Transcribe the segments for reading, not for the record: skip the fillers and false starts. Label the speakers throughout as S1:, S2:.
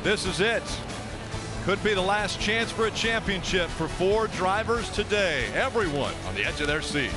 S1: This is it. Could be the last chance for a championship for 4 drivers today. Everyone on the edge of their seat.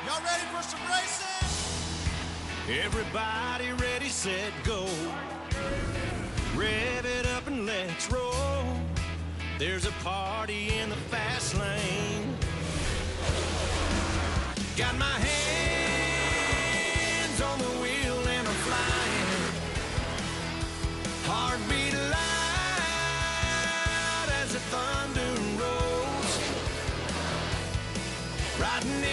S2: Y'all ready for some racing? Everybody ready, set, go. Rev it up and let's roll. There's a party in the fast lane. Got my hands on the wheel and I'm flying. Heartbeat loud as the thunder rolls. Riding in.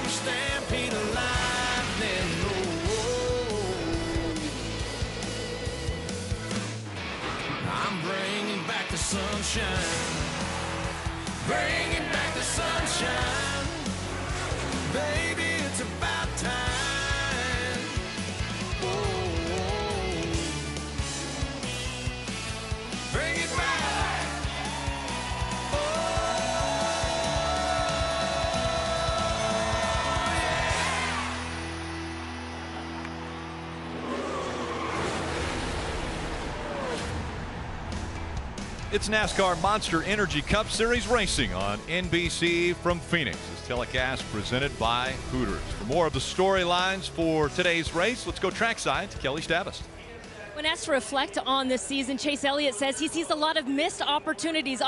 S2: Stampede of lightning, I'm bringing back the sunshine, bringing back the sunshine, baby, it's about time. Bring it back.
S1: It's NASCAR Monster Energy Cup Series racing on NBC from Phoenix. This telecast presented by Hooters. For more of the storylines for today's race, let's go trackside to Kelly Stavist.
S3: When asked to reflect on this season, Chase Elliott says he sees a lot of missed opportunities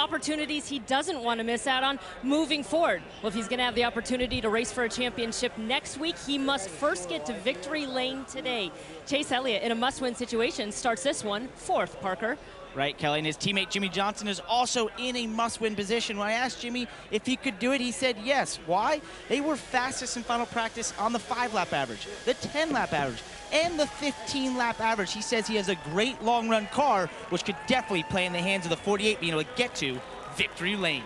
S3: he doesn't want to miss out on moving forward. Well, if he's going to have the opportunity to race for a championship next week, he must first get to victory lane today. Chase Elliott, in a must-win situation, starts this one 4th, Parker.
S4: Right, Kelly, and his teammate Jimmie Johnson is also in a must-win position. When I asked Jimmie if he could do it, he said yes. Why? They were fastest in final practice on the 5-lap average, the 10-lap average, and the 15-lap average. He says he has a great long-run car, which could definitely play in the hands of the 48 being able to get to victory lane.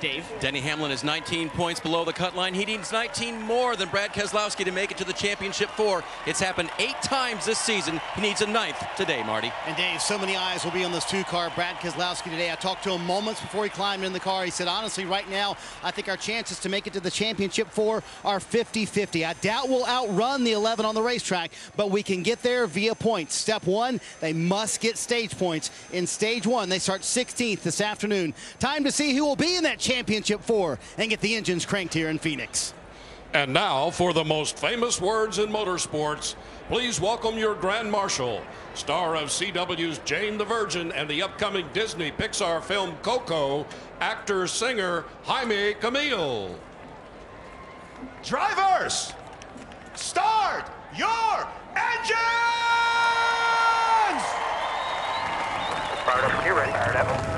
S4: Dave.
S5: Denny Hamlin is 19 points below the cut line. He needs 19 more than Brad Keselowski to make it to the championship 4. It's happened 8 times this season. He needs a 9th today, Marty.
S6: And Dave, so many eyes will be on this 2-car Brad Keselowski today. I talked to him moments before he climbed in the car. He said, honestly, right now, I think our chances to make it to the championship 4 are 50-50. I doubt we'll outrun the 11 on the racetrack, but we can get there via points. Step 1, they must get stage points. In stage 1, they start 16th this afternoon. Time to see who will be in that championship 4 and get the engines cranked here in Phoenix.
S7: And now for the most famous words in motorsports, please welcome your Grand Marshal, star of CW's Jane the Virgin and the upcoming Disney Pixar film Coco, actor-singer Jaime Camil.
S8: Drivers, start your engines!
S9: Fired up, you ready? Fired up.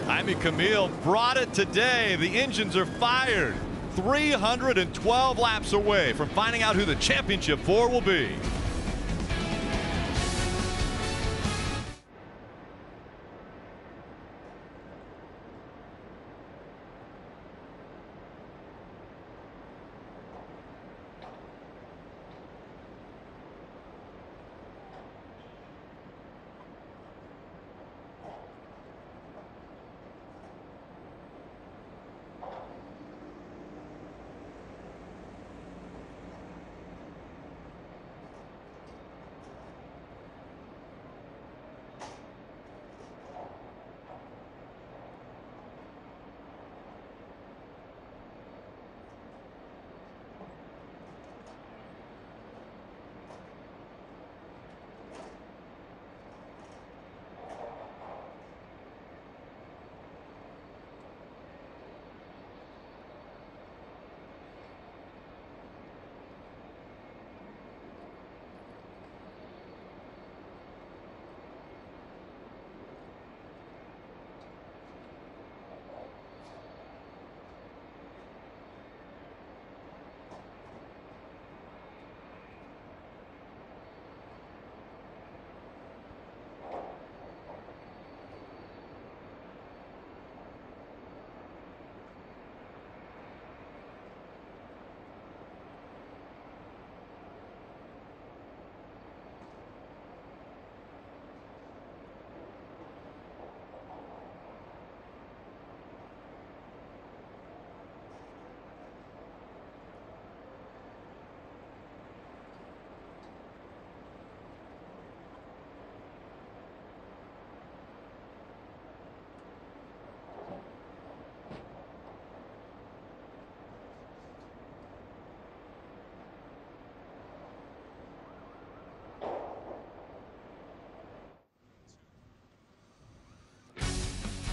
S1: Jaime Camil brought it today. The engines are fired. 312 laps away from finding out who the championship 4 will be.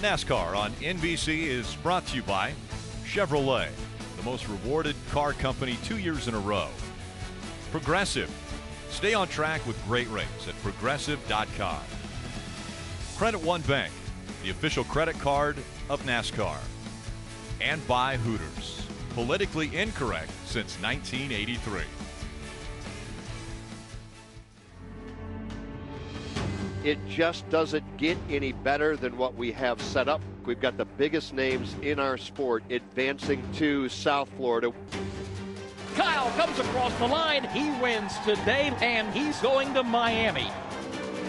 S1: NASCAR on NBC is brought to you by Chevrolet, the most rewarded car company 2 years in a row. Progressive. Stay on track with great rates at progressive.com. Credit One Bank, the official credit card of NASCAR. And by Hooters, politically incorrect since 1983.
S10: It just doesn't get any better than what we have set up. We've got the biggest names in our sport advancing to South Florida.
S11: Kyle comes across the line. He wins today, and he's going to Miami.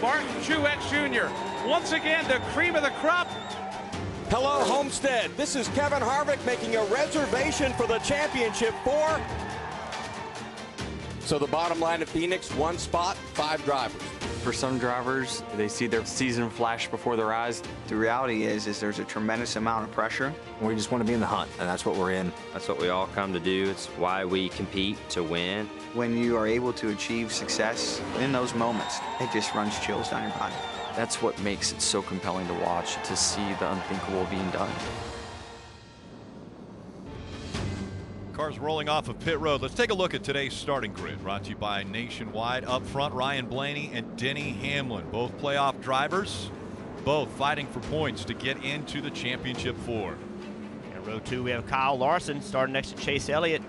S12: Martin Truex Jr. once again the cream of the crop.
S13: Hello, Homestead. This is Kevin Harvick making a reservation for the championship 4. So the bottom line at Phoenix, 1 spot, 5 drivers.
S14: For some drivers, they see their season flash before their eyes.
S15: The reality is there's a tremendous amount of pressure.
S16: We just want to be in the hunt, and that's what we're in.
S17: That's what we all come to do. It's why we compete, to win.
S15: When you are able to achieve success in those moments, it just runs chills down your body.
S14: That's what makes it so compelling to watch, to see the unthinkable being done.
S1: Cars rolling off of pit road. Let's take a look at today's starting grid. Brought to you by Nationwide. Up front, Ryan Blaney and Denny Hamlin, both playoff drivers, both fighting for points to get into the championship 4.
S4: In row 2, we have Kyle Larson starting next to Chase Elliott.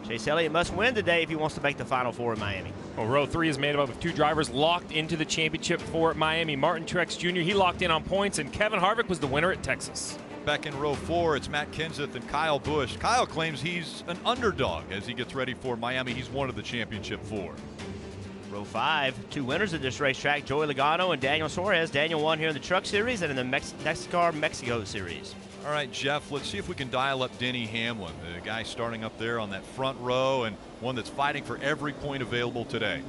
S9: Chase Elliott must win today if he wants to make the Final Four in Miami.
S18: Well, row 3 is made up of 2 drivers locked into the championship for Miami. Martin Truex Jr., he locked in on points, and Kevin Harvick was the winner at Texas.
S1: Back in row 4, it's Matt Kenseth and Kyle Busch. Kyle claims he's an underdog as he gets ready for Miami. He's one of the championship 4.
S9: Row 5, 2 winners of this racetrack, Joey Logano and Daniel Suarez. Daniel won here in the Truck Series and in the NASCAR Mexico Series.
S1: All right, Jeff, let's see if we can dial up Denny Hamlin, the guy starting up there on that front row and one that's fighting for every point available today.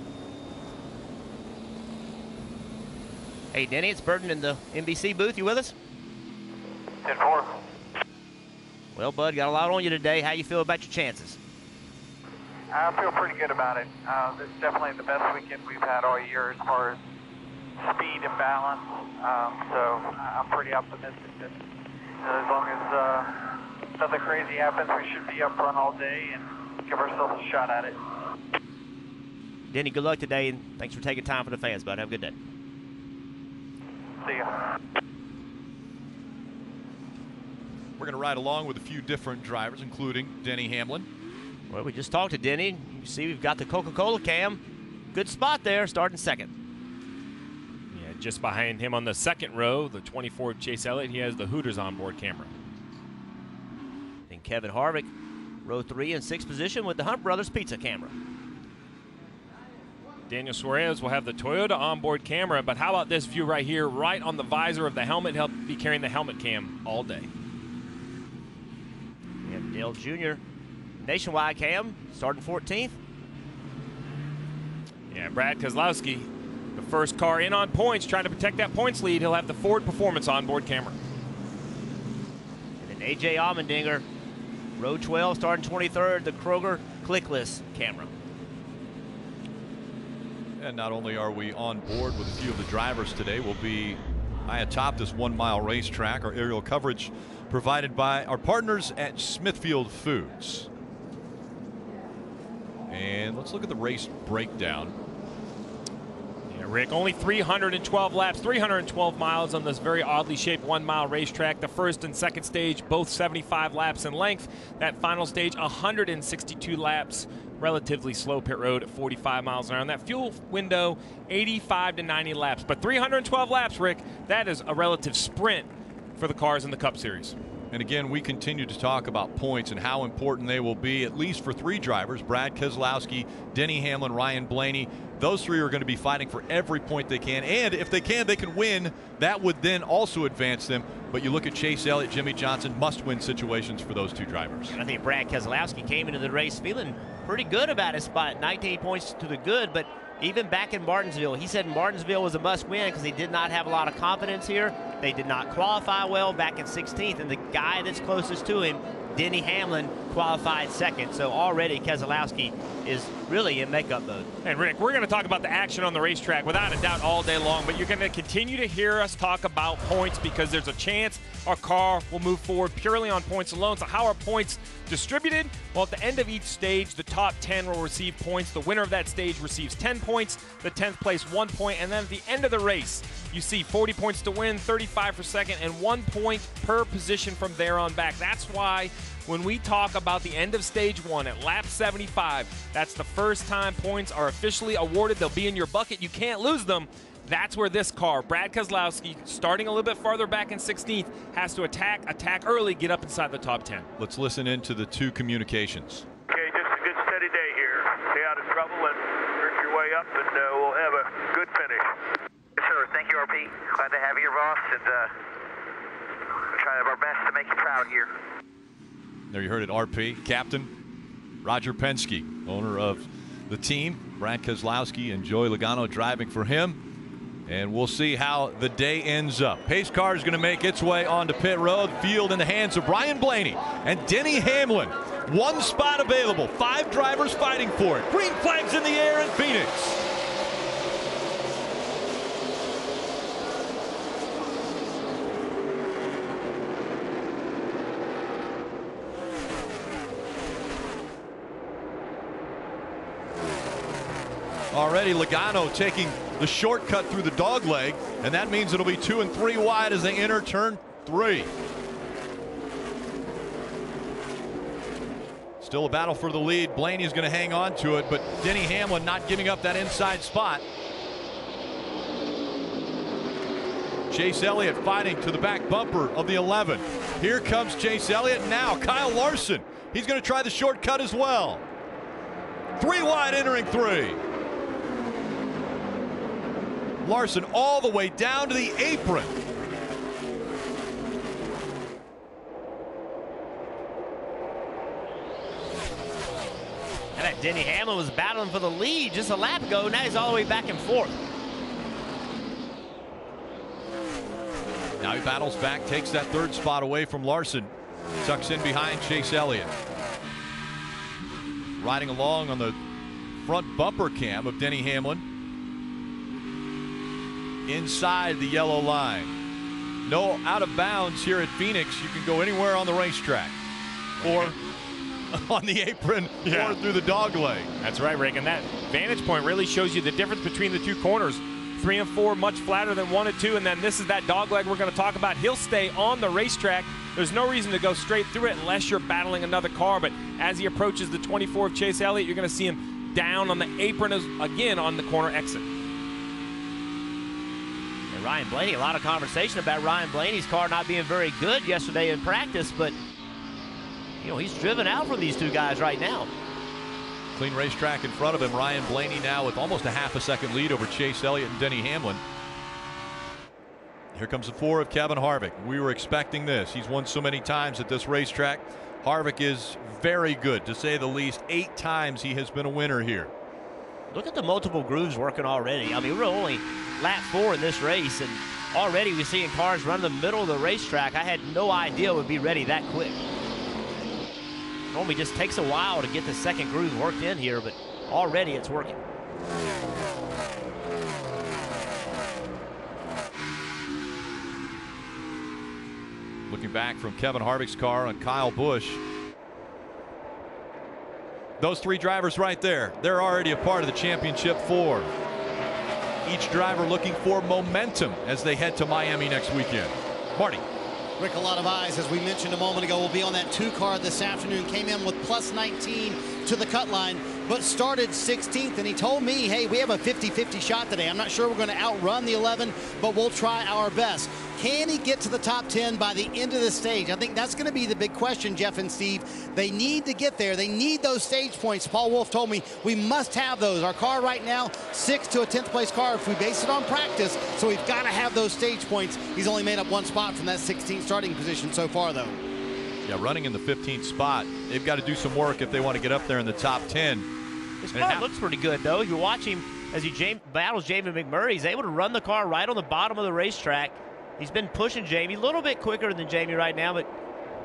S9: Hey, Denny, it's Burton in the NBC booth. You with us?
S19: 10-4.
S9: Well, bud, got a lot on you today. How you feel about your chances?
S19: I feel pretty good about it. This is definitely the best weekend we've had all year as far as speed and balance. So I'm pretty optimistic that as long as nothing crazy happens, we should be up front all day and give ourselves a shot at it.
S9: Denny, good luck today, and thanks for taking time for the fans, bud. Have a good day.
S19: See ya.
S1: We're going to ride along with a few different drivers, including Denny Hamlin.
S9: Well, we just talked to Denny. You see we've got the Coca-Cola cam. Good spot there, starting second.
S18: Yeah, just behind him on the second row, the 24 Chase Elliott, he has the Hooters onboard camera.
S9: And Kevin Harvick, row 3 in 6th position with the Hunt Brothers pizza camera.
S18: Daniel Suarez will have the Toyota onboard camera, but how about this view right here, right on the visor of the helmet? He'll be carrying the helmet cam all day.
S9: We have Dale Jr. nationwide cam, starting 14th.
S18: Yeah, Brad Keselowski, the first car in on points, trying to protect that points lead. He'll have the Ford Performance onboard camera.
S9: And then A.J. Allmendinger, row 12, starting 23rd, the Kroger clickless camera.
S1: And not only are we on board with a few of the drivers today, we'll be high atop this 1 mile racetrack. Our aerial coverage provided by our partners at Smithfield Foods. And let's look at the race breakdown.
S18: Yeah, Rick, only 312 laps, 312 miles on this very oddly shaped 1 mile racetrack. The first and second stage, both 75 laps in length. That final stage, 162 laps. Relatively slow pit road at 45 miles an hour. And that fuel window, 85 to 90 laps. But 312 laps, Rick, that is a relative sprint for the cars in the Cup Series.
S1: And again, we continue to talk about points and how important they will be, at least for 3 drivers, Brad Keselowski, Denny Hamlin, Ryan Blaney. Those 3 are going to be fighting for every point they can. And if they can win. That would then also advance them. But you look at Chase Elliott, Jimmie Johnson, must-win situations for those 2 drivers.
S9: And I think Brad Keselowski came into the race feeling pretty good about his spot. 19 points to the good, but even back in Martinsville, he said Martinsville was a must-win because he did not have a lot of confidence here. They did not qualify well back in 16th, and the guy that's closest to him, Denny Hamlin, qualified second. So already Keselowski is really in makeup mode.
S18: And Rick, we're going to talk about the action on the racetrack without a doubt all day long, but you're going to continue to hear us talk about points because there's a chance our car will move forward purely on points alone. So how are points distributed? Well, at the end of each stage, the top 10 will receive points. The winner of that stage receives 10 points, the 10th place 1 point, and then at the end of the race, you see 40 points to win, 35 for second, and 1 point per position from there on back. That's why when we talk about the end of stage 1 at lap 75, that's the first time points are officially awarded. They'll be in your bucket. You can't lose them. That's where this car, Brad Keselowski, starting a little bit farther back in 16th, has to attack early, get up inside the top 10.
S1: Let's listen into the 2 communications.
S19: Okay, just a good steady day here. Stay out of trouble and work your way up, and we'll have a good finish. Yes, sir. Thank you, RP. Glad to have you, boss, and we'll try our best to make you proud here.
S1: There you heard it, RP, Captain Roger Penske, owner of the team. Brad Keselowski and Joey Logano driving for him. And we'll see how the day ends up. Pace car is going to make its way onto pit road. Field in the hands of Ryan Blaney and Denny Hamlin. 1 spot available. 5 drivers fighting for it. Green flags in the air in Phoenix. Already Logano taking the shortcut through the dog leg, and that means it'll be 2 and 3 wide as they enter turn 3. Still Still a battle for the lead. Blaney is going to hang on to it, but Denny Hamlin not giving up that inside spot. Chase Elliott fighting to the back bumper of the 11. Here comes Chase Elliott. Now Kyle Larson. He's going to try the shortcut as well. 3 wide entering 3. Larson all the way down to the apron.
S9: And that Denny Hamlin was battling for the lead just a lap ago. Now he's all the way back and forth.
S1: Now he battles back, takes that 3rd spot away from Larson. Tucks in behind Chase Elliott. Riding along on the front bumper cam of Denny Hamlin. Inside the yellow line. No out of bounds here at Phoenix. You can go anywhere on the racetrack. Or on the apron, or through the dog leg.
S18: That's right, Rick. And that vantage point really shows you the difference between the 2 corners. 3 and 4 much flatter than 1 and 2, and then this is that dog leg we're going to talk about. He'll stay on the racetrack. There's no reason to go straight through it unless you're battling another car, but as he approaches the 24 of Chase Elliott, you're going to see him down on the apron again on the corner exit.
S9: And Ryan Blaney, a lot of conversation about Ryan Blaney's car not being very good yesterday in practice, but you know, he's driven out from these 2 guys right now.
S1: Clean racetrack in front of him. Ryan Blaney now with almost a half a second lead over Chase Elliott and Denny Hamlin. Here comes the 4 of Kevin Harvick. We were expecting this. He's won so many times at this racetrack. Harvick is very good, to say the least. 8 times he has been a winner here.
S9: Look at the multiple grooves working already. I mean, we're only lap 4 in this race, and already we're seeing cars run in the middle of the racetrack. I had no idea it would be ready that quick. Normally just takes a while to get the second groove worked in here, but already it's working.
S1: Looking back from Kevin Harvick's car on Kyle Busch. Those 3 drivers right there, they're already a part of the championship 4. Each driver looking for momentum as they head to Miami next weekend. Marty.
S6: Rick, a lot of eyes, as we mentioned a moment ago, will be on that 2 car this afternoon. Came in with plus 19 to the cut line, but started 16th. And he told me, hey, we have a 50-50 shot today. I'm not sure we're going to outrun the 11, but we'll try our best. Can he get to the top 10 by the end of the stage? I think that's going to be the big question, Jeff and Steve. They need to get there. They need those stage points. Paul Wolf told me we must have those. Our car right now, 6th to a 10th place car if we base it on practice. So we've got to have those stage points. He's only made up 1 spot from that 16th starting position so far, though.
S1: Yeah, running in the 15th spot. They've got to do some work if they want to get up there in the top 10.
S9: His car looks pretty good, though. If you watch him as he battles Jamie Mcmurray, he's able to run the car right on the bottom of the racetrack. He's been pushing Jamie a little bit quicker than Jamie right now, but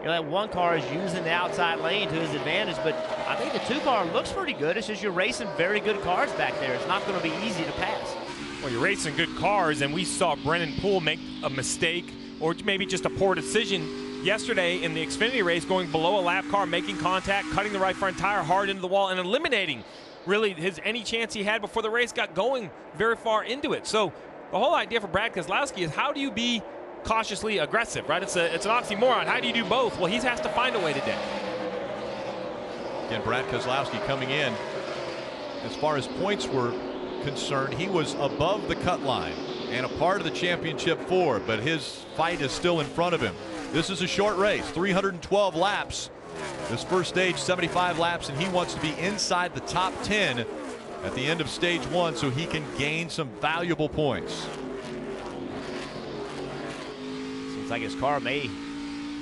S9: you know, that 1 car is using the outside lane to his advantage. But I think the 2 car looks pretty good. It's just you're racing very good cars back there. It's not going to be easy to pass.
S18: Well, you're racing good cars, and we saw Brennan Poole make a mistake or maybe just a poor decision yesterday in the Xfinity race, going below a lap car, making contact, cutting the right front tire hard into the wall, and eliminating really any chance he had before the race got going very far into it. So the whole idea for Brad Keselowski is, how do you be cautiously aggressive, right? It's an oxymoron. How do you do both? Well, he has to find a way today.
S1: Again, Brad Keselowski coming in. As far as points were concerned, he was above the cut line and a part of the championship 4, but his fight is still in front of him. This is a short race, 312 laps. This first stage, 75 laps, and he wants to be inside the top 10 at the end of stage 1 so he can gain some valuable points.
S9: Seems like his car may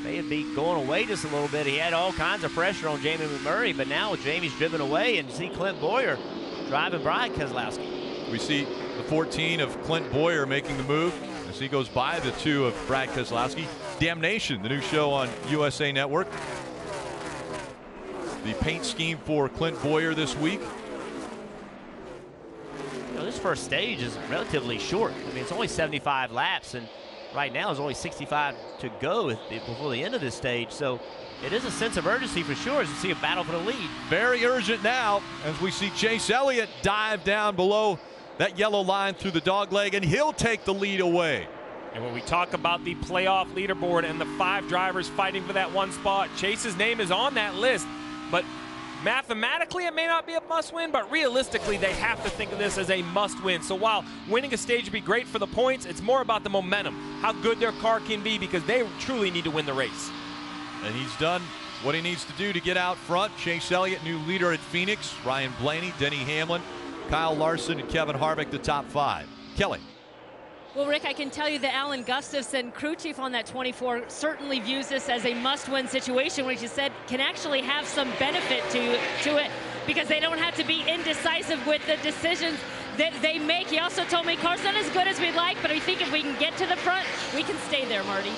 S9: be going away just a little bit. He had all kinds of pressure on Jamie Mcmurray, but now Jamie's driven away, and you see Clint Bowyer driving Brad Keselowski.
S1: We see the 14 of Clint Bowyer making the move as he goes by the 2 of Brad Keselowski. Damnation, the new show on USA Network. The paint scheme for Clint Bowyer this week.
S9: You know, this first stage is relatively short. I mean, it's only 75 laps, and right now there's only 65 to go before the end of this stage. So it is a sense of urgency for sure as you see a battle for the lead.
S1: Very urgent now as we see Chase Elliott dive down below that yellow line through the dogleg, and he'll take the lead away.
S18: And when we talk about the playoff leaderboard and the 5 drivers fighting for that 1 spot, Chase's name is on that list. But Mathematically, it may not be a must-win, but realistically, they have to think of this as a must-win. So while winning a stage would be great for the points, it's more about the momentum, how good their car can be, because they truly need to win the race.
S1: And he's done what he needs to do to get out front. Chase Elliott, new leader at Phoenix. Ryan Blaney, Denny Hamlin, Kyle Larson, and Kevin Harvick, the top 5. Kelly.
S3: Well, Rick, I can tell you that Alan Gustafson, crew chief on that 24, certainly views this as a must-win situation, which he said can actually have some benefit to it because they don't have to be indecisive with the decisions that they make. He also told me car's not as good as we'd like, but I think if we can get to the front, we can stay there, Marty.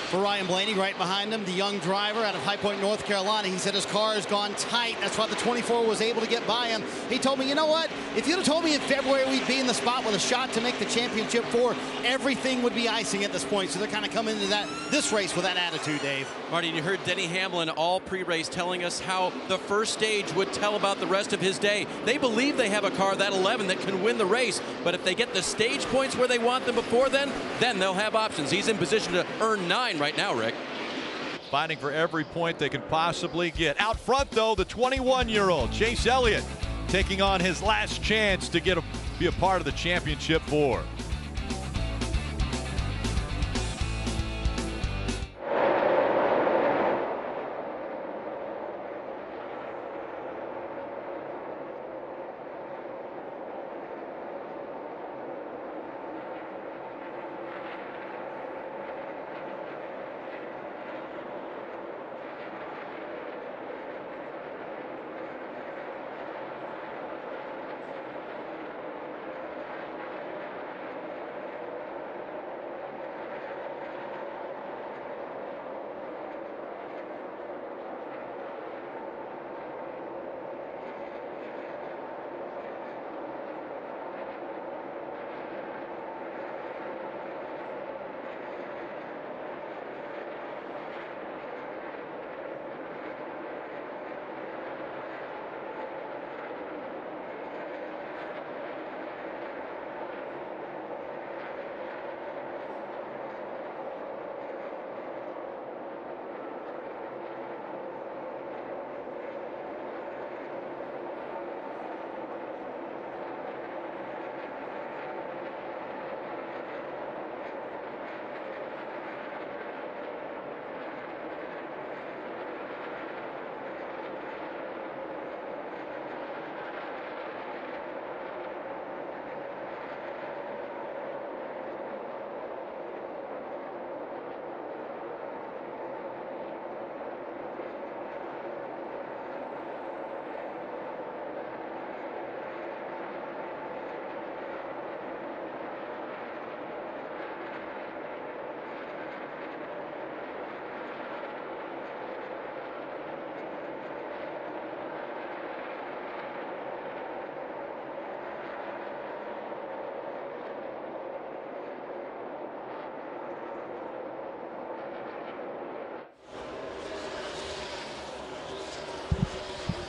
S6: For Ryan Blaney, right behind him, the young driver out of High Point, North Carolina, he said his car has gone tight. That's why the 24 was able to get by him. He told me, you know what? If you'd have told me in February we'd be in the spot with a shot to make the championship 4, everything would be icing at this point. So they're kind of coming into this race with that attitude, Dave.
S5: Marty, you heard Denny Hamlin all pre-race telling us how the first stage would tell about the rest of his day. They believe they have a car, that 11, that can win the race. But if they get the stage points where they want them before then they'll have options. He's in position to earn 9 right now, Rick.
S1: Fighting for every point they can possibly get. Out front, though, the 21-year-old Chase Elliott taking on his last chance to be a part of the championship 4.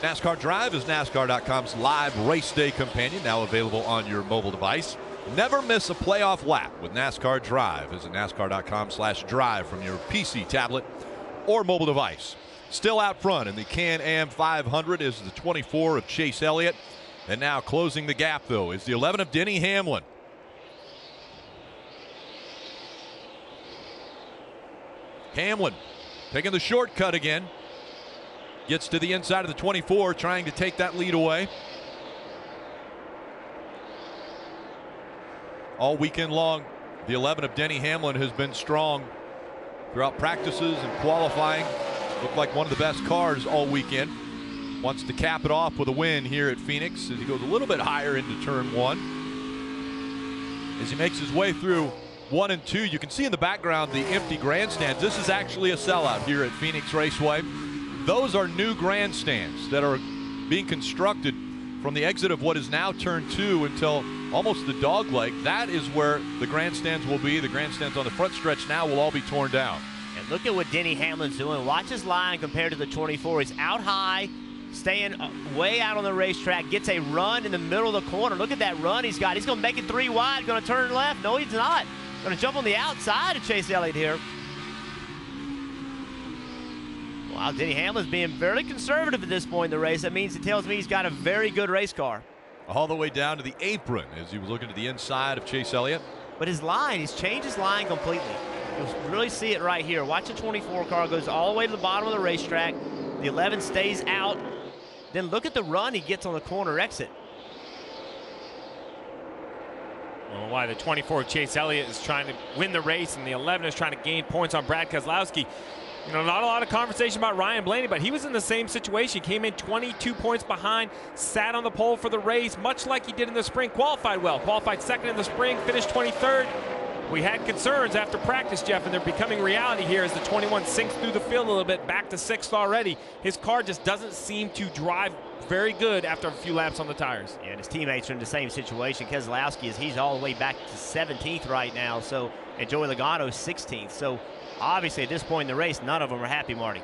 S1: NASCAR Drive is NASCAR.com's live race day companion, now available on your mobile device. Never miss a playoff lap with NASCAR Drive. Visit NASCAR.com/drive from your PC, tablet, or mobile device. Still out front in the Can-Am 500 is the 24 of Chase Elliott. And now closing the gap, though, is the 11 of Denny Hamlin. Hamlin taking the shortcut again. Gets to the inside of the 24, trying to take that lead away. All weekend long, the 11 of Denny Hamlin has been strong throughout practices and qualifying. Looked like one of the best cars all weekend. Wants to cap it off with a win here at Phoenix as he goes a little bit higher into turn 1. As he makes his way through 1 and 2, you can see in the background the empty grandstands. This is actually a sellout here at Phoenix Raceway. Those are new grandstands that are being constructed from the exit of what is now turn 2 until almost the dog leg. That is where the grandstands will be. The grandstands on the front stretch now will all be torn down.
S9: And look at what Denny Hamlin's doing. Watch his line compared to the 24. He's out high, staying way out on the racetrack, gets a run in the middle of the corner. Look at that run he's got. He's going to make it 3 wide, going to turn left. No, he's not. Going to jump on the outside of Chase Elliott here. Wow, Denny Hamlin's being very conservative at this point in the race. That means it tells me he's got a very good race car.
S1: All the way down to the apron as he was looking to the inside of Chase Elliott.
S9: But his line, he's changed his line completely. You'll really see it right here. Watch the 24 car goes all the way to the bottom of the racetrack. The 11 stays out. Then look at the run he gets on the corner exit.
S18: Well, why the 24 Chase Elliott is trying to win the race and the 11 is trying to gain points on Brad Keselowski. You know, not a lot of conversation about Ryan Blaney, but he was in the same situation. Came in 22 points behind, sat on the pole for the race, much like he did in the spring. Qualified well, qualified second in the spring, finished 23rd. We had concerns after practice, Jeff, and they're becoming reality here as the 21 sinks through the field a little bit, back to 6th already. His car just doesn't seem to drive very good after a few laps on the tires.
S9: Yeah, and his teammates are in the same situation. Keselowski he's all the way back to 17th right now, so, and Joey Logano's 16th. So obviously at this point in the race, none of them are happy, Marty.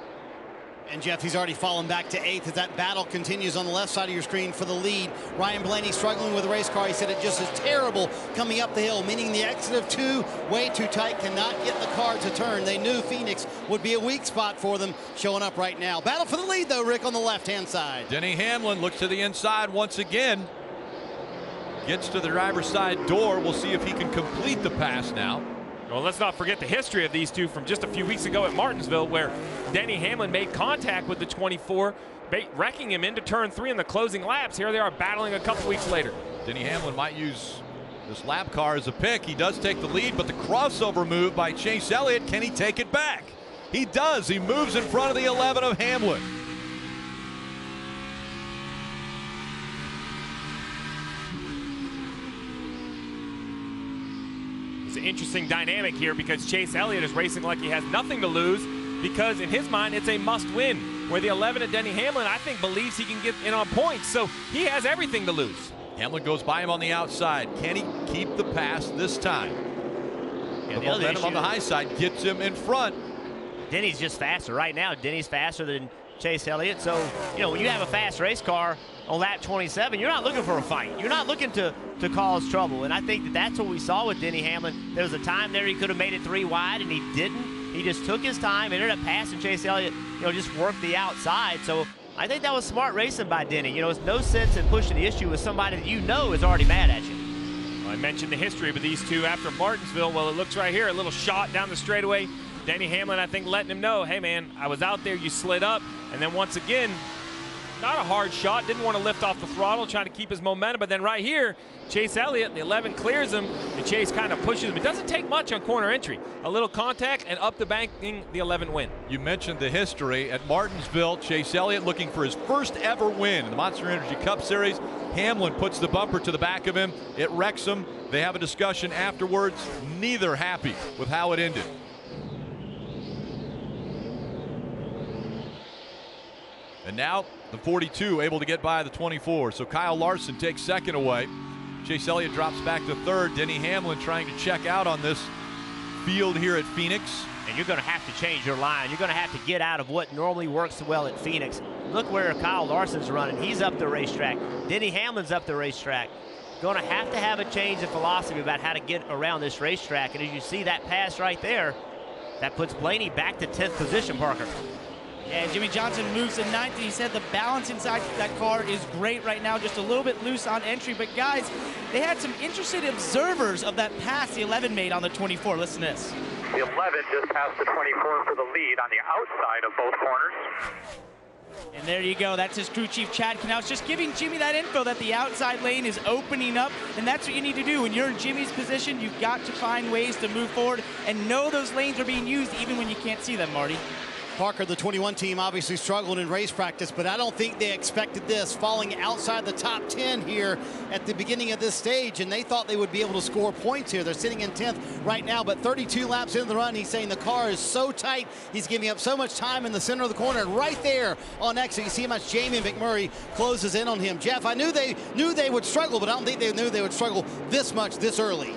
S6: And Jeff, he's already fallen back to 8th as that battle continues on the left side of your screen for the lead. Ryan Blaney struggling with the race car. He said it just is terrible coming up the hill, meaning the exit of 2 way too tight, cannot get the car to turn. They knew Phoenix would be a weak spot for them, showing up right now. Battle for the lead though, Rick, on the left-hand side.
S1: Denny Hamlin looks to the inside once again. Gets to the driver's side door. We'll see if he can complete the pass now.
S18: Well, let's not forget the history of these two from just a few weeks ago at Martinsville, where Denny Hamlin made contact with the 24, wrecking him into turn 3 in the closing laps. Here they are battling a couple weeks later.
S1: Denny Hamlin might use this lap car as a pick. He does take the lead, but the crossover move by Chase Elliott, can he take it back? He does. He moves in front of the 11 of Hamlin.
S18: It's an interesting dynamic here because Chase Elliott is racing like he has nothing to lose, because in his mind it's a must-win, where the 11 at Denny Hamlin I think believes he can get in on points, so he has everything to lose.
S1: Hamlin goes by him on the outside. Can he keep the pass this time?
S9: Yeah,
S1: the momentum on the high side gets him in front.
S9: Denny's just faster right now. Denny's faster than Chase Elliott, so you know when you have a fast race car on lap 27, you're not looking for a fight. You're not looking to cause trouble, and I think that's what we saw with Denny Hamlin. There was a time there he could have made it 3 wide, and he didn't. He just took his time, ended up passing Chase Elliott, you know, just worked the outside. So I think that was smart racing by Denny. You know, it's no sense in pushing the issue with somebody that you know is already mad at you.
S18: Well, I mentioned the history of these two after Martinsville. Well, it looks right here, a little shot down the straightaway. Denny Hamlin, I think, letting him know, hey, man, I was out there, you slid up. And then once again, not a hard shot, didn't want to lift off the throttle, trying to keep his momentum. But then right here, Chase Elliott, the 11 clears him, and Chase kind of pushes him. It doesn't take much on corner entry. A little contact and up the banking, the 11 win.
S1: You mentioned the history at Martinsville. Chase Elliott looking for his first ever win in the Monster Energy Cup Series. Hamlin puts the bumper to the back of him. It wrecks him. They have a discussion afterwards. Neither happy with how it ended. And now the 42 able to get by the 24. So Kyle Larson takes second away. Chase Elliott drops back to third. Denny Hamlin trying to check out on this field here at Phoenix.
S9: And you're going to have to change your line. You're going to have to get out of what normally works well at Phoenix. Look where Kyle Larson's running. He's up the racetrack. Denny Hamlin's up the racetrack. Going to have a change in philosophy about how to get around this racetrack. And as you see that pass right there, that puts Blaney back to 10th position, Parker.
S4: Yeah, Jimmie Johnson moves to 9th. He said the balance inside that car is great right now, just a little bit loose on entry. But guys, they had some interested observers of that pass the 11 made on the 24. Listen to this.
S19: The 11 just passed the 24 for the lead on the outside of both corners.
S4: And there you go. That's his crew chief, Chad Knaus, just giving Jimmie that info that the outside lane is opening up. And that's what you need to do. When you're in Jimmie's position, you've got to find ways to move forward and know those lanes are being used even when you can't see them, Marty.
S6: Parker, the 21 team, obviously struggled in race practice, but I don't think they expected this, falling outside the top 10 here at the beginning of this stage, and they thought they would be able to score points here. They're sitting in 10th right now, but 32 laps into the run, he's saying the car is so tight, he's giving up so much time in the center of the corner, and right there on exit, you see how much Jamie Mcmurray closes in on him. Jeff, I knew they would struggle, but I don't think they knew they would struggle this much this early.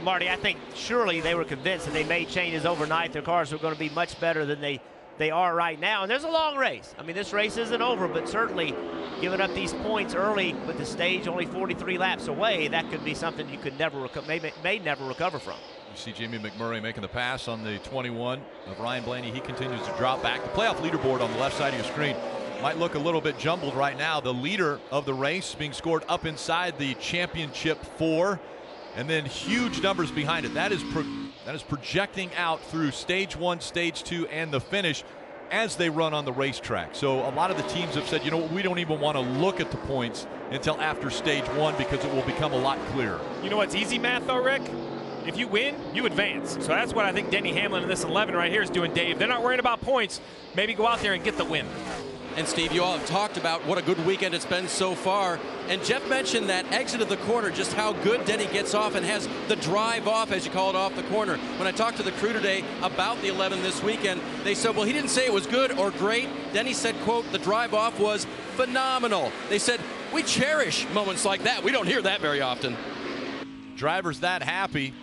S9: Marty, I think surely they were convinced that they made changes overnight. Their cars were going to be much better than they are right now. And there's a long race. I mean, this race isn't over, but certainly giving up these points early with the stage only 43 laps away, that could be something you could never may never recover from.
S1: You see Jamie Mcmurray making the pass on the 21 of Ryan Blaney. He continues to drop back. The playoff leaderboard on the left side of your screen might look a little bit jumbled right now. The leader of the race being scored up inside the championship 4, and then huge numbers behind it. That is projecting out through stage 1, stage 2, and the finish as they run on the racetrack. So a lot of the teams have said, you know what, we don't even want to look at the points until after stage 1 because it will become a lot clearer.
S18: You know what's easy math though, Rick? If you win, you advance. So that's what I think Denny Hamlin in this 11 right here is doing, Dave. They're not worrying about points. Maybe go out there and get the win.
S5: And Steve, you all have talked about what a good weekend it's been so far. And Jeff mentioned that exit of the corner, just how good Denny gets off and has the drive off, as you call it, off the corner. When I talked to the crew today about the 11 this weekend, they said, well, he didn't say it was good or great. Denny said, quote, the drive off was phenomenal. They said, we cherish moments like that. We don't hear that very often.
S1: Drivers that happy,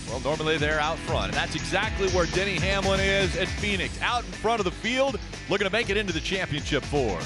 S1: well, normally they're out front. And that's exactly where Denny Hamlin is at Phoenix, out in front of the field, looking to make it into the championship 4.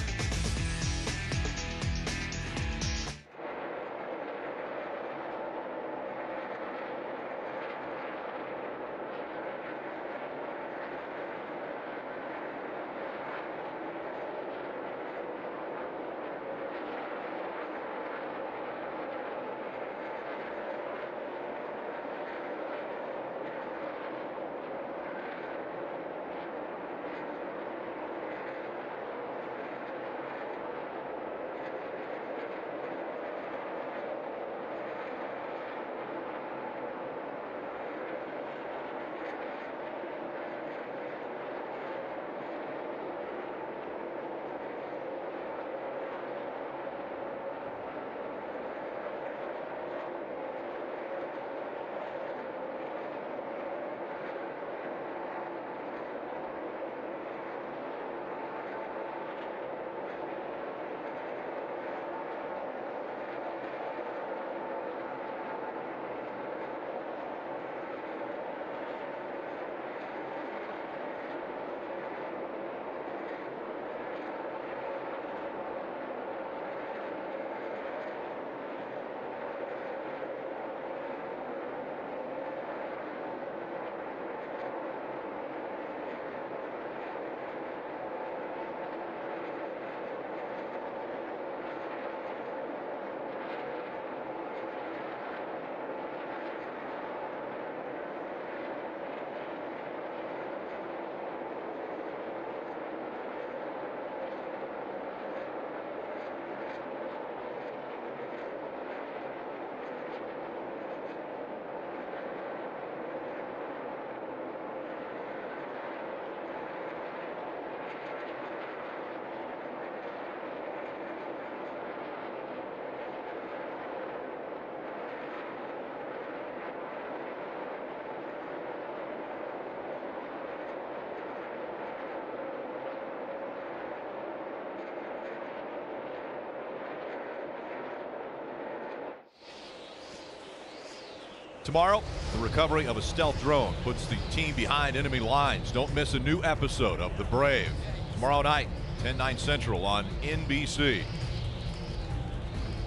S1: Tomorrow, the recovery of a stealth drone puts the team behind enemy lines. Don't miss a new episode of The Brave. Tomorrow night, 10/9 Central on NBC.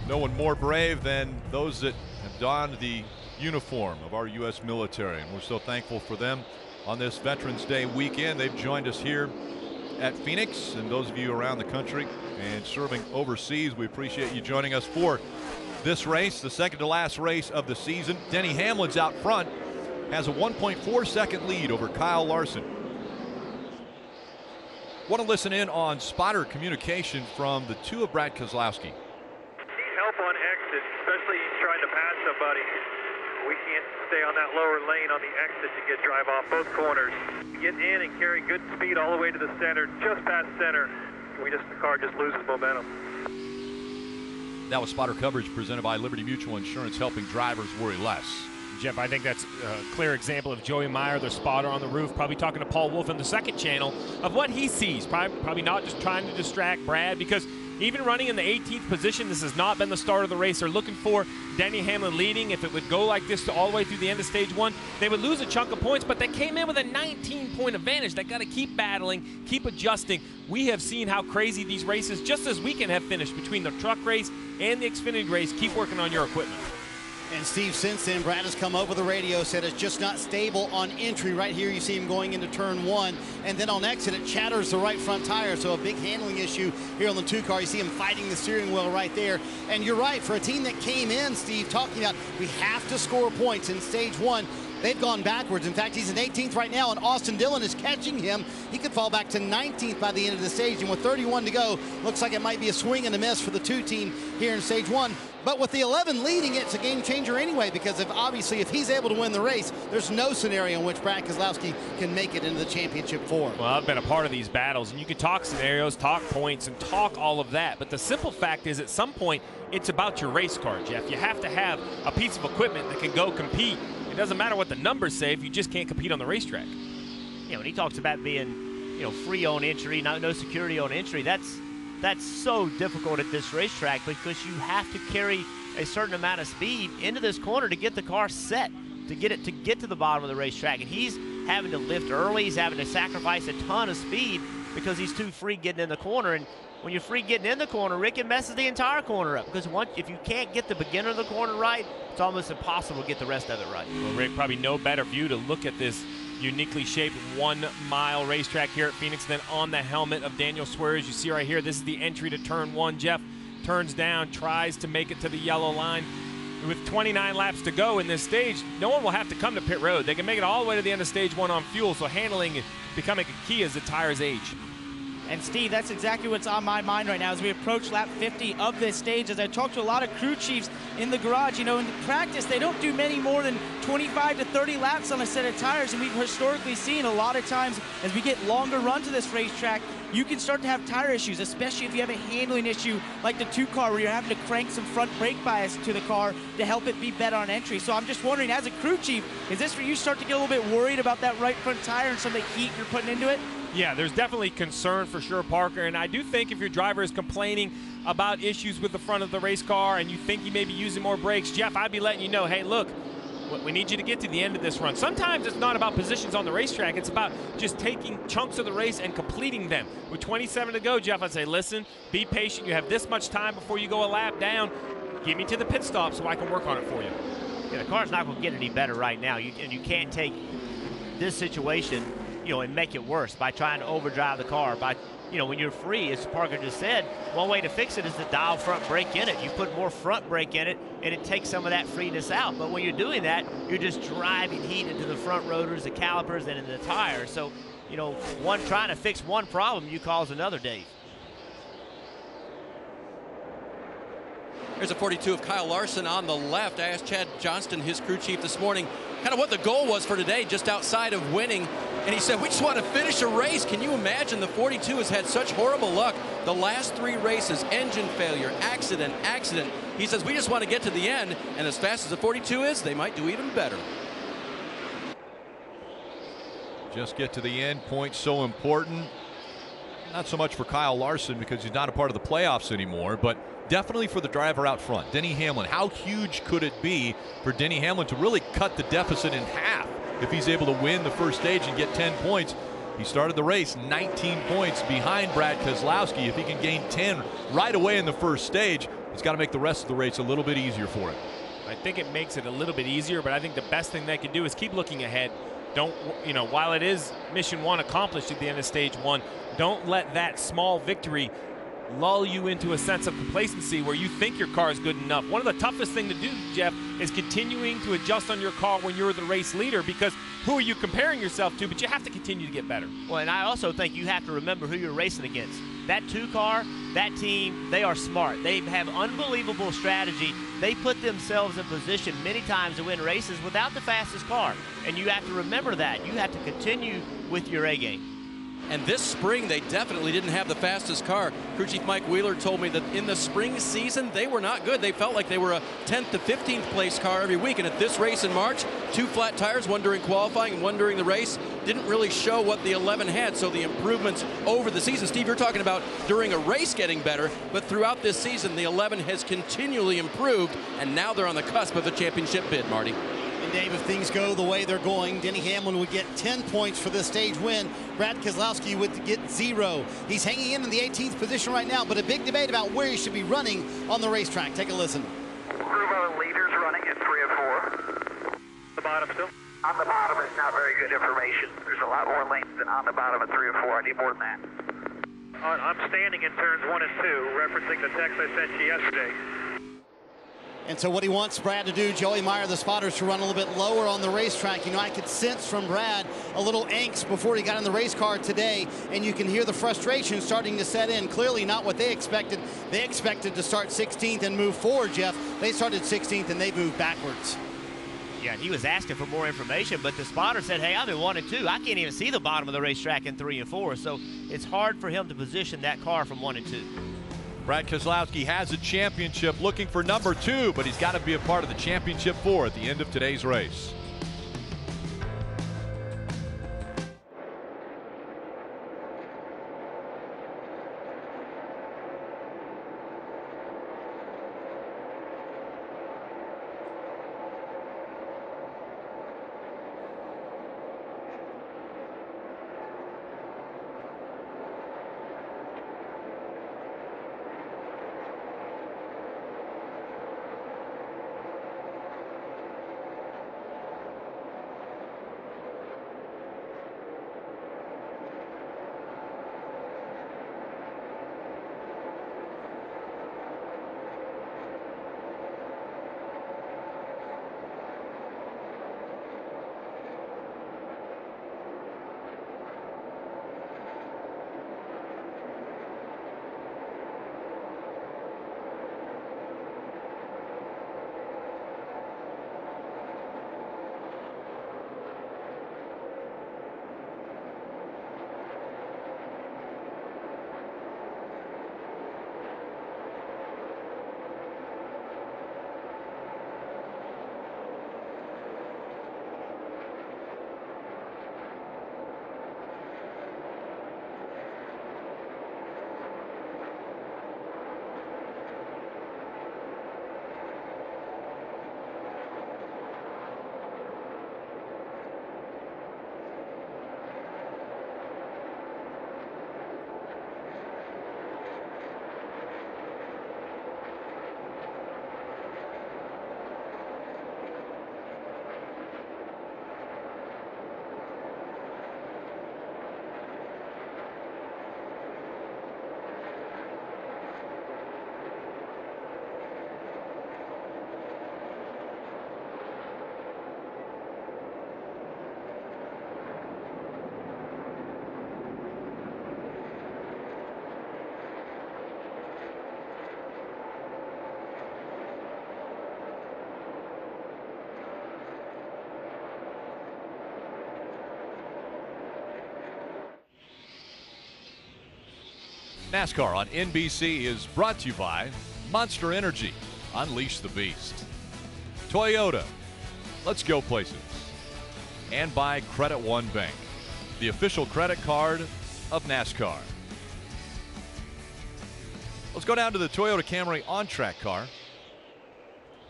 S1: No one more brave than those that have donned the uniform of our U.S. military, and we're so thankful for them on this Veterans Day weekend. They've joined us here at Phoenix, and those of you around the country and serving overseas, we appreciate you joining us for this race, the second to last race of the season. Denny Hamlin's out front, has a 1.4-second lead over Kyle Larson. Want to listen in on spotter communication from the 2 of Brad Keselowski.
S19: Need help on exit, especially trying to pass somebody. We can't stay on that lower lane on the exit to get drive off both corners. Get in and carry good speed all the way to the center, just past center. The car just loses momentum.
S1: That was spotter coverage presented by Liberty Mutual Insurance, helping drivers worry less.
S18: Jeff, I think that's a clear example of Joey Meyer, the spotter on the roof, probably talking to Paul Wolf on the second channel of what he sees. Probably not just trying to distract Brad, because even running in the 18th position, this has not been the start of the race. They're looking for Denny Hamlin leading. If it would go like this all the way through the end of stage 1, they would lose a chunk of points, but they came in with a 19-point advantage. They got to keep battling, keep adjusting. We have seen how crazy these races just this weekend have finished between the truck race and the Xfinity race. Keep working on your equipment.
S6: And Steve, since then, Brad has come over the radio, said it's just not stable on entry. Right here, you see him going into turn 1. And then on exit, it chatters the right front tire. So a big handling issue here on the 2 car. You see him fighting the steering wheel right there. And you're right, for a team that came in, Steve, talking about we have to score points in stage 1, they've gone backwards. In fact, he's in 18th right now, and Austin Dillon is catching him. He could fall back to 19th by the end of the stage. And with 31 to go, looks like it might be a swing and a miss for the 2 team here in stage 1. But with the 11 leading, it's a game changer anyway, because obviously if he's able to win the race, there's no scenario in which Brad Keselowski can make it into the championship 4.
S18: Well, I've been a part of these battles, and you can talk scenarios, talk points, and talk all of that. But the simple fact is, at some point, it's about your race car, Jeff. You have to have a piece of equipment that can go compete. It doesn't matter what the numbers say if you just can't compete on the racetrack.
S9: Yeah, when he talks about being, free on entry, no security on entry, that's so difficult at this racetrack, because you have to carry a certain amount of speed into this corner to get the car set, to get to the bottom of the racetrack. And he's having to lift early. He's having to sacrifice a ton of speed because he's too free getting in the corner. And when you're free getting in the corner, Rick, it messes the entire corner up, because if you can't get the beginner of the corner right, it's almost impossible to get the rest of it right.
S18: Well, Rick, probably no better view to look at this uniquely shaped 1-mile racetrack here at Phoenix than on the helmet of Daniel Suarez. You see right here, this is the entry to turn 1. Jeff turns down, tries to make it to the yellow line. With 29 laps to go in this stage, no one will have to come to pit road. They can make it all the way to the end of stage 1 on fuel, so handling is becoming a key as the tires age.
S4: And Steve, that's exactly what's on my mind right now as we approach lap 50 of this stage. As I talk to a lot of crew chiefs in the garage, in practice, they don't do many more than 25 to 30 laps on a set of tires. And we've historically seen a lot of times as we get longer runs to this racetrack, you can start to have tire issues, especially if you have a handling issue like the 2 car where you're having to crank some front brake bias to the car to help it be better on entry. So I'm just wondering, as a crew chief, is this where you start to get a little bit worried about that right front tire and some of the heat you're putting into it?
S18: Yeah, there's definitely concern for sure, Parker, and I do think if your driver is complaining about issues with the front of the race car and you think he may be using more brakes, Jeff, I'd be letting you know, hey, look, we need you to get to the end of this run. Sometimes it's not about positions on the racetrack. It's about just taking chunks of the race and completing them. With 27 to go, Jeff, I'd say, listen, be patient. You have this much time before you go a lap down. Get me to the pit stop so I can work on it for you.
S9: Yeah, the car's not going to get any better right now. And you can't take this situation and make it worse by trying to overdrive the car. When you're free, as Parker just said, one way to fix it is to dial front brake in it. You put more front brake in it, and it takes some of that freeness out. But when you're doing that, you're just driving heat into the front rotors, the calipers, and into the tires. So, trying to fix one problem, you cause another, Dave.
S5: Here's a 42 of Kyle Larson on the left. I asked Chad Johnston, his crew chief, this morning, kind of what the goal was for today, just outside of winning. And he said, we just want to finish a race. Can you imagine? The 42 has had such horrible luck. The last 3 races, engine failure, accident. He says, we just want to get to the end. And as fast as the 42 is, they might do even better.
S1: Just get to the end. Points so important. Not so much for Kyle Larson because he's not a part of the playoffs anymore, but definitely for the driver out front, Denny Hamlin. How huge could it be for Denny Hamlin to really cut the deficit in half if he's able to win the first stage and get 10 points? He started the race 19 points behind Brad Keselowski. If he can gain 10 right away in the first stage, he's got to make the rest of the race a little bit easier for him.
S18: I think it makes it a little bit easier, but I think the best thing they can do is keep looking ahead. Don't, while it is mission 1 accomplished at the end of stage 1, don't let that small victory lull you into a sense of complacency where you think your car is good enough. One of the toughest thing to do, Jeff, is continuing to adjust on your car when you're the race leader, because who are you comparing yourself to? But you have to continue to get better.
S9: Well, and I also think you have to remember who you're racing against. That 2 car, that team, they are smart. They have unbelievable strategy. They put themselves in position many times to win races without the fastest car. And you have to remember that. You have to continue with your A game.
S5: And this spring, they definitely didn't have the fastest car. Crew Chief Mike Wheeler told me that in the spring season, they were not good. They felt like they were a 10th to 15th place car every week. And at this race in March, 2 flat tires, one during qualifying and one during the race, didn't really show what the 11 had. So the improvements over the season. Steve, you're talking about during a race getting better, but throughout this season, the 11 has continually improved, and now they're on the cusp of a championship bid, Marty.
S6: And Dave, if things go the way they're going, Denny Hamlin would get 10 points for this stage win. Brad Keselowski would get 0. He's hanging in the 18th position right now, but a big debate about where he should be running on the racetrack. Take a listen.
S19: Group of leaders running at 3 bottom still? On the bottom is not very good information. There's a lot more lanes than on the bottom of 3 or 4. I need more than that. I'm standing in turns 1 and 2, referencing the text I sent you yesterday.
S6: And so what he wants Brad to do, Joey Meyer, the spotters, to run a little bit lower on the racetrack. You know, I could sense from Brad a little angst before he got in the race car today, and you can hear the frustration starting to set in. Clearly not what they expected. They expected to start 16th and move forward, Jeff. They started 16th and they moved backwards.
S9: Yeah, he was asking for more information, but the spotter said, hey, I'm in 1 and 2. I can't even see the bottom of the racetrack in 3 and 4, so it's hard for him to position that car from 1 and 2.
S1: Brad Keselowski has a championship, looking for number 2, but he's got to be a part of the championship 4 at the end of today's race. NASCAR on NBC is brought to you by Monster Energy. Unleash the beast. Toyota. Let's go places. And by Credit One Bank, the official credit card of NASCAR. Let's go down to the Toyota Camry on-track car.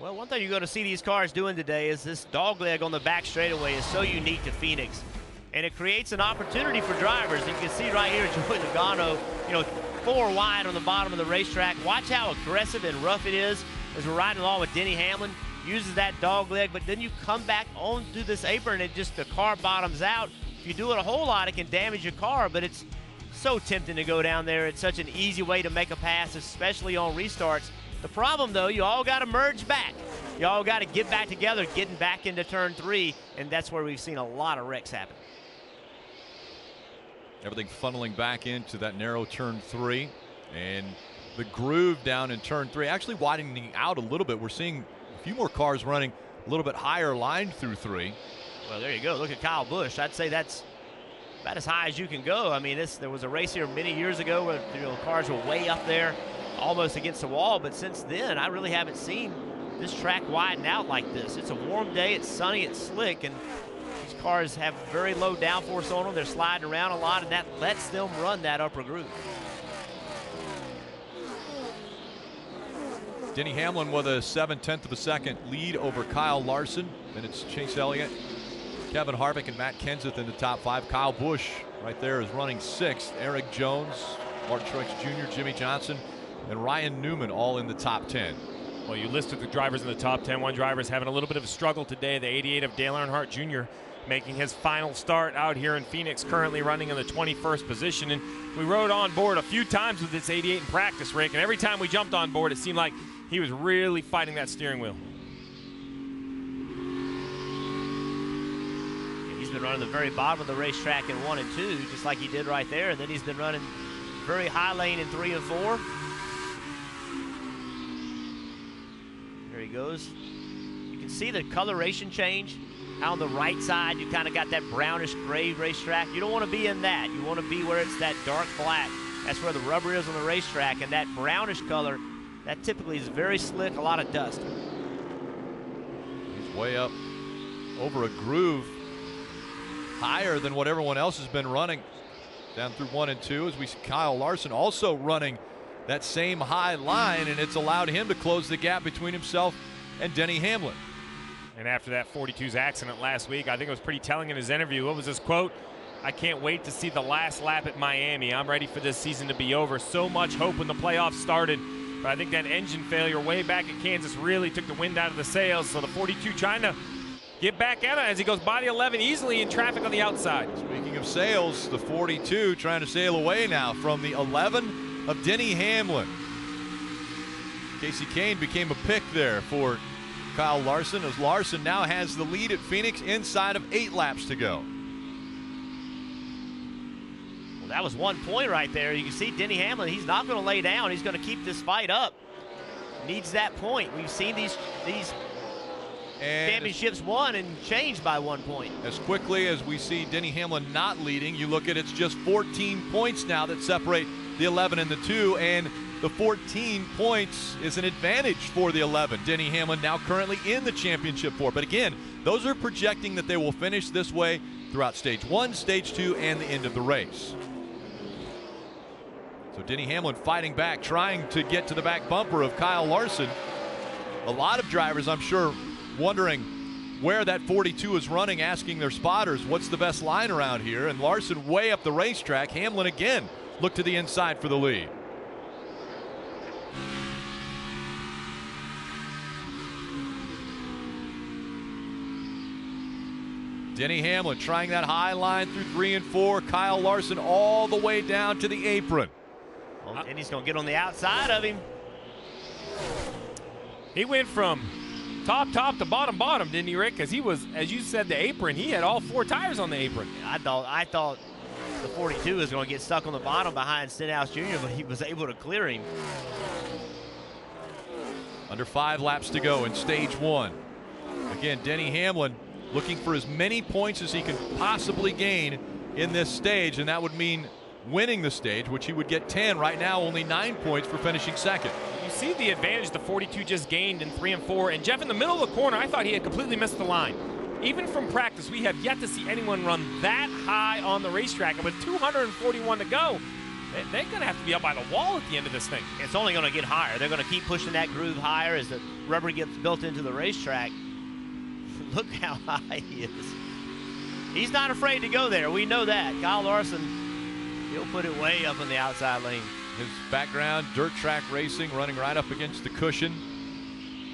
S9: Well, one thing you're going to see these cars doing today is this dogleg on the back straightaway is so unique to Phoenix. And it creates an opportunity for drivers. You can see right here, Joey Logano, 4 wide on the bottom of the racetrack. Watch how aggressive and rough it is as we're riding along with Denny Hamlin. Uses that dog leg, but then you come back onto this apron and the car bottoms out. If you do it a whole lot, it can damage your car, but it's so tempting to go down there. It's such an easy way to make a pass, especially on restarts. The problem, though, you all got to merge back. You all got to get back together, getting back into turn 3, and that's where we've seen a lot of wrecks happen.
S1: Everything funneling back into that narrow turn 3, and the groove down in turn 3 actually widening out a little bit. We're seeing a few more cars running a little bit higher line through 3.
S9: Well, there you go. Look at Kyle Busch. I'd say that's about as high as you can go. I mean, there was a race here many years ago where cars were way up there, almost against the wall. But since then, I really haven't seen this track widen out like this. It's a warm day. It's sunny. It's slick. And these cars have very low downforce on them. They're sliding around a lot, and that lets them run that upper groove.
S1: Denny Hamlin with a 7/10 of a second lead over Kyle Larson. Then it's Chase Elliott, Kevin Harvick, and Matt Kenseth in the top 5. Kyle Busch right there is running 6th. Erik Jones, Marty Parker Jr., Jimmie Johnson, and Ryan Newman all in the top 10.
S18: Well, you listed the drivers in the top 10. One driver is having a little bit of a struggle today. The 88 of Dale Earnhardt Jr. making his final start out here in Phoenix, currently running in the 21st position. And we rode on board a few times with this 88 in practice, Rick, and every time we jumped on board, it seemed like he was really fighting that steering wheel.
S9: He's been running the very bottom of the racetrack in 1 and 2, just like he did right there, and then he's been running very high lane in 3 and 4. There he goes. You can see the coloration change. On the right side, you kind of got that brownish gray racetrack. You don't want to be in that. You want to be where it's that dark black. That's where the rubber is on the racetrack, and that brownish color, that typically is very slick, a lot of dust.
S1: He's way up over a groove, higher than what everyone else has been running down through 1 and 2, as we see Kyle Larson also running that same high line, and it's allowed him to close the gap between himself and Denny Hamlin.
S18: And after that 42's accident last week, I think it was pretty telling in his interview. What was his quote? "I can't wait to see the last lap at Miami. I'm ready for this season to be over. So much hope when the playoffs started. But I think that engine failure way back at Kansas really took the wind out of the sails." So the 42 trying to get back at it as he goes by the 11 easily in traffic on the outside.
S1: Speaking of sails, the 42 trying to sail away now from the 11 of Denny Hamlin. Casey Kane became a pick there for Kyle Larson, as Larson now has the lead at Phoenix inside of 8 laps to go.
S9: Well, that was 1 point right there. You can see Denny Hamlin, he's not going to lay down. He's going to keep this fight up. Needs that point. We've seen these championships won and changed by 1 point.
S1: As quickly as we see Denny Hamlin not leading, you look at it's just 14 points now that separate the 11 and the 2, and the 14 points is an advantage for the 11. Denny Hamlin now currently in the championship 4. But again, those are projecting that they will finish this way throughout stage 1, stage 2, and the end of the race. So Denny Hamlin fighting back, trying to get to the back bumper of Kyle Larson. A lot of drivers, I'm sure, wondering where that 42 is running, asking their spotters, what's the best line around here? And Larson way up the racetrack. Hamlin again looked to the inside for the lead. Denny Hamlin trying that high line through 3 and 4. Kyle Larson all the way down to the apron.
S9: Well, Denny's going to get on the outside of him.
S18: He went from top to bottom, didn't he, Rick? Because he was, as you said, the apron. He had all 4 tires on the apron.
S9: I thought the 42 was going to get stuck on the bottom behind Stenhouse Jr., but he was able to clear him.
S1: Under 5 laps to go in stage 1. Again, Denny Hamlin looking for as many points as he can possibly gain in this stage, and that would mean winning the stage, which he would get 10. Right now, only 9 points for finishing second.
S18: You see the advantage the 42 just gained in 3 and 4, and Jeff in the middle of the corner, I thought he had completely missed the line. Even from practice, we have yet to see anyone run that high on the racetrack, and with 241 to go, they're going to have to be up by the wall at the end of this thing.
S9: It's only going to get higher. They're going to keep pushing that groove higher as the rubber gets built into the racetrack. Look how high he is. He's not afraid to go there. We know that. Kyle Larson, he'll put it way up in the outside lane.
S1: His background, dirt track racing, running right up against the cushion.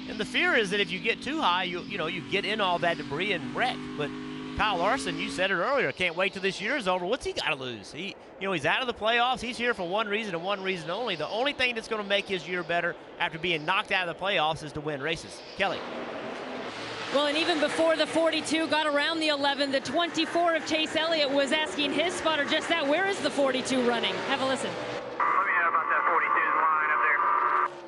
S9: And the fear is that if you get too high, you get in all that debris and wreck. But Kyle Larson, you said it earlier, can't wait till this year's over. What's he got to lose? He's out of the playoffs. He's here for one reason and one reason only. The only thing that's going to make his year better after being knocked out of the playoffs is to win races. Kelly.
S3: Well, and even before the 42 got around the 11, the 24 of Chase Elliott was asking his spotter just that. Where is the 42 running? Have a listen.
S19: Let me know about that 42's line up there.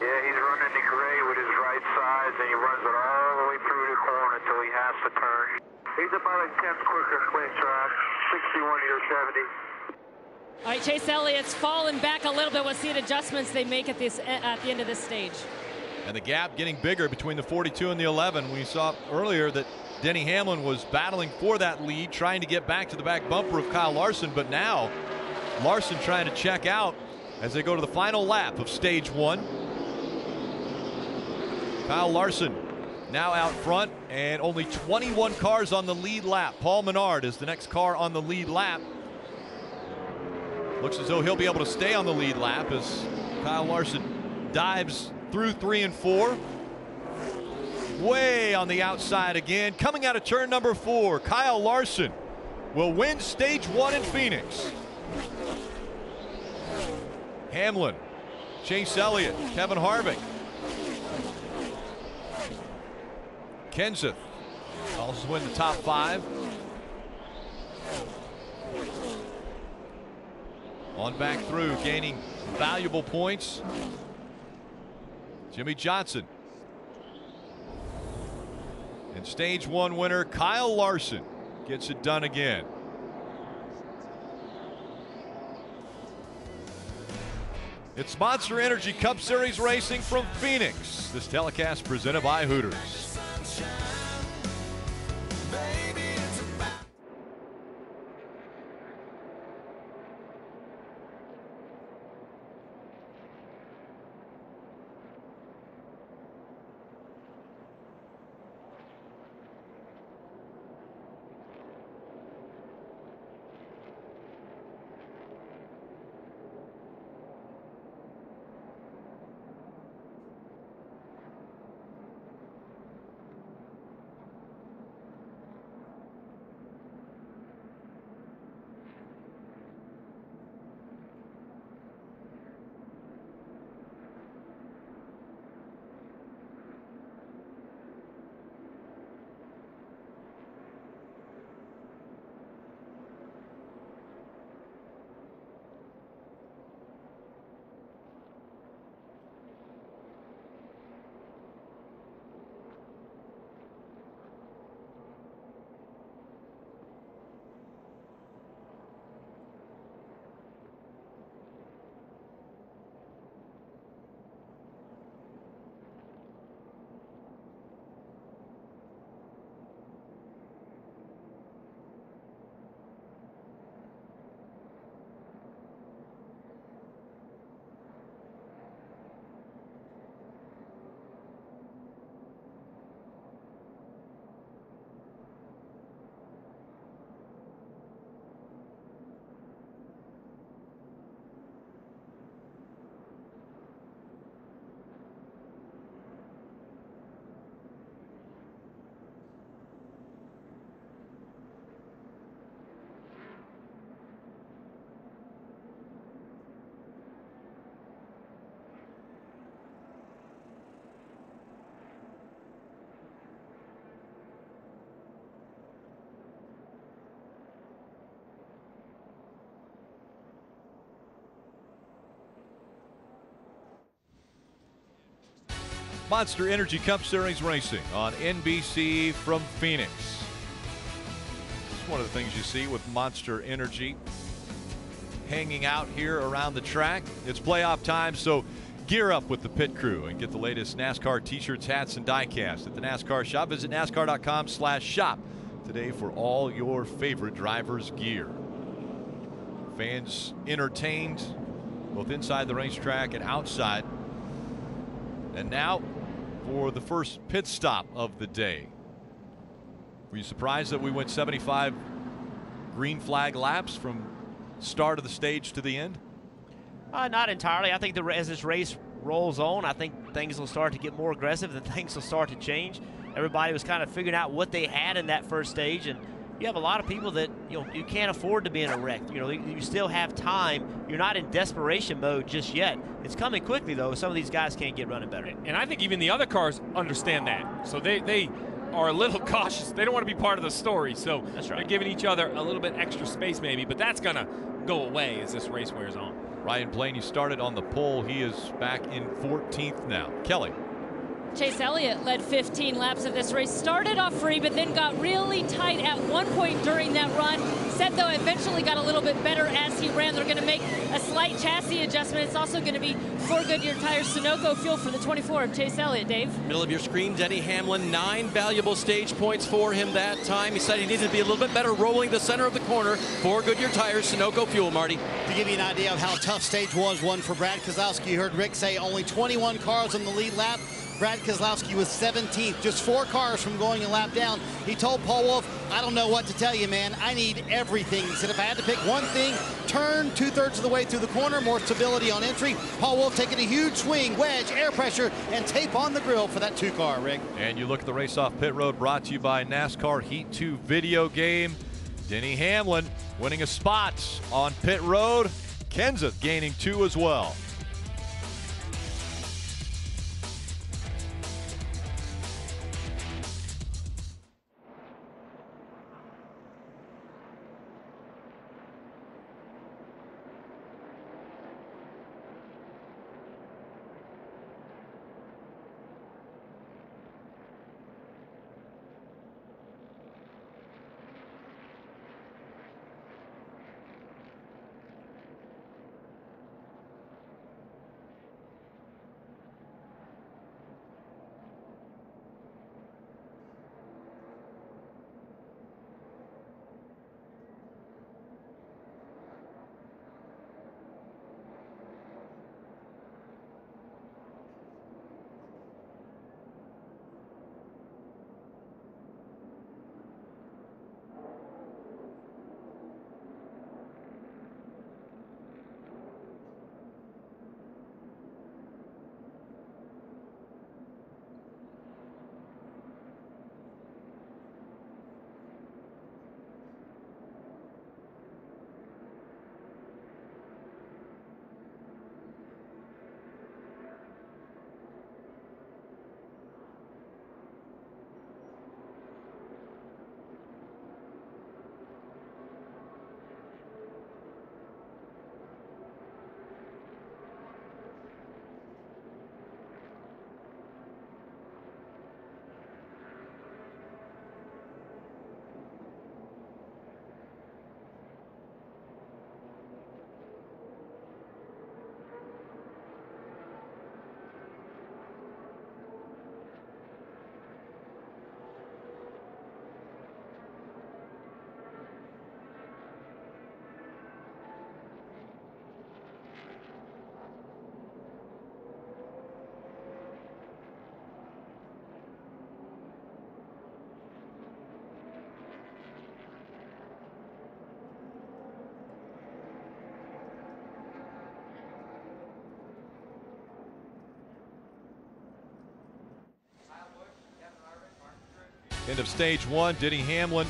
S19: Yeah, he's running the gray with his right side, and he runs it all the way through the corner until he has to turn. He's about a tenth quicker than clean track, 61 to 70.
S3: All right, Chase Elliott's fallen back a little bit. We'll see the adjustments they make at the end of this stage.
S1: And the gap getting bigger between the 42 and the 11. We saw earlier that Denny Hamlin was battling for that lead, trying to get back to the back bumper of Kyle Larson, but now Larson trying to check out as they go to the final lap of stage 1. Kyle Larson now out front, and only 21 cars on the lead lap. Paul Menard is the next car on the lead lap. Looks as though he'll be able to stay on the lead lap as Kyle Larson dives through 3 and 4. way on the outside again. Coming out of turn number 4, Kyle Larson will win stage 1 in Phoenix. Hamlin, Chase Elliott, Kevin Harvick. Kenseth also win the top 5. On back through, gaining valuable points. Jimmie Johnson. And stage 1 winner Kyle Larson gets it done again. It's Monster Energy Cup Series racing from Phoenix. This telecast presented by Hooters. Monster Energy Cup Series racing on NBC from Phoenix. It's one of the things you see with Monster Energy hanging out here around the track. It's playoff time, so gear up with the pit crew and get the latest NASCAR t-shirts, hats, and diecast at the NASCAR shop. Visit NASCAR.com/shop today for all your favorite drivers' gear. Fans entertained both inside the racetrack and outside. And now for the first pit stop of the day. Were you surprised that we went 75 green flag laps from start of the stage to the end?
S9: Not entirely. I think as this race rolls on, I think things will start to get more aggressive and things will start to change. Everybody was kind of figuring out what they had in that first stage, and you have a lot of people that you can't afford to be in a wreck. You still have time. You're not in desperation mode just yet. It's coming quickly though. Some of these guys can't get running better.
S18: And I think even the other cars understand that. So they are a little cautious. They don't want to be part of the story. So
S9: that's right.
S18: They're giving each other a little bit extra space maybe, but that's gonna go away as this race wears on.
S1: Ryan Blaney started on the pole. He is back in 14th now. Kelly.
S3: Chase Elliott led 15 laps of this race. Started off free, but then got really tight at one point during that run. Said, though, eventually got a little bit better as he ran. They're going to make a slight chassis adjustment. It's also going to be 4 Goodyear tires, Sunoco fuel for the 24 of Chase Elliott, Dave.
S5: Middle of your screen, Denny Hamlin, 9 valuable stage points for him that time. He said he needed to be a little bit better rolling the center of the corner. 4 Goodyear tires, Sunoco fuel, Marty.
S6: To give you an idea of how tough stage was, one for Brad Keselowski. You heard Rick say only 21 cars on the lead lap. Brad Keselowski was 17th, just 4 cars from going a lap down. He told Paul Wolfe, I don't know what to tell you, man. I need everything. He said, if I had to pick one thing, turn, 2/3 of the way through the corner, more stability on entry. Paul Wolf taking a huge swing, wedge, air pressure, and tape on the grill for that 2-car, Rick.
S1: And you look at the race off pit road, brought to you by NASCAR Heat 2 video game. Denny Hamlin winning a spot on pit road. Kenseth gaining 2 as well. End of stage 1. Denny Hamlin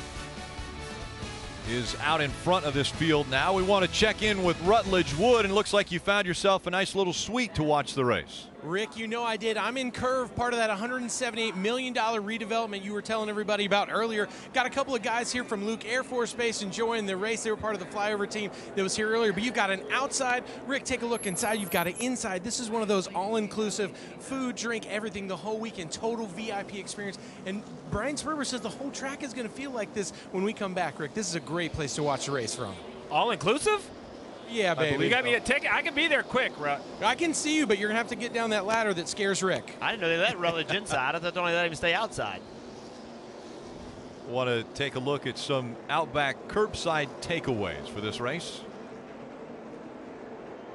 S1: is out in front of this field now. We want to check in with Rutledge Wood, and it looks like you found yourself a nice little suite to watch the race.
S20: Rick, you know I did. I'm in Curve, part of that $178 million redevelopment you were telling everybody about earlier. Got a couple of guys here from Luke Air Force Base enjoying the race. They were part of the flyover team that was here earlier. But you've got an outside. Rick, take a look inside. You've got an inside. This is one of those all-inclusive food, drink, everything, the whole weekend, total VIP experience. And Brian Sperber says the whole track is going to feel like this when we come back, Rick. This is a great place to watch the race from.
S18: All-inclusive?
S20: Yeah, baby.
S18: You got me a ticket. I can be there quick, Rut.
S20: I can see you, but you're going to have to get down that ladder that scares Rick.
S9: I didn't know they let Rutledge inside. I thought they only let him stay outside.
S1: Want to take a look at some Outback curbside takeaways for this race.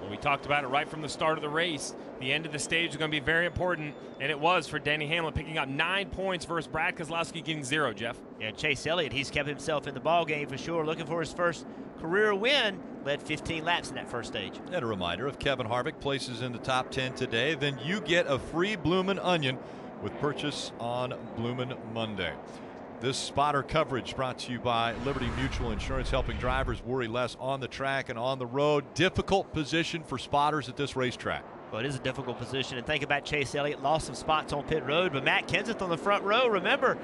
S18: Well, we talked about it right from the start of the race. The end of the stage is going to be very important, and it was for Denny Hamlin, picking up 9 points versus Brad Keselowski getting 0, Jeff.
S9: Yeah, Chase Elliott, he's kept himself in the ball game for sure, looking for his first career win. Led 15 laps in that first stage.
S1: And a reminder, if Kevin Harvick places in the top 10 today, then you get a free Bloomin' Onion with purchase on Bloomin' Monday. This spotter coverage brought to you by Liberty Mutual Insurance, helping drivers worry less on the track and on the road. Difficult position for spotters at this racetrack.
S9: Well, it is a difficult position. And think about Chase Elliott, lost some spots on pit road, but Matt Kenseth on the front row, remember,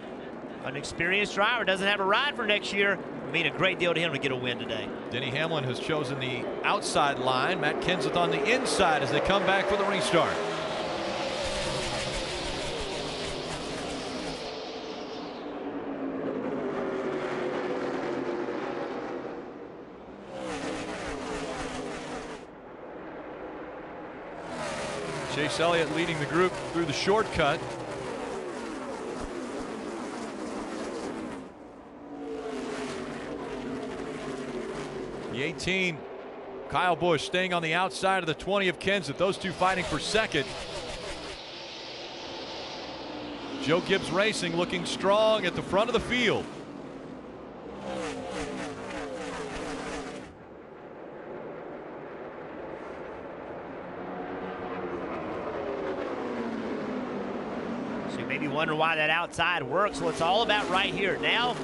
S9: an experienced driver, doesn't have a ride for next year. It would mean a great deal to him to get a win today.
S1: Denny Hamlin has chosen the outside line. Matt Kenseth on the inside as they come back for the restart. Chase Elliott leading the group through the shortcut. The 18, Kyle Busch, staying on the outside of the 20 of Kenseth. Those two fighting for second. Joe Gibbs Racing looking strong at the front of the field.
S9: wonder why that outside works. Well, it's all about right here. Now,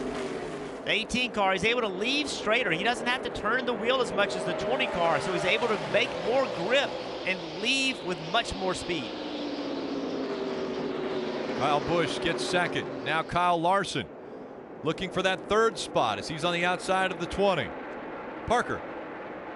S9: the 18 car is able to leave straighter. He doesn't have to turn the wheel as much as the 20 car, so he's able to make more grip and leave with much more speed.
S1: Kyle Busch gets second. Now Kyle Larson looking for that third spot as he's on the outside of the 20. Parker.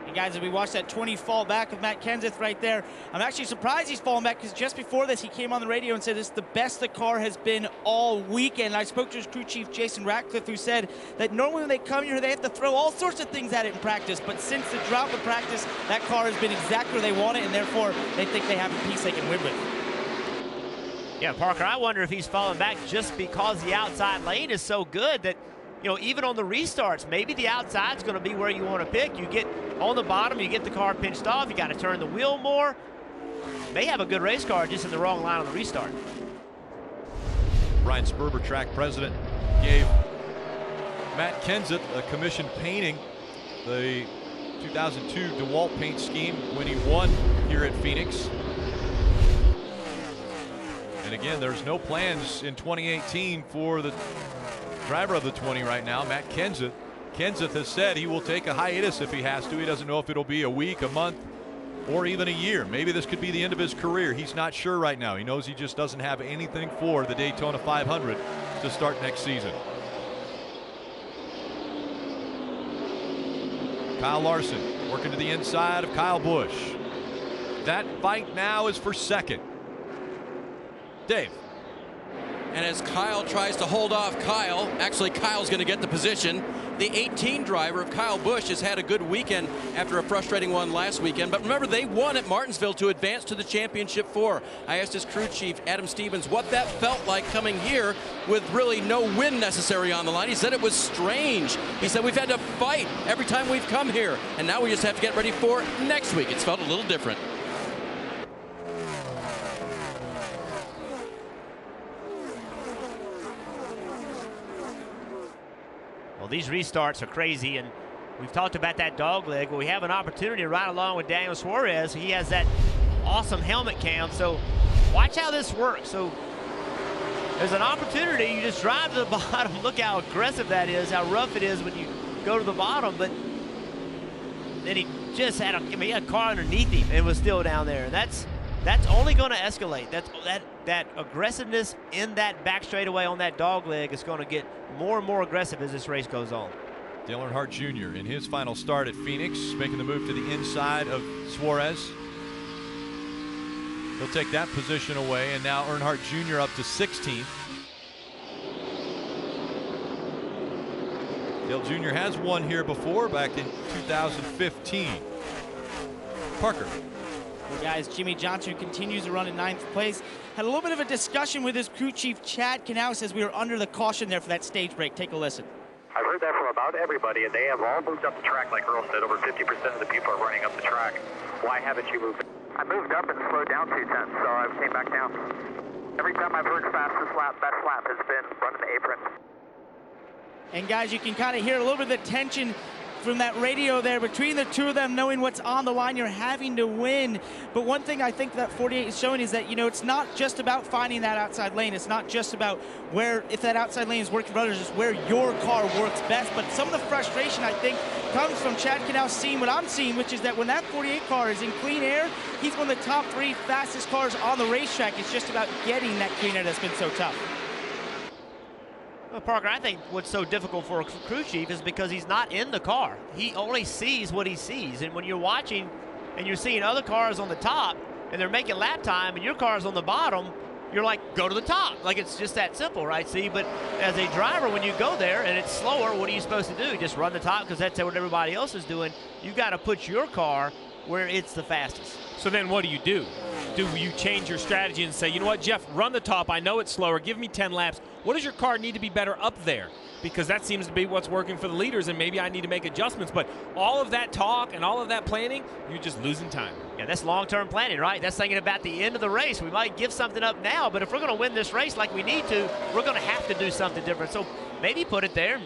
S4: And guys, as we watch that 20 fall back of Matt Kenseth right there, I'm actually surprised he's falling back because just before this, he came on the radio and said this is the best the car has been all weekend. I spoke to his crew chief, Jason Ratcliffe, who said that normally when they come here, they have to throw all sorts of things at it in practice. But since the drop of practice, that car has been exactly where they want it, and therefore they think they have a piece they can win with.
S9: Yeah, Parker, I wonder if he's falling back just because the outside lane is so good that, you know, even on the restarts, maybe the outside's going to be where you want to pick. You get on the bottom, you get the car pinched off, you got to turn the wheel more. May have a good race car, just in the wrong line on the restart.
S1: Brian Sperber, track president, gave Matt Kenseth a commission painting the 2002 DeWalt paint scheme when he won here at Phoenix. And again, there's no plans in 2018 for the driver of the 20 right now, Matt Kenseth. Kenseth has said he will take a hiatus if he has to. He doesn't know if it'll be a week, a month, or even a year. Maybe this could be the end of his career. He's not sure right now. He knows he just doesn't have anything for the Daytona 500 to start next season. Kyle Larson working to the inside of Kyle Busch. That fight now is for second. Dave.
S5: And as Kyle tries to hold off Kyle, actually Kyle's going to get the position. The 18 driver of Kyle Busch has had a good weekend after a frustrating one last weekend. But remember, they won at Martinsville to advance to the championship 4. I asked his crew chief, Adam Stevens, what that felt like coming here with really no win necessary on the line. He said it was strange. He said we've had to fight every time we've come here, and now we just have to get ready for next week. It's felt a little different.
S9: Well, these restarts are crazy, and we've talked about that dog leg. Well, we have an opportunity right along with Daniel Suarez. He has that awesome helmet cam, so watch how this works. So there's an opportunity. You just drive to the bottom. Look how aggressive that is, how rough it is when you go to the bottom. But then he just had he had a car underneath him and was still down there. That's only going to escalate. That aggressiveness in that back straightaway on that dog leg is going to get more and more aggressive as this race goes on.
S1: Dale Earnhardt Jr. in his final start at Phoenix, making the move to the inside of Suarez. He'll take that position away, and now Earnhardt Jr. up to 16th. Dale Jr. has won here before, back in 2015. Parker.
S4: Well, guys, Jimmie Johnson continues to run in 9th place. Had a little bit of a discussion with his crew chief, Chad Canals, as we were under the caution there for that stage break. Take a listen.
S19: I've heard that from about everybody, and they have all moved up the track, like Earl said. Over 50% of the people are running up the track. Why haven't you moved? I moved up and slowed down 2 tenths, so I came back down. Every time I've heard fastest lap, best lap has been running the apron.
S4: And guys, you can kind of hear a little bit of the tension from that radio there between the two of them, knowing what's on the line. You're having to win. But one thing I think that 48 is showing is that, you know, it's not just about finding that outside lane. It's not just about where, if that outside lane is working for others, it's where your car works best. But some of the frustration, I think, comes from Chad Canal seeing what I'm seeing, which is that when that 48 car is in clean air, he's one of the top 3 fastest cars on the racetrack. It's just about getting that clean air that's been so tough.
S9: Well, Parker, I think what's so difficult for a crew chief is because he's not in the car. He only sees what he sees. And when you're watching and you're seeing other cars on the top and they're making lap time and your car's on the bottom, you're like, go to the top. Like, it's just that simple, right? See, but as a driver, when you go there and it's slower, what are you supposed to do? Just run the top because that's what everybody else is doing. You've got to put your car where it's the fastest.
S18: So then what do? Do you change your strategy and say, you know what, Jeff, run the top. I know it's slower. Give me 10 laps. What does your car need to be better up there? Because that seems to be what's working for the leaders, and maybe I need to make adjustments. But all of that talk and all of that planning, you're just losing time.
S9: Yeah, that's long-term planning, right? That's thinking about the end of the race. We might give something up now, but if we're going to win this race like we need to, we're going to have to do something different. So maybe put it there,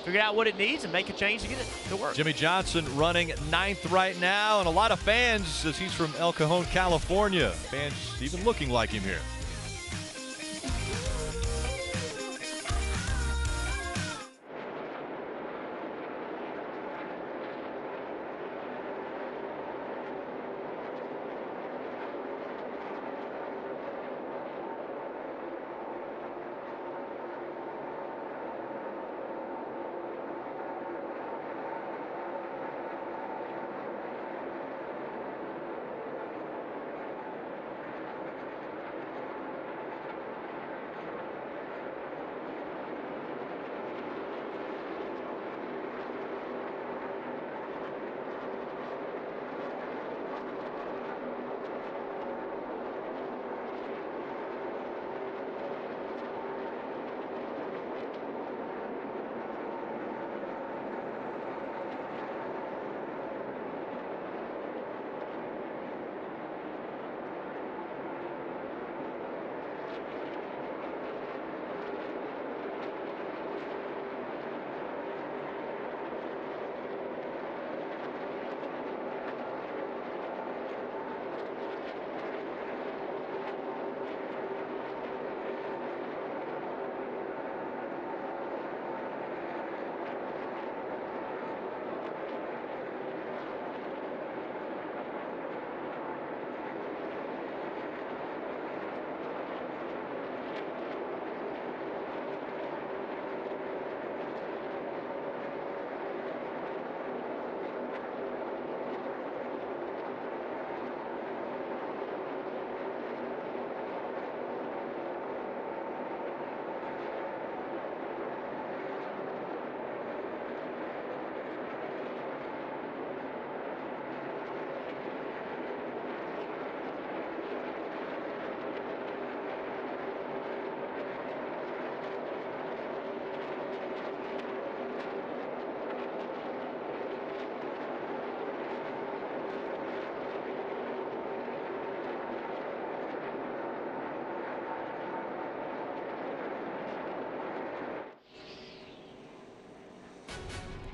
S9: figure out what it needs, and make a change to get it to work.
S1: Jimmie Johnson running 9th right now, and a lot of fans, as he's from El Cajon, California. Fans even looking like him here.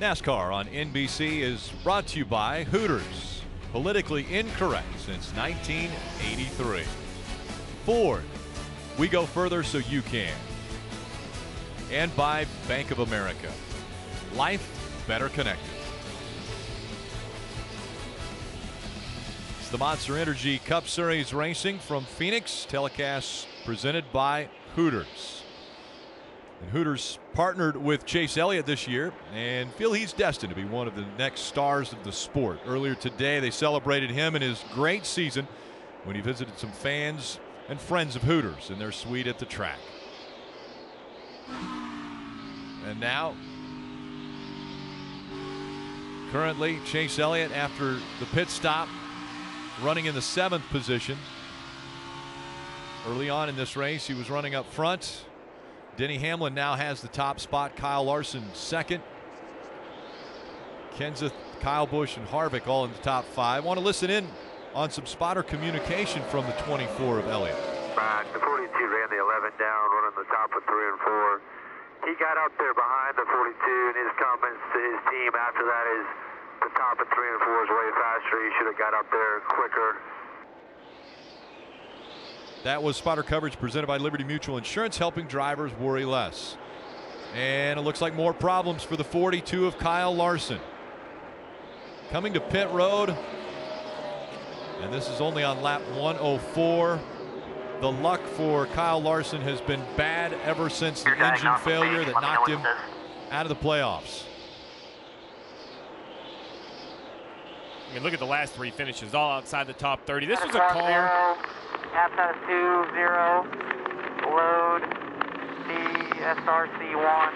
S1: NASCAR on NBC is brought to you by Hooters, politically incorrect since 1983. Ford, we go further so you can. And by Bank of America, life better connected. It's the Monster Energy Cup Series racing from Phoenix, telecast presented by Hooters. And Hooters partnered with Chase Elliott this year and feel he's destined to be one of the next stars of the sport. Earlier today, they celebrated him in his great season when he visited some fans and friends of Hooters in their suite at the track. And now, currently, Chase Elliott, after the pit stop, running in the 7th position. Early on in this race, he was running up front. Denny Hamlin now has the top spot. Kyle Larson second. Kenseth, Kyle Busch, and Harvick all in the top 5. Want to listen in on some spotter communication from the 24 of Elliott.
S21: The 42 ran the 11 down, running the top of 3 and 4. He got up there behind the 42, and his comments to his team after that is the top of 3 and 4 is way faster. He should have got up there quicker.
S1: That was spotter coverage presented by Liberty Mutual Insurance, helping drivers worry less. And it looks like more problems for the 42 of Kyle Larson. Coming to pit road, and this is only on lap 104. The luck for Kyle Larson has been bad ever since the engine failure that knocked him out of the playoffs.
S18: I mean, look at the last 3 finishes, all outside the top 30. This was a car.
S19: Outside of 2-0, load SRC1.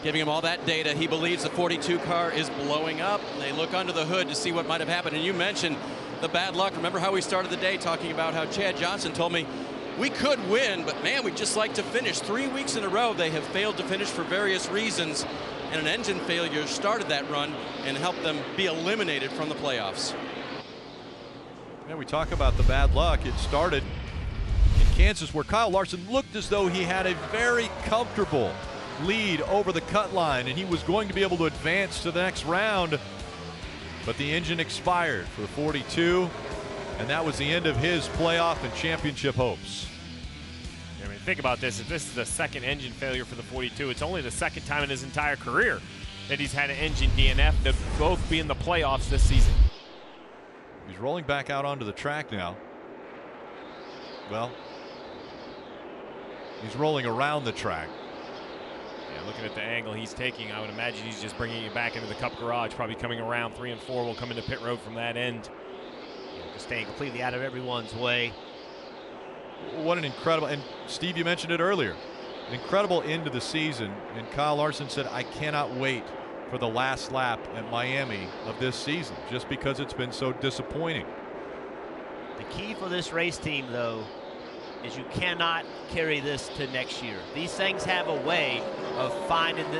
S5: Giving him all that data, he believes the 42 car is blowing up. They look under the hood to see what might have happened. And you mentioned the bad luck. Remember how we started the day talking about how Chad Johnson told me we could win, but man, we'd just like to finish. 3 weeks in a row, they have failed to finish for various reasons. And an engine failure started that run and helped them be eliminated from the playoffs.
S1: Yeah, we talk about the bad luck. It started in Kansas, where Kyle Larson looked as though he had a very comfortable lead over the cut line, and he was going to be able to advance to the next round. But the engine expired for 42, and that was the end of his playoff and championship hopes.
S18: I mean, think about this. If this is the second engine failure for the 42, it's only the second time in his entire career that he's had an engine DNF to both be in the playoffs this season.
S1: He's rolling back out onto the track now. Well, he's rolling around the track.
S18: Yeah, looking at the angle he's taking, I would imagine he's just bringing it back into the Cup garage, probably coming around 3 and 4. Will come into pit road from that end.
S9: Just staying completely out of everyone's way.
S1: What an incredible, and Steve, you mentioned it earlier, an incredible end to the season. And Kyle Larson said, I cannot wait for the last lap at Miami of this season, just because it's been so disappointing.
S9: The key for this race team, though, is you cannot carry this to next year. These things have a way of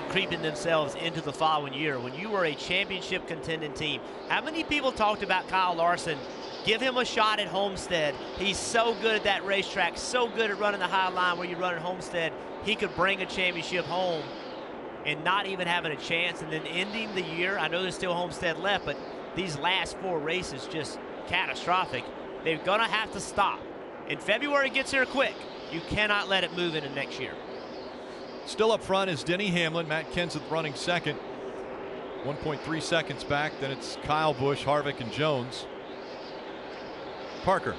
S9: creeping themselves into the following year. When you were a championship contending team, how many people talked about Kyle Larson? Give him a shot at Homestead. He's so good at that racetrack, so good at running the high line where you run at Homestead. He could bring a championship home, and not even having a chance, and then ending the year. I know there's still Homestead left, but these last 4 races just catastrophic. They're gonna have to stop. And February gets here quick. You cannot let it move into next year.
S1: Still up front is Denny Hamlin. Matt Kenseth running second. 1.3 seconds back. Then it's Kyle Busch, Harvick, and Jones. Parker.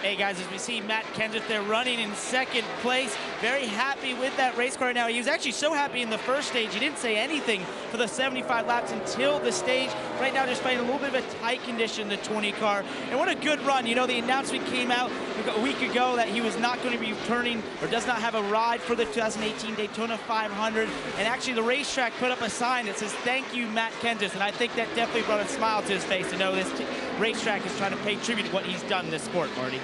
S4: Hey guys, as we see Matt Kenseth there running in second place, very happy with that race car right now. He was actually so happy in the first stage, he didn't say anything for the 75 laps until the stage. Right now, just fighting a little bit of a tight condition, the 20 car. And what a good run. You know, the announcement came out a week ago that he was not going to be returning or does not have a ride for the 2018 Daytona 500. And actually, the racetrack put up a sign that says, thank you, Matt Kenseth. And I think that definitely brought a smile to his face to know this racetrack is trying to pay tribute to what he's done in this sport, Marty.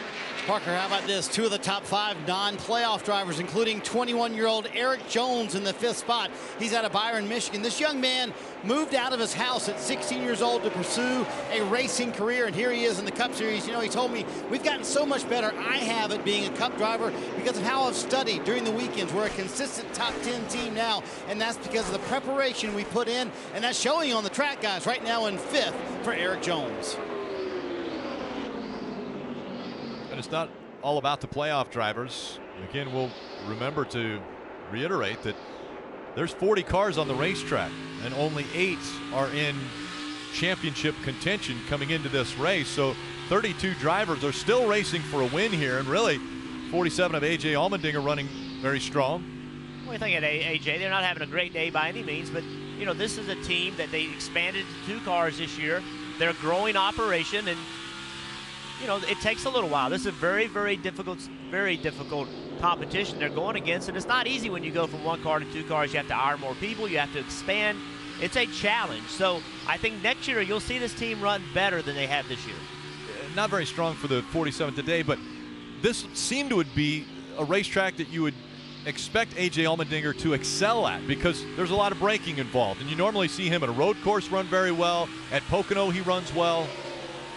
S6: Parker, how about this? 2 of the top 5 non-playoff drivers, including 21-year-old Erik Jones in the 5th spot. He's out of Byron, Michigan. This young man moved out of his house at 16 years old to pursue a racing career, and here he is in the Cup Series. You know, he told me, we've gotten so much better. I have at being a Cup driver because of how I've studied during the weekends. We're a consistent top 10 team now, and that's because of the preparation we put in, and that's showing on the track, guys. Right now in 5th for Erik Jones.
S1: And it's not all about the playoff drivers. Again, we'll remember to reiterate that there's 40 cars on the racetrack, and only 8 are in championship contention coming into this race. So 32 drivers are still racing for a win here, and really 47 of A.J. Allmendinger running very strong.
S9: Well, you think at A.J., they're not having a great day by any means, but, you know, this is a team that they expanded to 2 cars this year. They're a growing operation, and you know, it takes a little while. This is a very, very difficult competition they're going against, and it's not easy when you go from 1 car to 2 cars. You have to hire more people. You have to expand. It's a challenge. So I think next year you'll see this team run better than they have this year.
S1: Not very strong for the 47 today, but this seemed to be a racetrack that you would expect A.J. Allmendinger to excel at, because there's a lot of braking involved, and you normally see him at a road course run very well. At Pocono, he runs well.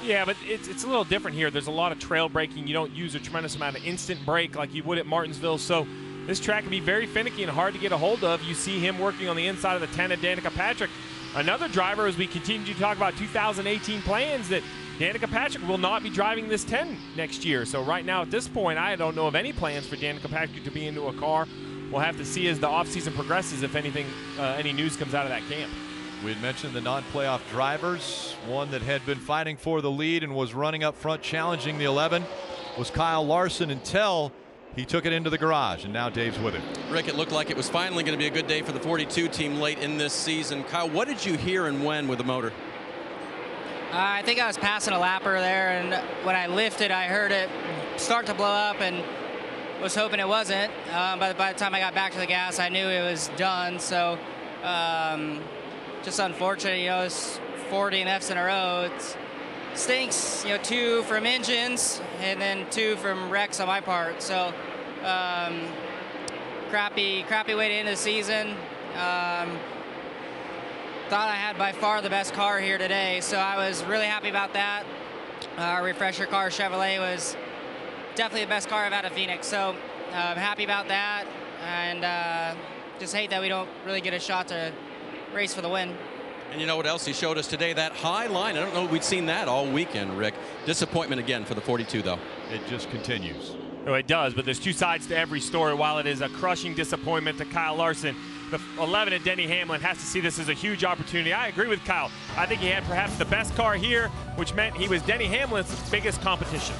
S18: Yeah, but it's a little different here. There's a lot of trail braking. You don't use a tremendous amount of instant brake like you would at Martinsville. So this track can be very finicky and hard to get a hold of. You see him working on the inside of the 10 of Danica Patrick. Another driver, as we continue to talk about 2018 plans, that Danica Patrick will not be driving this 10 next year. So right now at this point, I don't know of any plans for Danica Patrick to be into a car. We'll have to see as the offseason progresses if anything, any news comes out of that camp.
S1: We had mentioned the non-playoff drivers. One that had been fighting for the lead and was running up front challenging the 11 was Kyle Larson until he took it into the garage, and now Dave's with him.
S5: Rick, it looked like it was finally going to be a good day for the 42 team late in this season. Kyle, what did you hear and when with the motor?
S2: I think I was passing a lapper there, and when I lifted, I heard it start to blow up and was hoping it wasn't. But by the time I got back to the gas, I knew it was done. So just unfortunate, you know, it's 40 Fs in a row. It stinks, you know, 2 from engines and then 2 from wrecks on my part. So crappy way to end the season. Thought I had by far the best car here today, so I was really happy about that. Refresher car Chevrolet was definitely the best car I've had at Phoenix, so I'm happy about that, and just hate that we don't really get a shot to race for the win.
S5: And you know what else he showed us today? That high line. I don't know if we'd seen that all weekend, Rick. Disappointment again for the 42, though.
S1: It just continues.
S18: No, it does, but there's 2 sides to every story. While it is a crushing disappointment to Kyle Larson, the 11 at Denny Hamlin has to see this as a huge opportunity. I agree with Kyle. I think he had perhaps the best car here, which meant he was Denny Hamlin's biggest competition.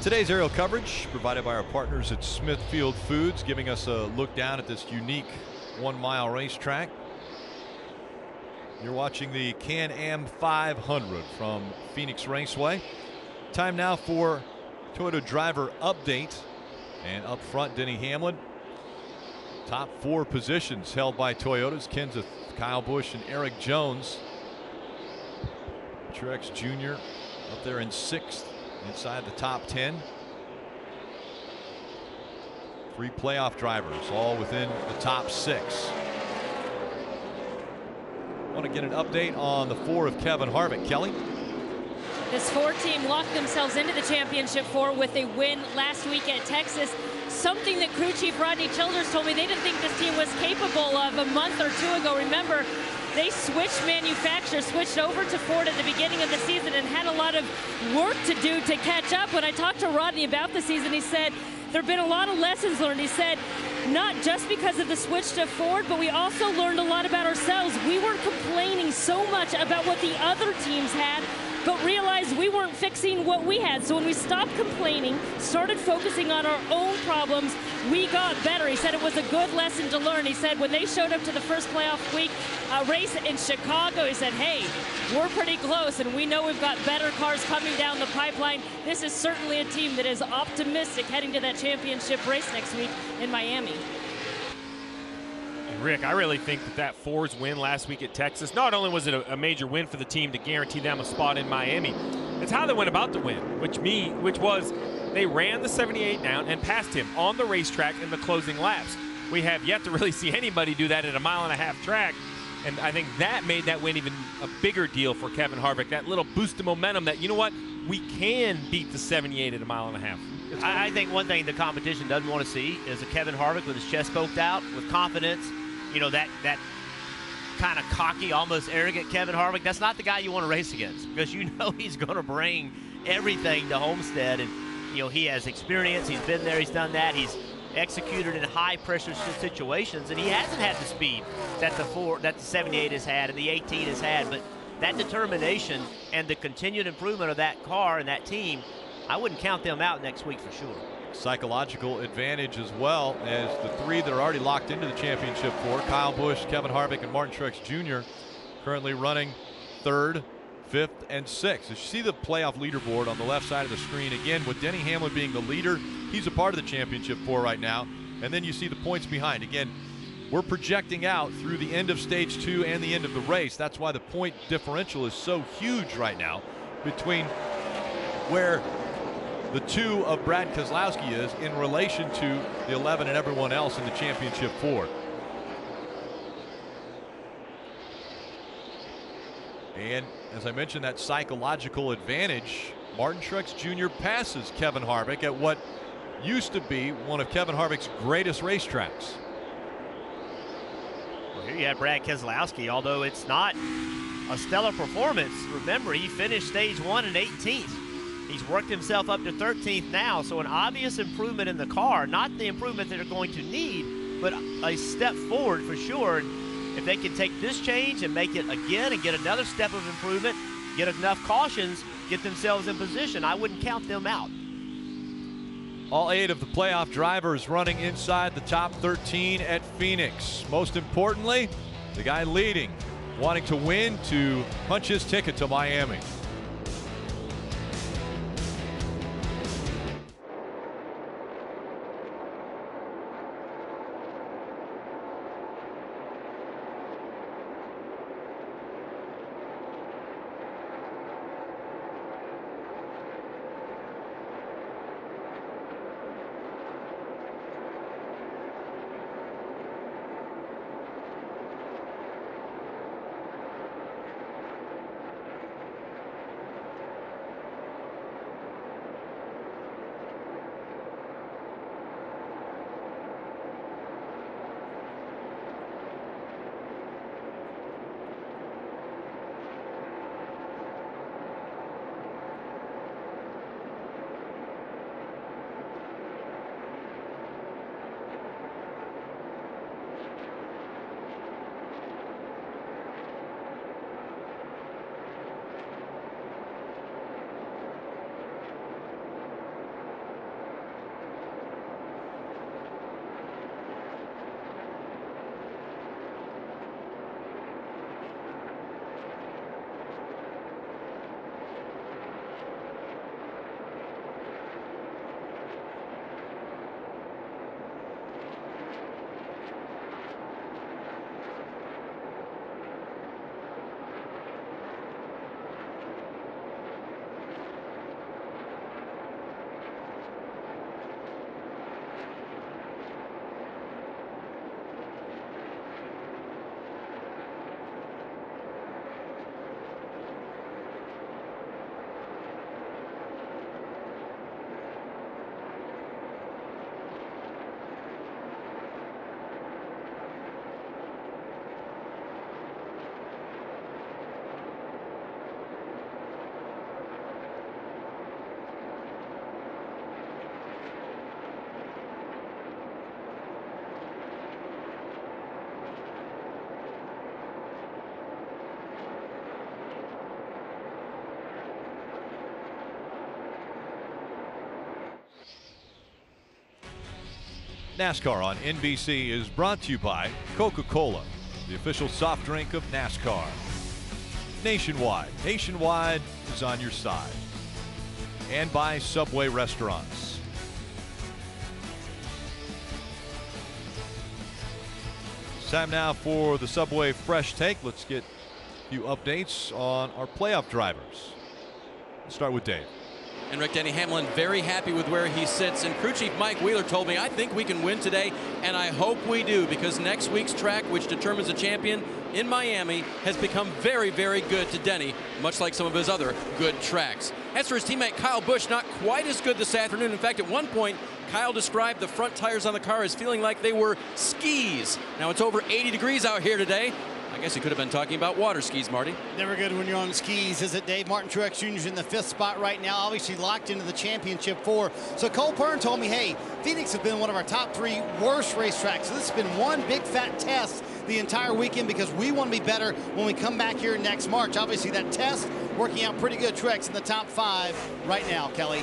S1: Today's aerial coverage provided by our partners at Smithfield Foods, giving us a look down at this unique 1 mile racetrack. You're watching the Can-Am 500 from Phoenix Raceway. Time now for Toyota driver update. And up front, Denny Hamlin. Top 4 positions held by Toyotas: Kenseth, Kyle Busch, and Erik Jones. Truex Jr. up there in 6th, inside the top 10. 3 playoff drivers, all within the top 6. Want to get an update on the 4 of Kevin Harvick. Kelly?
S3: This 4 team locked themselves into the championship 4 with a win last week at Texas. Something that crew chief Rodney Childers told me they didn't think this team was capable of a month or 2 ago. Remember, they switched manufacturers, switched over to Ford at the beginning of the season and had a lot of work to do to catch up. When I talked to Rodney about the season, he said there have been a lot of lessons learned. He said not just because of the switch to Ford, but we also learned a lot about ourselves. We weren't complaining so much about what the other teams had, but realized we weren't fixing what we had. So when we stopped complaining, started focusing on our own problems, we got better. He said it was a good lesson to learn. He said when they showed up to the first playoff week race in Chicago, he said, hey, we're pretty close and we know we've got better cars coming down the pipeline. This is certainly a team that is optimistic heading to that championship race next week in Miami.
S18: Rick, I really think that Ford's win last week at Texas, not only was it a major win for the team to guarantee them a spot in Miami, it's how they went about the win, which was they ran the 78 down and passed him on the racetrack in the closing laps. We have yet to really see anybody do that at a 1.5 mile track, and I think that made that win even a bigger deal for Kevin Harvick, that little boost of momentum that, you know what, we can beat the 78 at a 1.5 mile.
S9: I think one thing the competition doesn't want to see is a Kevin Harvick with his chest poked out, with confidence. You know, that kind of cocky, almost arrogant Kevin Harvick, that's not the guy you want to race against, because you know he's going to bring everything to Homestead. And, you know, he has experience. He's been there. He's done that. He's executed in high-pressure situations, and he hasn't had the speed that the 78 has had and the 18 has had. But that determination and the continued improvement of that car and that team, I wouldn't count them out next week for sure.
S1: Psychological advantage as well, as the 3 that are already locked into the championship 4, Kyle Busch, Kevin Harvick, and Martin Truex Jr. currently running 3rd, 5th, and 6th. As you see the playoff leaderboard on the left side of the screen, again, with Denny Hamlin being the leader, he's a part of the championship 4 right now. And then you see the points behind. Again, we're projecting out through the end of stage 2 and the end of the race. That's why the point differential is so huge right now between where the 2 of Brad Keselowski is in relation to the 11 and everyone else in the championship 4. And as I mentioned, that psychological advantage, Martin Truex Jr. passes Kevin Harvick at what used to be one of Kevin Harvick's greatest racetracks.
S9: Well, here you have Brad Keselowski, although it's not a stellar performance. Remember, he finished stage 1 in 18th. He's worked himself up to 13th now, so an obvious improvement in the car. Not the improvement that they're going to need, but a step forward for sure. And if they can take this change and make it again and get another step of improvement, get enough cautions, get themselves in position, I wouldn't count them out.
S1: All 8 of the playoff drivers running inside the top 13 at Phoenix. Most importantly, the guy leading, wanting to win to punch his ticket to Miami. NASCAR on NBC is brought to you by Coca-Cola, the official soft drink of NASCAR. Nationwide. Nationwide is on your side. And by Subway Restaurants. It's time now for the Subway Fresh Take. Let's get a few updates on our playoff drivers. Let's start with Dave.
S5: And Rick, Denny Hamlin very happy with where he sits. And crew chief Mike Wheeler told me, I think we can win today, and I hope we do, because next week's track, which determines the champion in Miami, has become very, very good to Denny, much like some of his other good tracks. As for his teammate Kyle Busch, not quite as good this afternoon. In fact, at one point, Kyle described the front tires on the car as feeling like they were skis. Now it's over 80 degrees out here today. I guess he could have been talking about water skis, Marty.
S6: Never good when you're on skis, is it, Dave? Martin Truex Jr. is in the 5th spot right now, obviously locked into the championship 4. So Cole Pearn told me, hey, Phoenix has been one of our top 3 worst racetracks. So this has been one big fat test the entire weekend, because we want to be better when we come back here next March. Obviously that test working out pretty good. Truex in the top 5 right now, Kelly.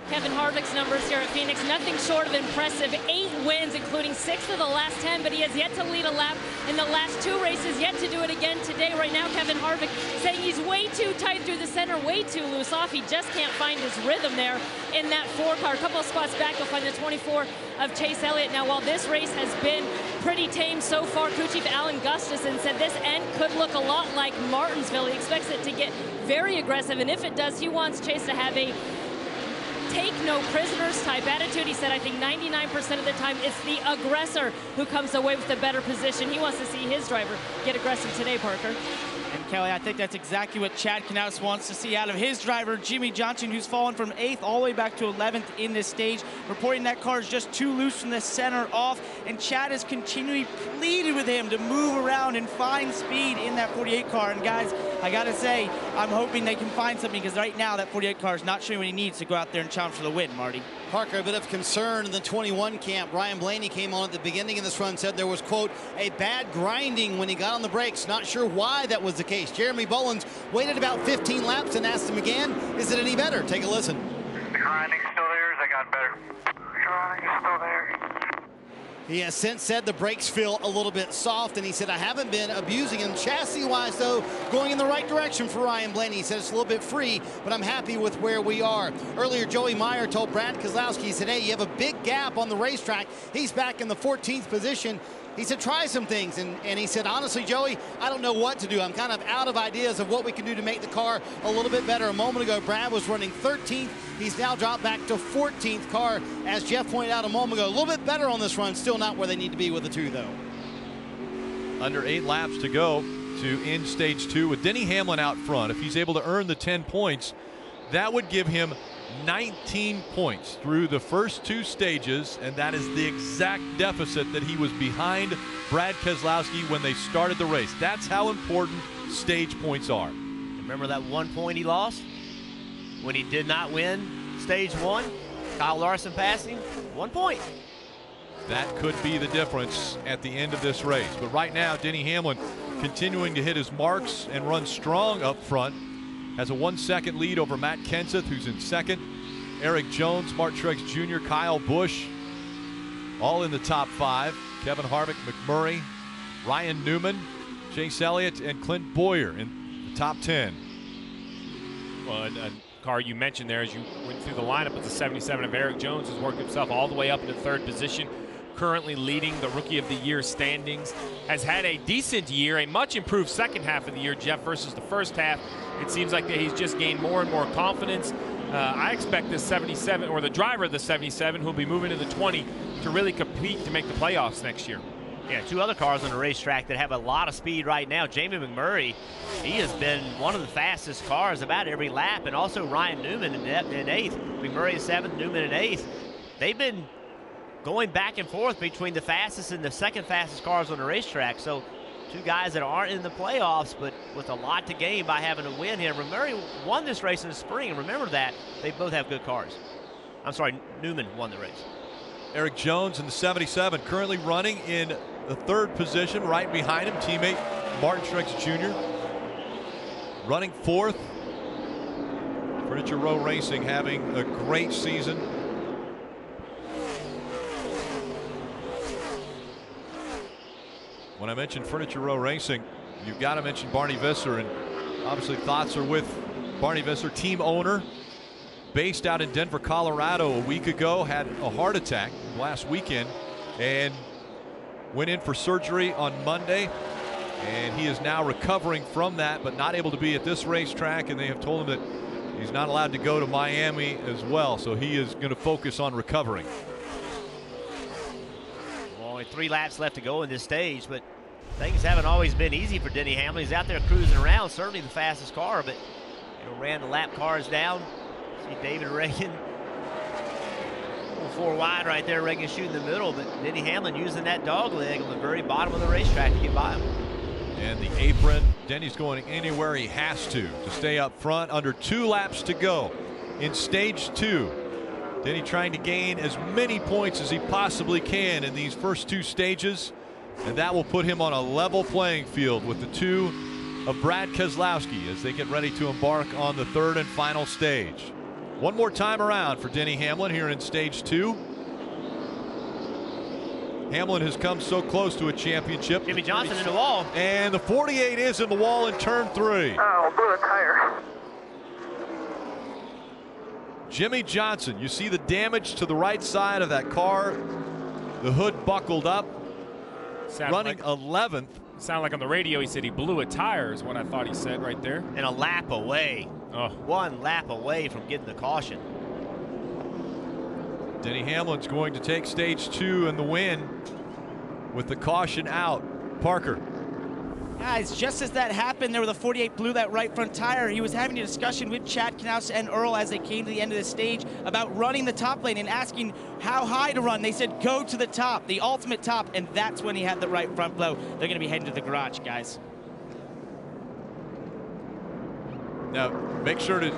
S3: Kevin Harvick's numbers here at Phoenix, nothing short of impressive. 8 wins, including 6 of the last 10, but he has yet to lead a lap in the last 2 races, yet to do it again today. Right now, Kevin Harvick saying he's way too tight through the center, way too loose off. He just can't find his rhythm there in that 4 car. A couple of spots back, you'll find the 24 of Chase Elliott. Now, while this race has been pretty tame so far, crew chief Alan Gustafson said this end could look a lot like Martinsville. He expects it to get very aggressive, and if it does, he wants Chase to have a take no prisoners type attitude. He said, I think 99% of the time it's the aggressor who comes away with the better position. He wants to see his driver get aggressive today, Parker.
S4: And Kelly, I think that's exactly what Chad Knaus wants to see out of his driver, Jimmie Johnson, who's fallen from 8th all the way back to 11th in this stage, reporting that car is just too loose from the center off, and Chad has continually pleaded with him to move around and find speed in that 48 car. And guys, I gotta say, I'm hoping they can find something, because right now that 48 car is not showing what he needs to go out there and challenge for the win, Marty.
S6: Parker, a bit of concern in the 21 camp. Ryan Blaney came on at the beginning of this run, said there was, quote, a bad grinding when he got on the brakes. Not sure why that was the case. Jeremy Bolins waited about 15 laps and asked him again, is it any better? Take a listen.
S19: The grinding's still there, as I got better. The grinding is still there.
S6: He has since said the brakes feel a little bit soft, and he said, I haven't been abusing them. Chassis-wise, though, going in the right direction for Ryan Blaney. He said it's a little bit free, but I'm happy with where we are. Earlier, Joey Meyer told Brad Keselowski, he said, hey, you have a big gap on the racetrack. He's back in the 14th position. He said, try some things. And he said, honestly, Joey, I don't know what to do. I'm kind of out of ideas of what we can do to make the car a little bit better. A moment ago, Brad was running 13th. He's now dropped back to 14th car, as Jeff pointed out a moment ago. A little bit better on this run, still not where they need to be with the 2, though.
S1: Under 8 laps to go to end stage 2 with Denny Hamlin out front. If he's able to earn the 10 points, that would give him 19 points through the first 2 stages, and that is the exact deficit that he was behind Brad Keselowski when they started the race. That's how important stage points are.
S9: Remember that 1 point he lost when he did not win stage 1? Kyle Larson passed him, 1 point.
S1: That could be the difference at the end of this race. But right now, Denny Hamlin continuing to hit his marks and run strong up front. Has a 1-second lead over Matt Kenseth, who's in 2nd. Erik Jones, Martin Truex Jr., Kyle Busch, all in the top 5. Kevin Harvick, McMurray, Ryan Newman, Chase Elliott, and Clint Boyer in the top 10.
S18: Well, a car you mentioned there as you went through the lineup with the 77 of Erik Jones has worked himself all the way up into 3rd position. Currently leading the Rookie of the Year standings. Has had a decent year, a much improved second half of the year, Jeff, versus the first half. It seems like that he's just gained more and more confidence. I expect this 77, or the driver of the 77, who'll be moving to the 20, to really compete to make the playoffs next year.
S9: Yeah, 2 other cars on the racetrack that have a lot of speed right now. Jamie McMurray, he has been one of the fastest cars about every lap, and also Ryan Newman in 8th. McMurray in 7th, Newman in 8th. They've been going back and forth between the fastest and the 2nd fastest cars on the racetrack. So 2 guys that aren't in the playoffs, but with a lot to gain by having a win here. McMurray won this race in the spring, and remember that. They both have good cars. I'm sorry, Newman won the race.
S1: Erik Jones in the 77, currently running in the 3rd position, right behind him, teammate Martin Truex Jr. Running 4th. Furniture Row Racing having a great season. when I mentioned Furniture Row Racing, you've got to mention Barney Visser, and obviously thoughts are with Barney Visser, team owner, based out in Denver, Colorado a week ago, had a heart attack last weekend and went in for surgery on Monday, and he is now recovering from that, but not able to be at this racetrack, and they have told him that he's not allowed to go to Miami as well, so he is going to focus on recovering.
S9: Well, only 3 laps left to go in this stage, but things haven't always been easy for Denny Hamlin. He's out there cruising around, certainly the fastest car, but ran the lap cars down. See David Reagan, 4 wide right there. Reagan shooting the middle, but Denny Hamlin using that dog leg on the very bottom of the racetrack to get by him.
S1: And the apron, Denny's going anywhere he has to stay up front. Under 2 laps to go in stage 2. Denny trying to gain as many points as he possibly can in these first 2 stages, and that will put him on a level playing field with the 2 of Brad Keselowski as they get ready to embark on the 3rd and final stage. One more time around for Denny Hamlin here in stage 2. Hamlin has come so close to a championship.
S9: Jimmie Johnson in the wall.
S1: And the 48 is in the wall in turn 3.
S19: Oh, blew a tire.
S1: Jimmie Johnson, you see the damage to the right side of that car. The hood buckled up. Running 11th.
S18: Sound like on the radio he said he blew a tire is what I thought he said right there.
S9: And a lap away.
S18: Oh.
S9: 1 lap away from getting the caution.
S1: Denny Hamlin's going to take stage 2 and the win with the caution out. Parker.
S4: Guys, just as that happened, there were the 48 blew that right front tire. He was having a discussion with Chad Knaus and Earl as they came to the end of the stage about running the top lane and asking how high to run. They said go to the top, the ultimate top, and that's when he had the right front blow. They're going to be heading to the garage, guys.
S1: Now, make sure to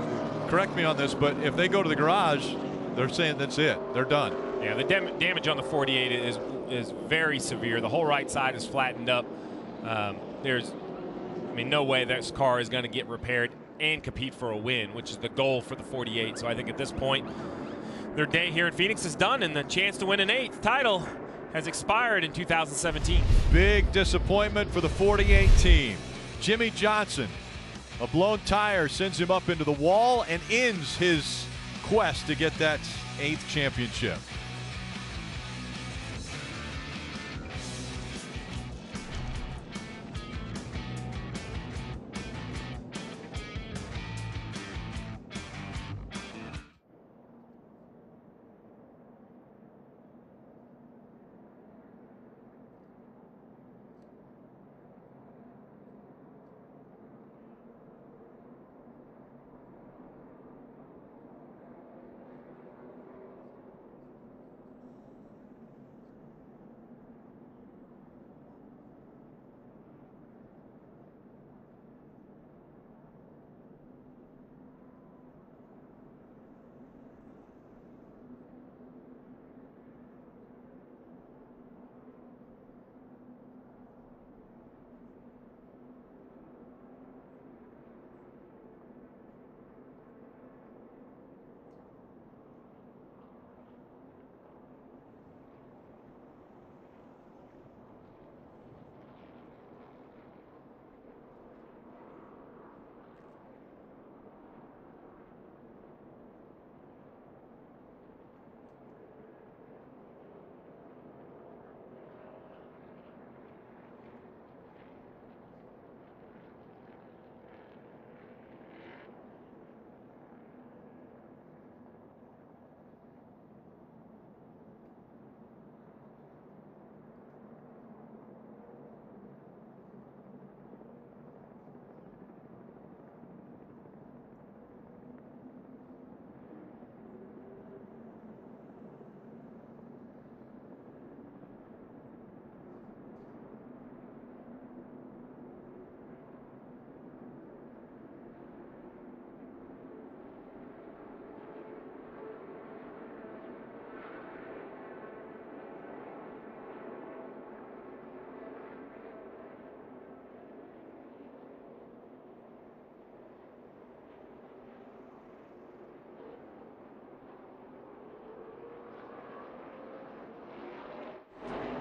S1: correct me on this, but if they go to the garage, they're saying that's it. They're done.
S18: Yeah, the damage on the 48 is very severe. The whole right side is flattened up. There's, no way this car is going to get repaired and compete for a win, which is the goal for the 48. So I think at this point, their day here in Phoenix is done, and the chance to win an 8th title has expired in 2017.
S1: Big disappointment for the 48 team. Jimmie Johnson, a blown tire sends him up into the wall and ends his quest to get that 8th championship.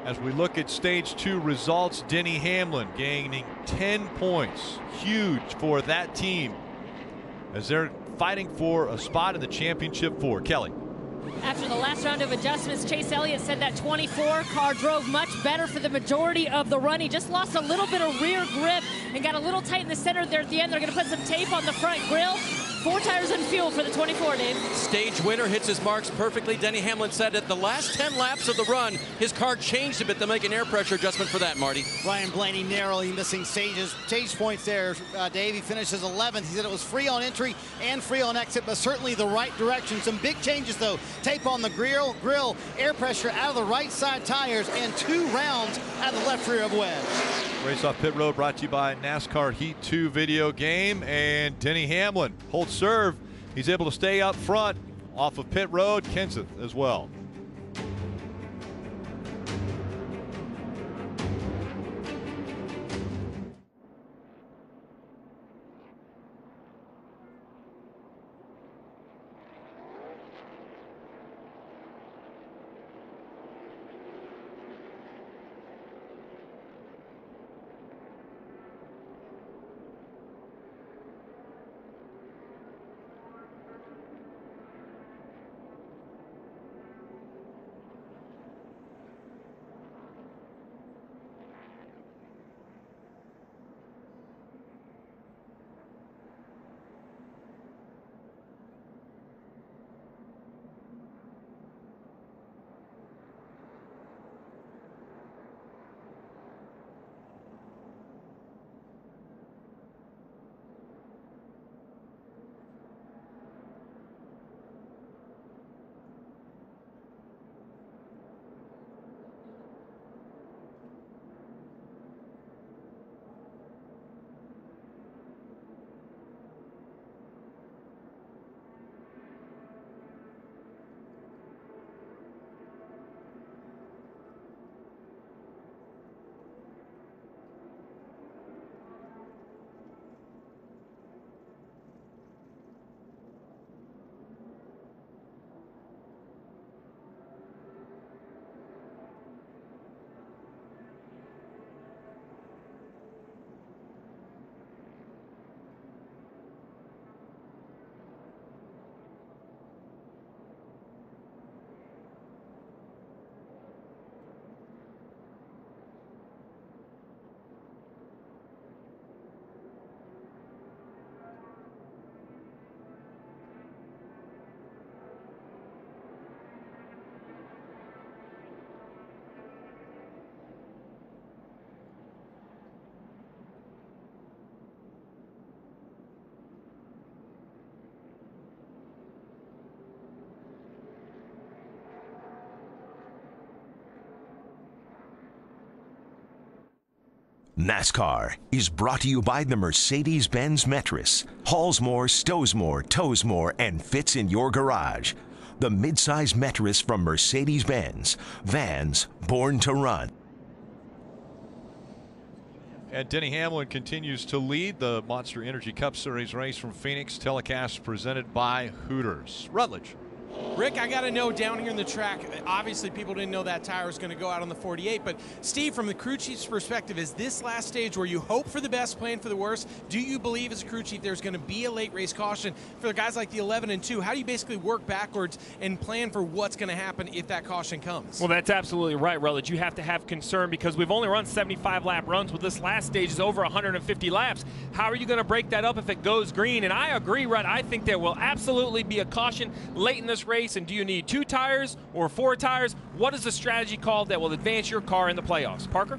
S1: As we look at stage 2 results, Denny Hamlin gaining 10 points. Huge for that team as they're fighting for a spot in the championship 4. Kelly.
S3: After the last round of adjustments, Chase Elliott said that 24 car drove much better for the majority of the run. He just lost a little bit of rear grip and got a little tight in the center there at the end. They're going to put some tape on the front grille. 4 tires and fuel for the 24, Dave.
S5: Stage winner hits his marks perfectly. Denny Hamlin said at the last 10 laps of the run, his car changed a bit to make an air pressure adjustment for that, Marty.
S6: Ryan Blaney narrowly missing stage points there, Dave. He finishes 11th. He said it was free on entry and free on exit, but certainly the right direction. Some big changes, though. Tape on the grill, air pressure out of the right side tires, and 2 rounds out of the left rear of wedge.
S1: Race Off Pit Road brought to you by NASCAR Heat 2 video game, and Denny Hamlin holds serve. He's able to stay up front off of pit road. Kenseth as well.
S7: NASCAR is brought to you by the Mercedes-Benz Metris. Hauls more, stows more, tows more, and fits in your garage. The midsize Metris from Mercedes-Benz. Vans born to run.
S1: And Denny Hamlin continues to lead the Monster Energy Cup Series race from Phoenix. Telecast presented by Hooters. Rutledge.
S20: Rick, I got to know down here in the track, obviously people didn't know that tire was going to go out on the 48, but Steve, from the crew chief's perspective, is this last stage where you hope for the best, plan for the worst? Do you believe as a crew chief there's going to be a late race caution for the guys like the 11 and 2? How do you basically work backwards and plan for what's going to happen if that caution comes?
S18: Well, that's absolutely right, Rutledge. You have to have concern because we've only run 75-lap runs. With this last stage is over 150 laps. How are you going to break that up if it goes green? And I agree, Rut. I think there will absolutely be a caution late in this race. And do you need 2 tires or 4 tires? What is the strategy called that will advance your car in the playoffs? Parker?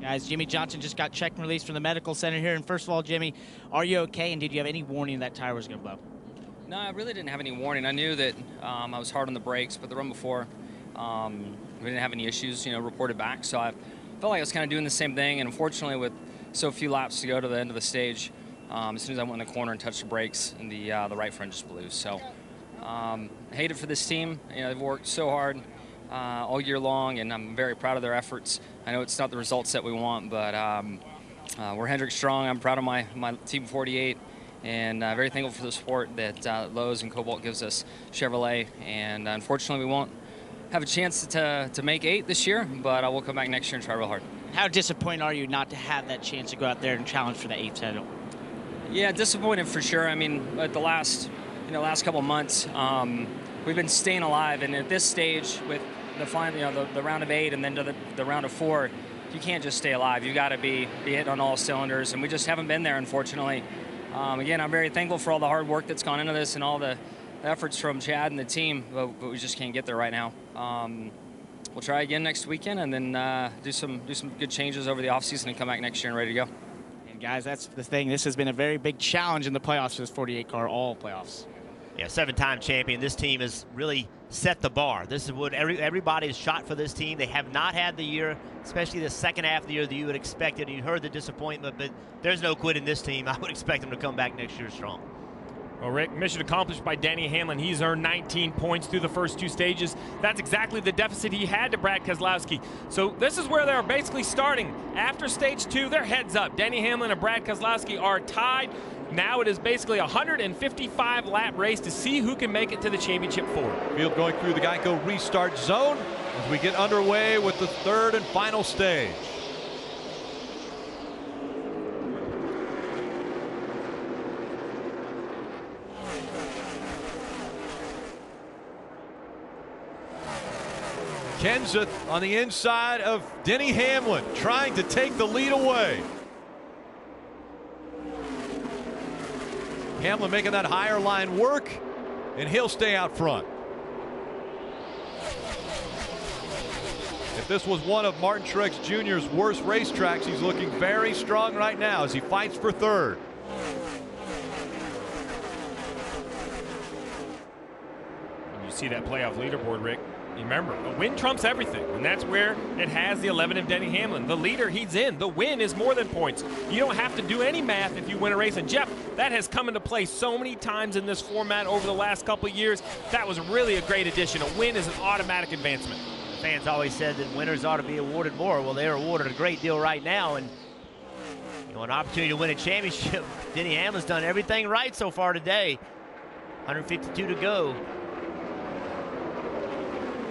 S4: Guys, Jimmie Johnson just got checked and released from the medical center here. And first of all, Jimmie, are you okay? And did you have any warning that tire was going to blow?
S2: No, I really didn't have any warning. I knew that I was hard on the brakes, but the run before, we didn't have any issues, reported back. So I felt like I was kind of doing the same thing. And unfortunately, with so few laps to go to the end of the stage, as soon as I went in the corner and touched the brakes, and the right front just blew. So I hate it for this team. They've worked so hard all year long, and I'm very proud of their efforts. I know it's not the results that we want, but we're Hendrick strong. I'm proud of my Team 48, and very thankful for the support that Lowe's and Cobalt gives us Chevrolet. And unfortunately, we won't
S8: have a chance to make 8 this year, but I will come back next year and try real hard.
S4: How disappointed are you not to have that chance to go out there and challenge for the 8th title?
S8: Yeah, disappointed for sure. I mean, at the last couple months, we've been staying alive, and at this stage with the final, the round of 8 and then to the round of 4, you can't just stay alive. You got to be hitting on all cylinders, and we just haven't been there, unfortunately. Again, I'm very thankful for all the hard work that's gone into this and all the efforts from Chad and the team, but we just can't get there right now. We'll try again next weekend, and then do some good changes over the offseason and come back next year and ready to go.
S4: And guys, that's the thing. This has been a very big challenge in the playoffs for this 48 car, all playoffs.
S9: Yeah, 7-time champion. This team has really set the bar. This is what everybody has shot for this team. They have not had the year, especially the second half of the year, that you would expect it. You heard the disappointment, but there's no quit in this team. I would expect them to come back next year strong.
S18: Well, Rick, mission accomplished by Denny Hamlin. He's earned 19 points through the first 2 stages. That's exactly the deficit he had to Brad Keselowski. So this is where they're basically starting. After stage 2, they're heads up. Denny Hamlin and Brad Keselowski are tied. Now it is basically a 155-lap race to see who can make it to the championship 4.
S1: Field going through the Geico restart zone as we get underway with the 3rd and final stage. Kenseth on the inside of Denny Hamlin, trying to take the lead away. Hamlin making that higher line work, and he'll stay out front. If this was one of Martin Truex Jr.'s worst racetracks, he's looking very strong right now as he fights for 3rd.
S18: When you see that playoff leaderboard, Rick, remember, a win trumps everything, and that's where it has the 11 of Denny Hamlin. The leader, he's in. The win is more than points. You don't have to do any math if you win a race. And Jeff, that has come into play so many times in this format over the last couple of years. That was really a great addition. A win is an automatic advancement.
S9: Fans always said that winners ought to be awarded more. Well, they're awarded a great deal right now, and an opportunity to win a championship. Denny Hamlin's done everything right so far today. 152 to go.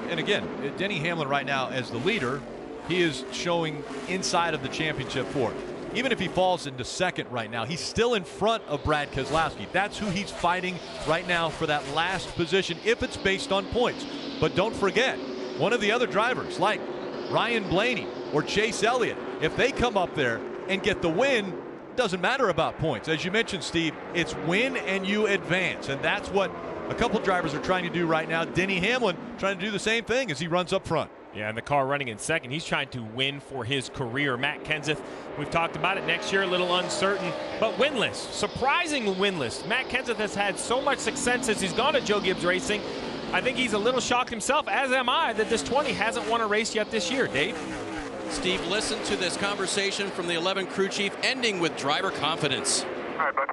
S1: And again, Denny Hamlin right now as the leader, he is showing inside of the championship 4. Even if he falls into 2nd right now, he's still in front of Brad Keselowski. That's who he's fighting right now for that last position if it's based on points. But don't forget, one of the other drivers like Ryan Blaney or Chase Elliott, if they come up there and get the win, doesn't matter about points. As you mentioned, Steve, it's win and you advance, and that's what a couple drivers are trying to do right now. Denny Hamlin trying to do the same thing as he runs up front.
S18: Yeah, and the car running in 2nd, he's trying to win for his career. Matt Kenseth, we've talked about it next year, a little uncertain, but winless, surprising winless. Matt Kenseth has had so much success since he's gone to Joe Gibbs Racing. I think he's a little shocked himself, as am I, that this 20 hasn't won a race yet this year. Dave?
S5: Steve, listen to this conversation from the 11 crew chief, ending with driver confidence.
S19: All right, bud.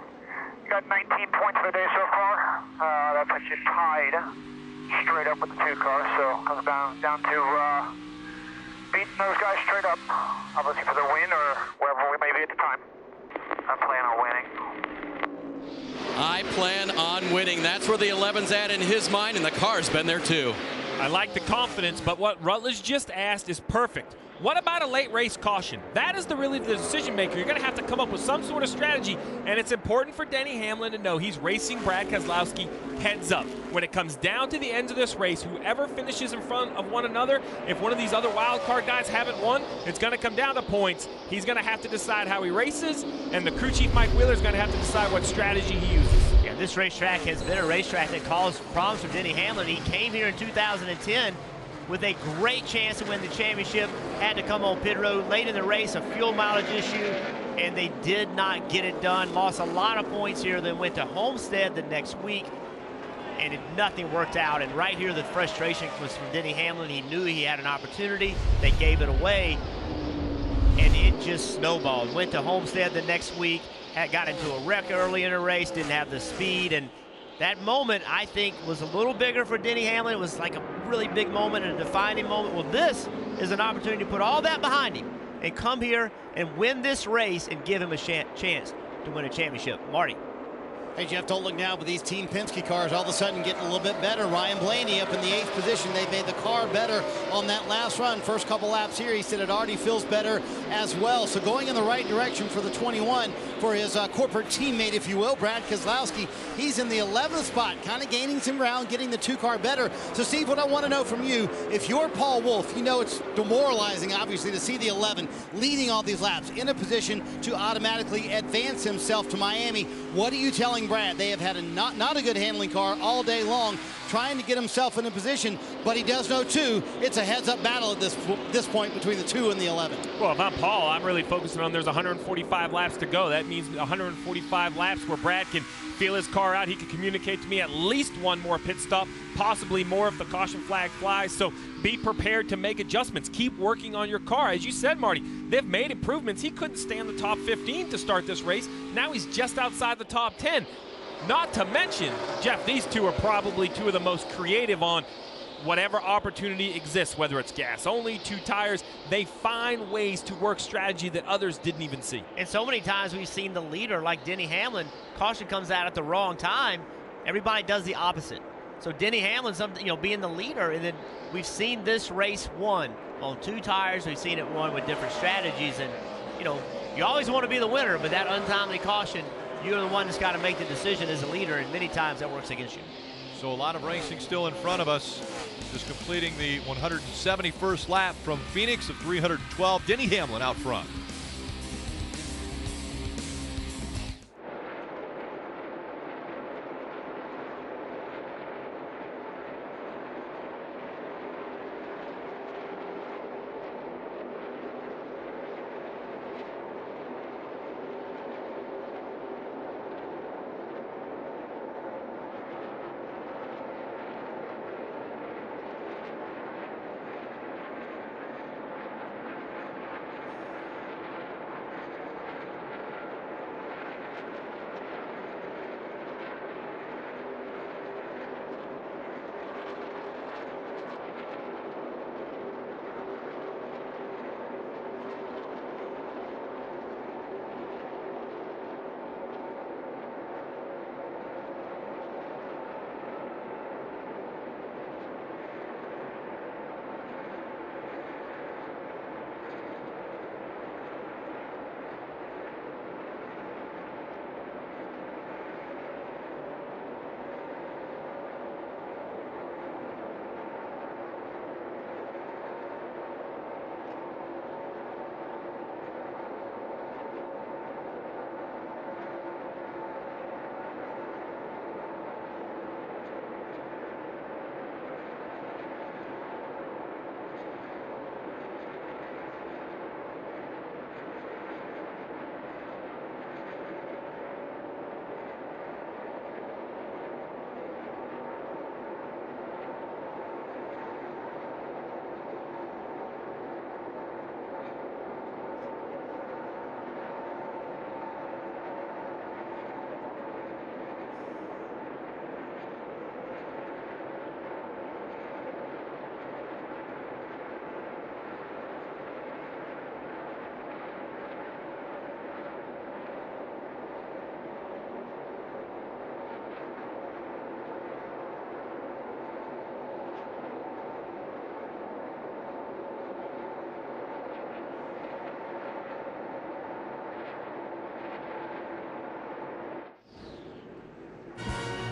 S19: You got 19 points for the day so far. That puts you tied straight up with the 2 car, so comes down to beating those guys straight up, obviously for the win or wherever we may be at the time. I plan on winning.
S5: I plan on winning. That's where the 11's at in his mind, and the car's been there too.
S18: I like the confidence, but what Rutledge just asked is perfect. What about a late race caution? That is really the decision maker. You're going to have to come up with some sort of strategy, and it's important for Denny Hamlin to know he's racing Brad Keselowski heads up. When it comes down to the end of this race, whoever finishes in front of one another, if one of these other wild card guys haven't won, it's going to come down to points. He's going to have to decide how he races, and the crew chief Mike Wheeler is going to have to decide what strategy he uses.
S9: Yeah, this racetrack has been a racetrack that caused problems for Denny Hamlin. He came here in 2010 with a great chance to win the championship, had to come on pit road late in the race, a fuel mileage issue, and they did not get it done. Lost a lot of points here, then went to Homestead the next week, and nothing worked out. And right here, the frustration was from Denny Hamlin. He knew he had an opportunity. They gave it away, and it just snowballed. Went to Homestead the next week, got into a wreck early in the race, didn't have the speed, and that moment, I think, was a little bigger for Denny Hamlin. It was like a really big moment and a defining moment. Well, this is an opportunity to put all that behind him and come here and win this race and give him a chance to win a championship. Marty.
S6: Hey, Jeff, don't look now, but these Team Penske cars all of a sudden getting a little bit better. Ryan Blaney up in the 8th position. They made the car better on that last run. First couple laps here, he said it already feels better as well. So going in the right direction for the 21 for his corporate teammate, if you will, Brad Keselowski. He's in the 11th spot, kind of gaining some ground, getting the 2 car better. So, Steve, what I want to know from you, if you're Paul Wolfe, you know it's demoralizing, obviously, to see the 11 leading all these laps in a position to automatically advance himself to Miami. What are you telling Brad? They have had a not a good handling car all day long, trying to get himself in a position, but he does know, too, it's a heads-up battle at this point between the 2 and the 11.
S18: Well, if I'm Paul, I'm really focusing on there's 145 laps to go. That means 145 laps where Brad can feel his car out. He can communicate to me at least one more pit stop, possibly more if the caution flag flies. So be prepared to make adjustments. Keep working on your car. As you said, Marty, they've made improvements. He couldn't stay in the top 15 to start this race. Now he's just outside the top 10. Not to mention, Jeff, these two are probably two of the most creative on whatever opportunity exists, whether it's gas only, 2 tires. They find ways to work strategy that others didn't even see.
S9: And so many times we've seen the leader, like Denny Hamlin, caution comes out at the wrong time. Everybody does the opposite. So Denny Hamlin, being the leader, and then we've seen this race won on 2 tires. We've seen it won with different strategies, and you always want to be the winner, but that untimely caution, you're the one that's got to make the decision as a leader, and many times that works against you.
S1: So a lot of racing still in front of us. Just completing the 171st lap from Phoenix of 312. Denny Hamlin out front.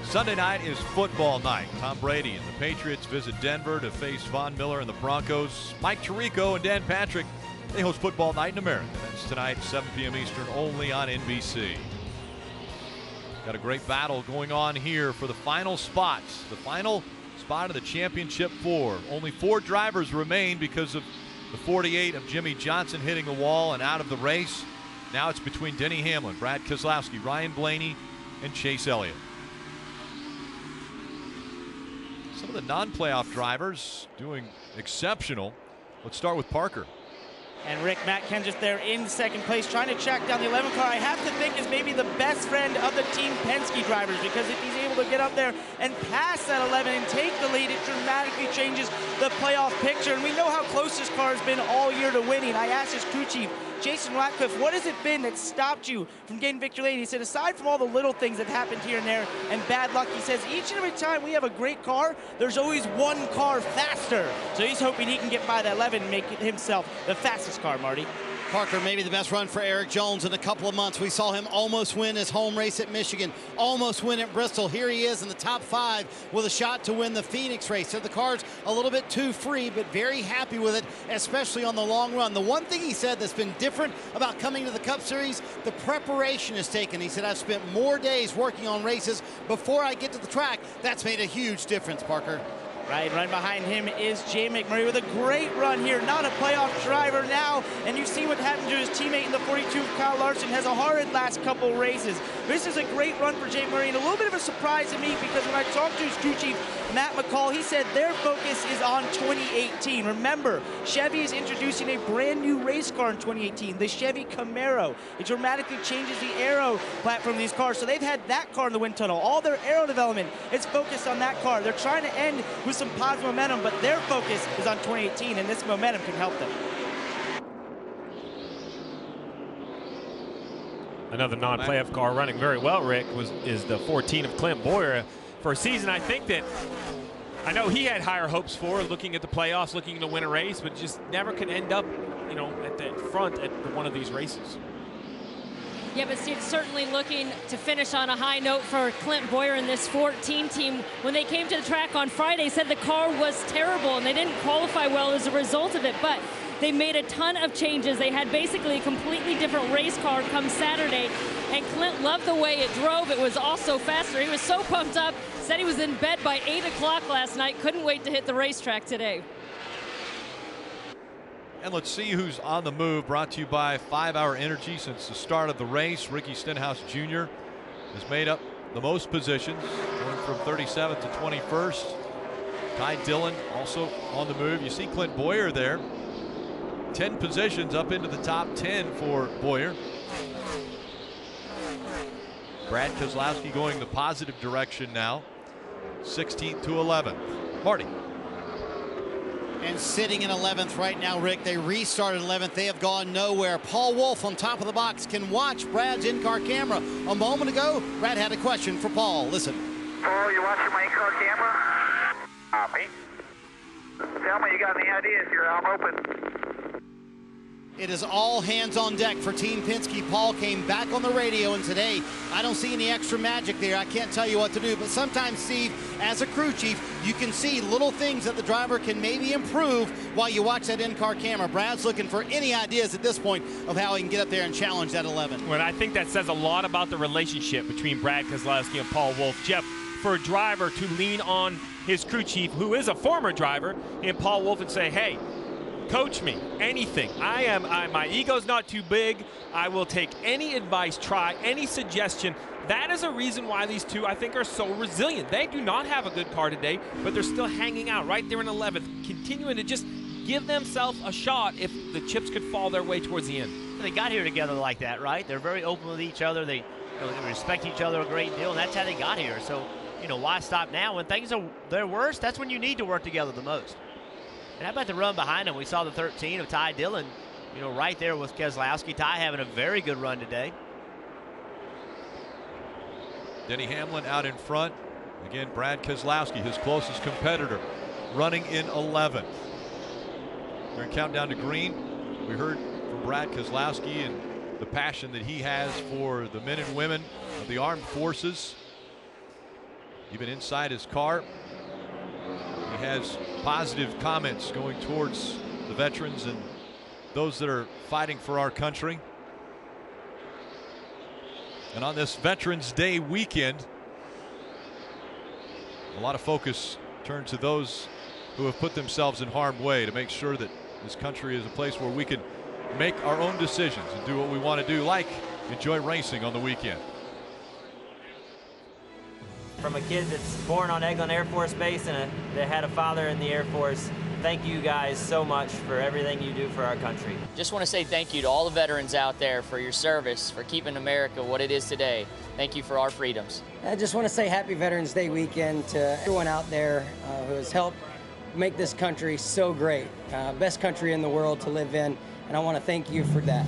S1: Sunday night is football night. Tom Brady and the Patriots visit Denver to face Von Miller and the Broncos. Mike Tirico and Dan Patrick, they host football night in America. That's tonight, 7 p.m. Eastern, only on NBC. Got a great battle going on here for the final spots. The final spot of the championship 4. Only 4 drivers remain because of the 48 of Jimmie Johnson hitting the wall and out of the race. Now it's between Denny Hamlin, Brad Keselowski, Ryan Blaney, and Chase Elliott. Some of the non-playoff drivers doing exceptional. Let's start with Parker.
S4: And Rick Matt-Kenseth there in second place, trying to track down the 11 car. I have to think is maybe the best friend of the Team Penske drivers, because if he's able to get up there and pass that 11 and take the lead, it dramatically changes the playoff picture. And we know how close this car has been all year to winning. I asked his crew chief, Jason Ratcliffe, what has it been that stopped you from getting victory lane? He said, aside from all the little things that happened here and there and bad luck, he says, each and every time we have a great car, there's always one car faster. So he's hoping he can get by that 11 and make himself the fastest car, Marty.
S6: Parker, maybe the best run for Erik Jones in a couple of months. We saw him almost win his home race at Michigan, almost win at Bristol. Here he is in the top 5 with a shot to win the Phoenix race. So the car's a little bit too free, but very happy with it, especially on the long run. The one thing he said that's been different about coming to the Cup Series, the preparation is taken. He said, I've spent more days working on races before I get to the track. That's made a huge difference, Parker.
S4: Right behind him is Jay Mcmurray with a great run here. Not a playoff driver now, and you see what happened to his teammate in the 42, Kyle Larson, has a horrid last couple races. This is a great run for Jay Mcmurray, and a little bit of a surprise to me because when I talked to his crew chief, Matt McCall, he said their focus is on 2018. Remember, Chevy is introducing a brand new race car in 2018, the Chevy Camaro. It dramatically changes the aero platform of these cars, so they've had that car in the wind tunnel. All their aero development is focused on that car. They're trying to end with some positive momentum, but their focus is on 2018, and this momentum can help them.
S18: Another non-playoff car running very well, Rick, is the 14 of Clint Bowyer. For a season, I think that, I know he had higher hopes for, looking at the playoffs, looking to win a race, but just never could end up, you know, at the front at one of these races.
S3: Yeah, but Steve, certainly looking to finish on a high note for Clint Bowyer and this 14 team. When they came to the track on Friday, said the car was terrible and they didn't qualify well as a result of it, but they made a ton of changes. They had basically a completely different race car come Saturday, and Clint loved the way it drove. It was also faster. He was so pumped up, said he was in bed by 8 o'clock last night, couldn't wait to hit the racetrack today.
S1: And let's see who's on the move, brought to you by 5 Hour Energy. Since the start of the race, Ricky Stenhouse Jr. has made up the most positions, going from 37th to 21st. Ty Dillon also on the move. You see Clint Bowyer there. 10 positions up into the top 10 for Bowyer. Brad Keselowski going the positive direction now, 16th to 11th. Marty.
S6: And sitting in 11th right now, Rick, they restarted 11th. They have gone nowhere. Paul Wolfe on top of the box can watch Brad's in-car camera. A moment ago, Brad had a question for Paul. Listen.
S19: Paul, you watching my in-car camera? Copy. Tell me you got any ideas here. I'm open.
S6: It is all hands on deck for Team Penske. Paul came back on the radio, and today I don't see any extra magic there. I can't tell you what to do, but sometimes, Steve, as a crew chief, you can see little things that the driver can maybe improve while you watch that in-car camera. Brad's looking for any ideas at this point of how he can get up there and challenge that 11.
S18: Well, I think that says a lot about the relationship between Brad Keselowski and Paul Wolfe. Jeff, for a driver to lean on his crew chief, who is a former driver, and Paul Wolfe, and say, hey, coach me, anything. My ego's not too big. I will take any advice, try any suggestion. That is a reason why these two, I think, are so resilient. They do not have a good car today, but they're still hanging out right there in 11th, continuing to just give themselves a shot if the chips could fall their way towards the end.
S9: They got here together like that, right? They're very open with each other. They respect each other a great deal, and that's how they got here. So, why stop now? When things are their worst, that's when you need to work together the most. And how about the run behind him? We saw the 13 of Ty Dillon, right there with Keselowski. Ty having a very good run today.
S1: Denny Hamlin out in front. Again, Brad Keselowski, his closest competitor, running in 11th. We're going to count down to green. We heard from Brad Keselowski and the passion that he has for the men and women of the armed forces. Even inside his car, he has positive comments going towards the veterans and those that are fighting for our country. And on this Veterans Day weekend, a lot of focus turned to those who have put themselves in harm's way to make sure that this country is a place where we can make our own decisions and do what we want to do, like enjoy racing on the weekend.
S10: From a kid that's born on Eglin Air Force Base and that had a father in the Air Force, thank you guys so much for everything you do for our country.
S22: Just want to say thank you to all the veterans out there for your service, for keeping America what it is today. Thank you for our freedoms.
S23: I just want to say happy Veterans Day weekend to everyone out there who has helped make this country so great. Best country in the world to live in, and I want to thank you for that.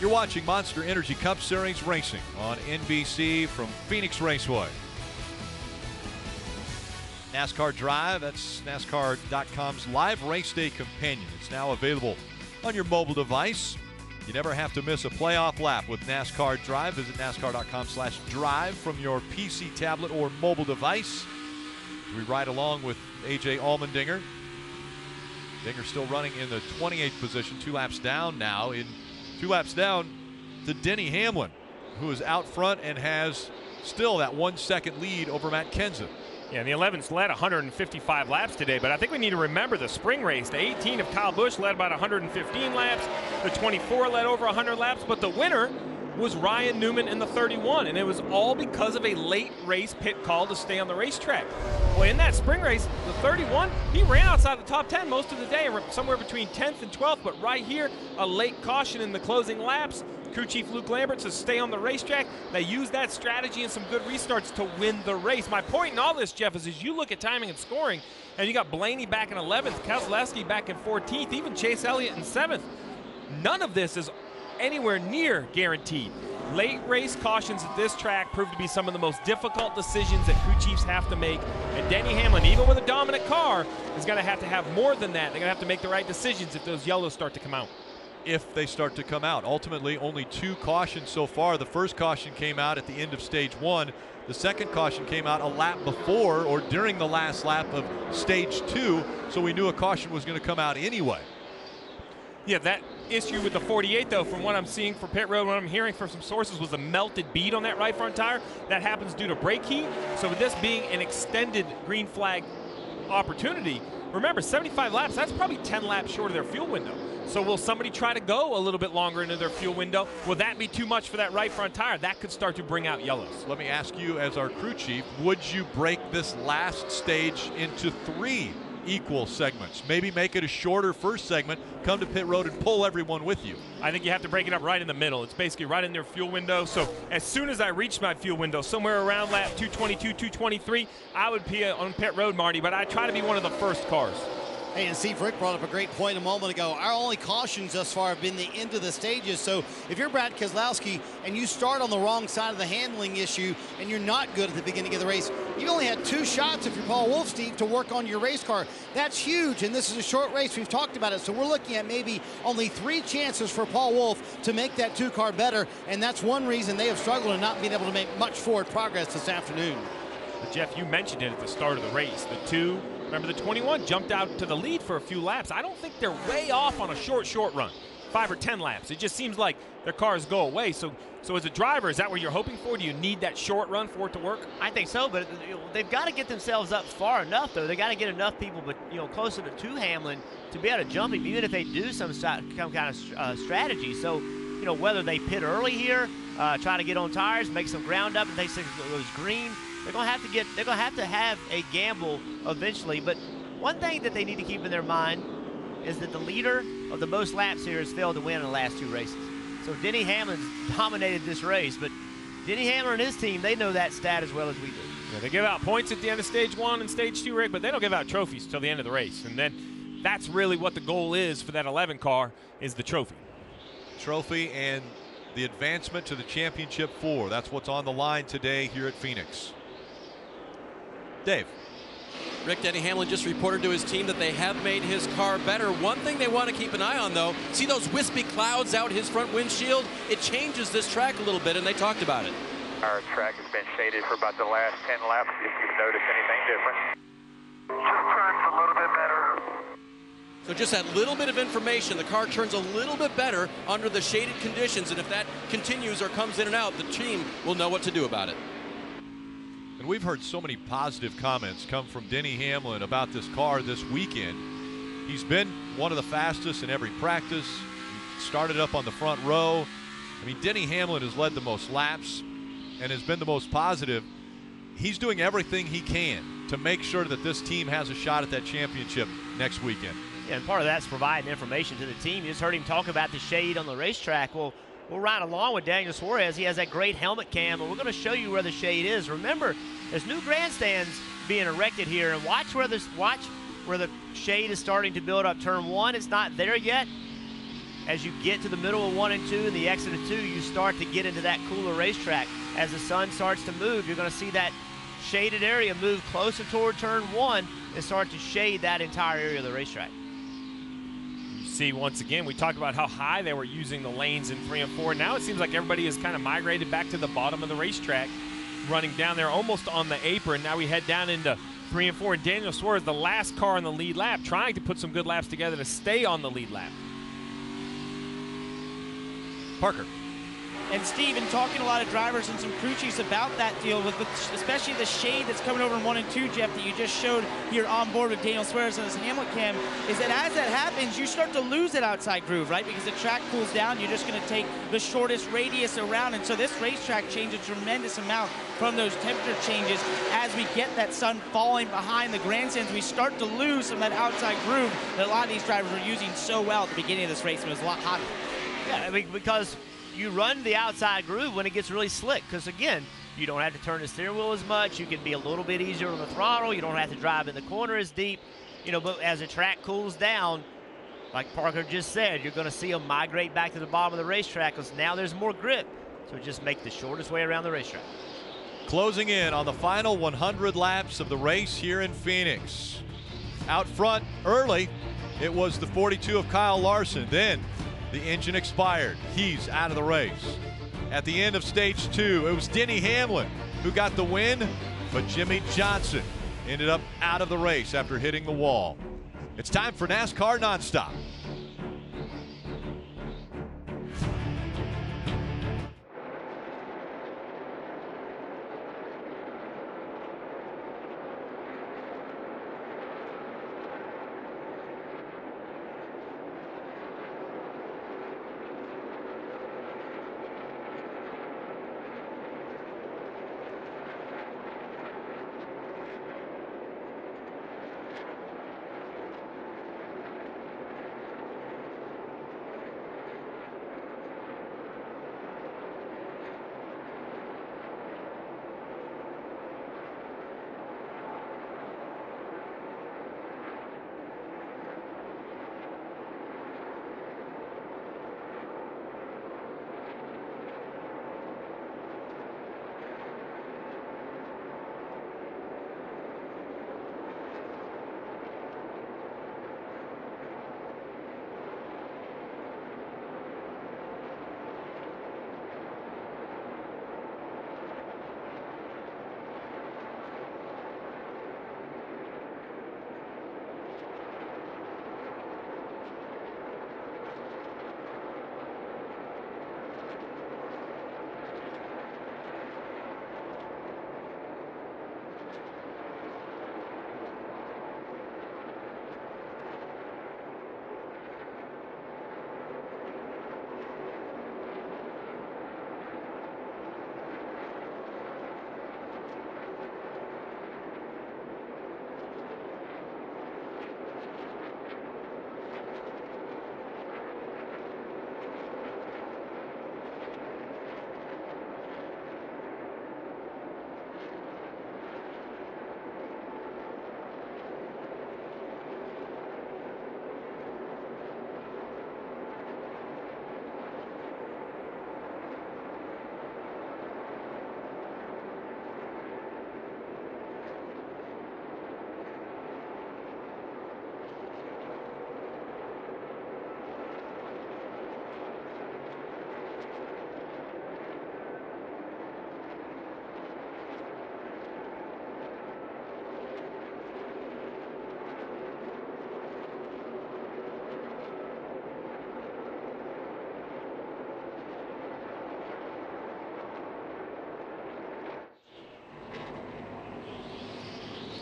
S1: You're watching Monster Energy Cup Series racing on NBC from Phoenix Raceway. NASCAR Drive, that's NASCAR.com's live race day companion. It's now available on your mobile device. You never have to miss a playoff lap with NASCAR Drive. Visit NASCAR.com/drive from your PC, tablet, or mobile device. We ride along with A.J. Allmendinger. Dinger still running in the 28th position, 2 laps down now. In 2 laps down to Denny Hamlin, who is out front and has still that 1 second lead over Matt Kenseth.
S18: Yeah, the 11's led 155 laps today, but I think we need to remember the spring race. The 18 of Kyle Busch led about 115 laps. The 24 led over 100 laps, but the winner was Ryan Newman in the 31, and it was all because of a late race pit call to stay on the racetrack. Well, in that spring race, the 31, he ran outside the top 10 most of the day, somewhere between 10th and 12th, but right here, a late caution in the closing laps. Crew Chief Luke Lambert to stay on the racetrack. They used that strategy and some good restarts to win the race. My point in all this, Jeff, is as you look at timing and scoring, and you got Blaney back in 11th, Keselowski back in 14th, even Chase Elliott in 7th. None of this is anywhere near guaranteed. Late race cautions at this track prove to be some of the most difficult decisions that crew chiefs have to make. And Denny Hamlin, even with a dominant car, is going to have more than that. They're going to have to make the right decisions if those yellows start to come out.
S1: If they start to come out. Ultimately, only 2 cautions so far. The first caution came out at the end of stage 1. The second caution came out a lap before or during the last lap of stage 2, so we knew a caution was going to come out anyway.
S18: Yeah, that issue with the 48, though, from what I'm seeing for pit road, what I'm hearing from some sources, was a melted bead on that right front tire. That happens due to brake heat. So with this being an extended green flag opportunity, remember, 75 laps, that's probably 10 laps short of their fuel window. So will somebody try to go a little bit longer into their fuel window? Will that be too much for that right front tire? That could start to bring out yellows.
S1: Let me ask you, as our crew chief, would you break this last stage into 3 equal segments? Maybe make it a shorter first segment, come to pit road and pull everyone with you.
S18: I think you have to break it up right in the middle. It's basically right in their fuel window. So as soon as I reach my fuel window, somewhere around lap 222, 223, I would be on pit road, Marty, but I try to be one of the first cars.
S6: Hey, and Steve Rick brought up a great point a moment ago. Our only cautions thus far have been the end of the stages. So if you're Brad Keselowski and you start on the wrong side of the handling issue and you're not good at the beginning of the race, you only had 2 shots if you're Paul Wolfe, Steve, to work on your race car. That's huge, and this is a short race. We've talked about it. So we're looking at maybe only 3 chances for Paul Wolfe to make that 2 car better, and that's one reason they have struggled in not being able to make much forward progress this afternoon.
S18: But Jeff, you mentioned it at the start of the race. The 2, remember the 21 jumped out to the lead for a few laps. I don't think they're way off on a short run, 5 or 10 laps. It just seems like their cars go away. So as a driver, is that what you're hoping for? Do you need that short run for it to work?
S9: I think so, but they've got to get themselves up far enough, though. They got to get enough people, but closer to Hamlin to be able to jump him, even if they do some kind of strategy. So whether they pit early here, try to get on tires, make some ground up, and they say it goes green. They're gonna have to have a gamble eventually. But one thing that they need to keep in their mind is that the leader of the most laps here has failed to win in the last 2 races. So Denny Hamlin's dominated this race, but Denny Hamlin and his team, they know that stat as well as we do.
S18: Yeah, they give out points at the end of stage 1 and stage 2, Rick, but they don't give out trophies till the end of the race. And then that's really what the goal is for that 11 car, is the trophy.
S1: Trophy and the advancement to the championship 4. That's what's on the line today here at Phoenix. Dave.
S5: Rick, Denny Hamlin just reported to his team that they have made his car better. One thing they want to keep an eye on, though, see those wispy clouds out his front windshield? It changes this track a little bit, and they talked about it.
S19: Our track has been shaded for about the last 10 laps. If you've noticed anything different, just turns a little bit better.
S5: So just that little bit of information, the car turns a little bit better under the shaded conditions, and if that continues or comes in and out, the team will know what to do about it.
S1: And we've heard so many positive comments come from Denny Hamlin about this car this weekend. He's been one of the fastest in every practice. He started up on the front row. I mean, Denny Hamlin has led the most laps and has been the most positive. He's doing everything he can to make sure that this team has a shot at that championship next weekend.
S9: Yeah, and part of that's providing information to the team. You just heard him talk about the shade on the racetrack. Well, we'll ride along with Daniel Suarez. He has that great helmet cam, and we're going to show you where the shade is. Remember, there's new grandstands being erected here, and watch where the shade is starting to build up. Turn 1, it's not there yet. as you get to the middle of 1 and 2 and the exit of 2, you start to get into that cooler racetrack. As the sun starts to move, you're going to see that shaded area move closer toward turn 1 and start to shade that entire area of the racetrack.
S18: You see, once again, we talked about how high they were using the lanes in 3 and 4. Now it seems like everybody has kind of migrated back to the bottom of the racetrack, running down there almost on the apron. Now we head down into 3 and 4, and Daniel Suarez, the last car in the lead lap, trying to put some good laps together to stay on the lead lap.
S1: Parker.
S4: And Steve, talking to a lot of drivers and some crew chiefs about that deal, with especially the shade that's coming over in 1 and 2, Jeff, that you just showed here on board with Daniel Suarez on his Hamlet cam, is that as that happens, you start to lose that outside groove, right? Because the track cools down, you're just going to take the shortest radius around, and so this racetrack changed a tremendous amount from those temperature changes. As we get that sun falling behind the grandstands, we start to lose some of that outside groove that a lot of these drivers were using so well at the beginning of this race when it was a lot hotter.
S9: Yeah, I mean, because you run the outside groove when it gets really slick, because again, you don't have to turn the steering wheel as much. You can be a little bit easier on the throttle. You don't have to drive in the corner as deep, you know. But as the track cools down, like Parker just said, you're going to see them migrate back to the bottom of the racetrack because now there's more grip. So just make the shortest way around the racetrack.
S1: Closing in on the final 100 laps of the race here in Phoenix. Out front early, it was the 42 of Kyle Larson. Then the engine expired. He's out of the race. At the end of stage 2, it was Denny Hamlin who got the win, but Jimmie Johnson ended up out of the race after hitting the wall. It's time for NASCAR Nonstop.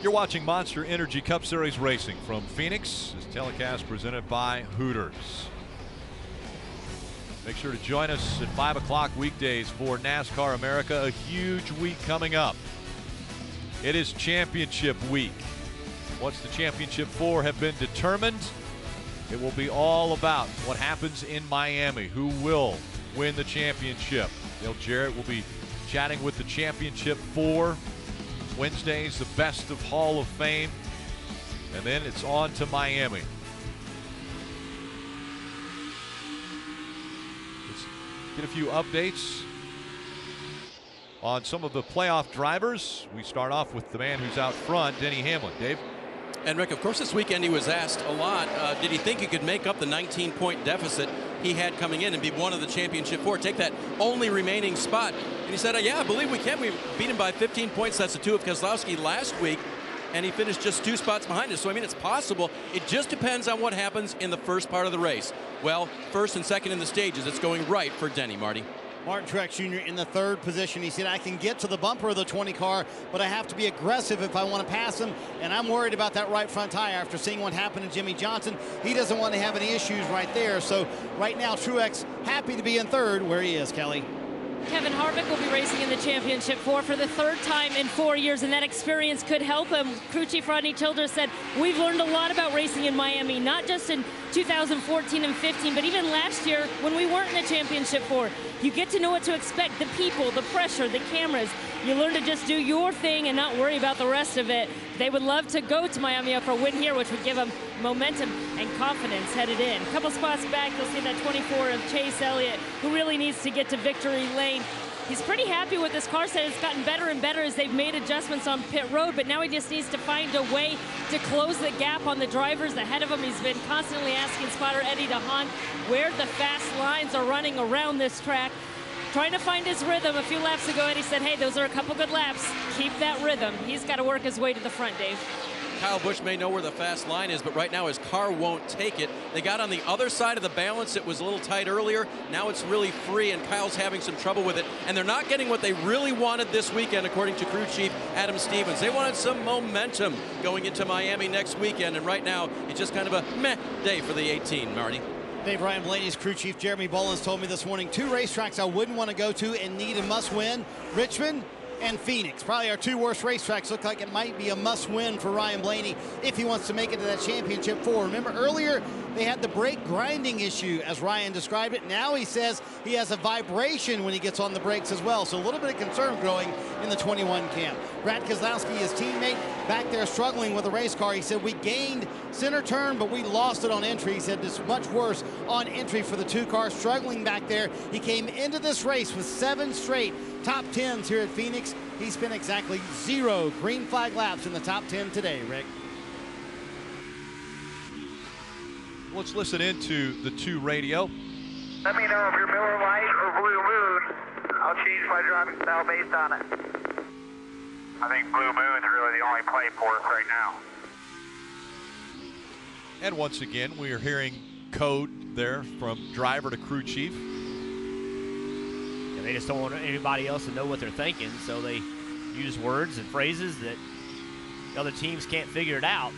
S1: You're watching Monster Energy Cup Series racing from Phoenix. This telecast presented by Hooters. Make sure to join us at 5 o'clock weekdays for NASCAR America. A huge week coming up. It is championship week. What's the championship for have been determined. It will be all about what happens in Miami. Who will win the championship? Dale Jarrett will be chatting with the championship four. Wednesday's the best of Hall of Fame, and then it's on to Miami. Get a few updates on some of the playoff drivers. We start off with the man who's out front, Denny Hamlin. Dave?
S5: And Rick, of course, this weekend he was asked a lot, did he think he could make up the 19-point deficit he had coming in and be one of the championship four, take that only remaining spot? And he said, yeah, I believe we can. We beat him by 15 points. That's the 2 of Keselowski last week, and he finished just 2 spots behind us. So, I mean, it's possible. It just depends on what happens in the first part of the race. Well, first and second in the stages, it's going right for Denny, Marty.
S6: Martin Truex Jr. in the 3rd position. He said, I can get to the bumper of the 20 car, but I have to be aggressive if I want to pass him, and I'm worried about that right front tire after seeing what happened to Jimmie Johnson. He doesn't want to have any issues right there. So right now, Truex happy to be in 3rd where he is, Kelly.
S3: Kevin Harvick will be racing in the championship for the 3rd time in 4 years, and that experience could help him. Crew Chief Rodney Childers said, we've learned a lot about racing in Miami, not just in 2014 and 15, but even last year when we weren't in the championship four. You get to know what to expect, the people, the pressure, the cameras. You learn to just do your thing and not worry about the rest of it. They would love to go to Miami for a win here, which would give them momentum and confidence headed in. A couple spots back, you'll see that 24 of Chase Elliott, who really needs to get to victory lane. He's pretty happy with this car. Said it's gotten better and better as they've made adjustments on pit road, but now he just needs to find a way to close the gap on the drivers ahead of him. He's been constantly asking spotter Eddie DeHaan where the fast lines are running around this track, trying to find his rhythm. A few laps ago, Eddie said, hey, those are a couple good laps. Keep that rhythm. He's got to work his way to the front, Dave.
S5: Kyle Busch may know where the fast line is, but right now his car won't take it. They got on the other side of the balance. It was a little tight earlier. Now it's really free, and Kyle's having some trouble with it. And they're not getting what they really wanted this weekend, according to crew chief Adam Stevens. They wanted some momentum going into Miami next weekend, and right now it's just kind of a meh day for the 18, Marty.
S6: Dave Ryan Blaney's crew chief Jeremy Bolins told me this morning 2 racetracks I wouldn't want to go to and need a must win: Richmond and Phoenix. Probably our 2 worst racetracks. Look like it might be a must win for Ryan Blaney if he wants to make it to that championship 4. Remember earlier they had the brake grinding issue, as Ryan described it. Now he says he has a vibration when he gets on the brakes as well. So a little bit of concern growing in the 21 camp. Brad Keselowski, his teammate, back there struggling with the race car. He said we gained center turn, but we lost it on entry. He said it's much worse on entry for the 2 cars, struggling back there. He came into this race with 7 straight top 10s here at Phoenix. He spent exactly 0 green flag laps in the top 10 today, Rick.
S1: Let's listen into the 2 radio.
S19: Let me know if you're Miller Lite or Blue Moon. I'll change my driving style based on it. I think Blue Moon's really the only play for us right now.
S1: And once again, we are hearing code there from driver to crew chief.
S9: They just don't want anybody else to know what they're thinking, so they use words and phrases that other teams can't figure it out.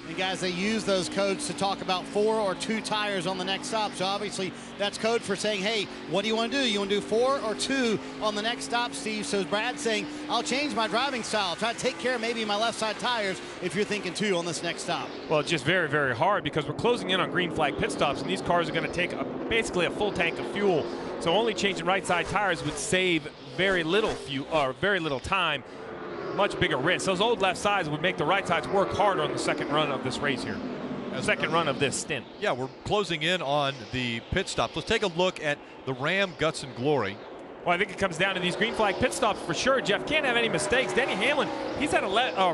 S6: And guys, they use those codes to talk about 4 or 2 tires on the next stop. So obviously that's code for saying, hey, what do you want to do? You want to do 4 or 2 on the next stop, Steve? So Brad's saying, I'll change my driving style. Try to take care of maybe my left side tires if you're thinking 2 on this next stop.
S18: Well, it's just very, very hard because we're closing in on green flag pit stops, and these cars are going to take basically a full tank of fuel. So only changing right side tires would save very little fuel or very little time. Much bigger risk. Those old left sides would make the right sides work harder on the second run of this race here. Second run of this stint.
S1: Yeah, we're closing in on the pit stop. Let's take a look at the Ram Guts and Glory.
S18: Well, I think it comes down to these green flag pit stops for sure. Jeff can't have any mistakes. Denny Hamlin, he's had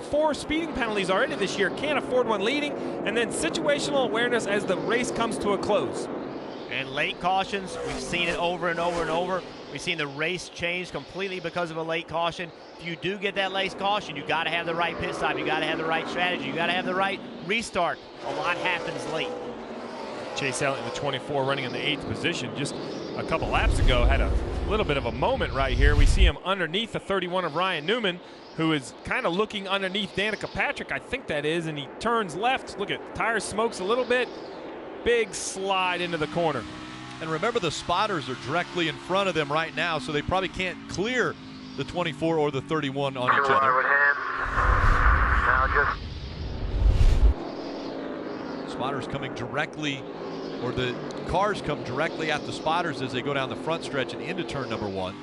S18: 4 speeding penalties already this year. Can't afford one leading. And then situational awareness as the race comes to a close.
S9: And late cautions, we've seen it over and over and over. We've seen the race change completely because of a late caution. If you do get that late caution, you got to have the right pit stop. You got to have the right strategy. You got to have the right restart. A lot happens late.
S18: Chase Elliott in the 24 running in the 8th position. Just a couple laps ago had a little bit of a moment right here. We see him underneath the 31 of Ryan Newman, who is kind of looking underneath Danica Patrick, I think that is, and he turns left. Look at tire smokes a little bit. Big slide into the corner.
S1: And remember, the spotters are directly in front of them right now, so they probably can't clear the 24 or the 31 on each other.
S21: Now just
S1: spotters coming directly, or the cars come directly at the spotters as they go down the front stretch and into turn number 1.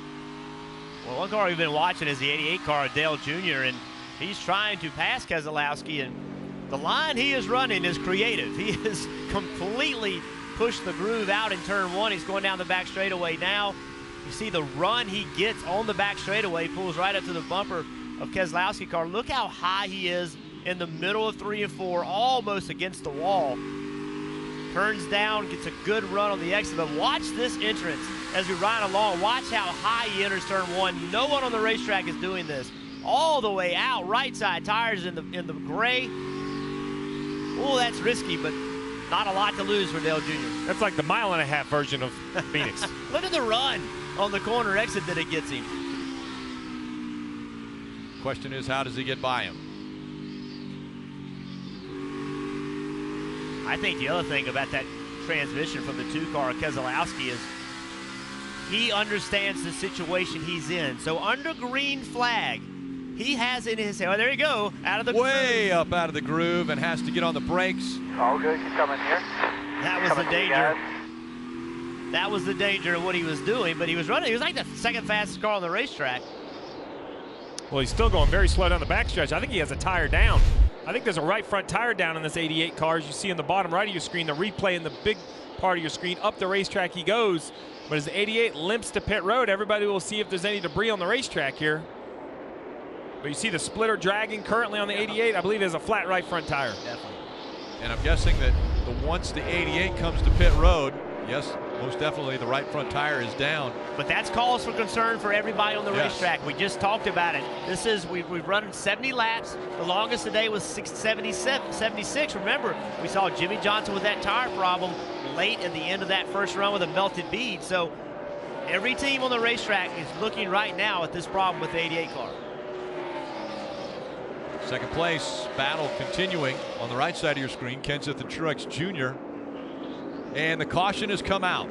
S9: Well, one car we've been watching is the 88 car, Dale Jr., and he's trying to pass Keselowski, and the line he is running is creative. He is completely pushed the groove out in turn 1. He's going down the back straightaway now. You see the run he gets on the back straightaway, pulls right up to the bumper of Keselowski car. Look how high he is in the middle of 3 and 4, almost against the wall. Turns down, gets a good run on the exit. But watch this entrance as we ride along. Watch how high he enters turn 1. No one on the racetrack is doing this. All the way out, right side tires in the gray. Oh, that's risky, but not a lot to lose for Dale Jr.
S18: That's like the mile-and-a-half version of Phoenix.
S9: Look at the run on the corner exit that it gets him.
S1: Question is, how does he get by him?
S9: I think the other thing about that transmission from the 2-car Keselowski is he understands the situation he's in. So under green flag, he has in his head, oh, there you go, out of the
S1: way up out of the groove and has to get on the brakes.
S19: All good, you come in here.
S9: That was the danger. That was the danger of what he was doing, but he was running. He was like the second fastest car on the racetrack.
S18: Well, he's still going very slow down the backstretch. I think he has a tire down. I think there's a right front tire down in this 88 car. As you see on the bottom right of your screen, the replay in the big part of your screen. Up the racetrack he goes. But as the 88 limps to pit road, everybody will see if there's any debris on the racetrack here. But you see the splitter dragging currently on the 88. I believe it has a flat right front tire.
S9: Definitely.
S1: And I'm guessing that once the 88 comes to pit road, yes, most definitely the right front tire is down.
S9: But that's cause for concern for everybody on the racetrack. We just talked about it. This is, we've run 70 laps. The longest today was 76. Remember, we saw Jimmie Johnson with that tire problem late at the end of that first run with a melted bead. So every team on the racetrack is looking right now at this problem with the 88 car.
S1: Second place battle continuing on the right side of your screen. Kenseth and Truex Jr. And the caution has come out.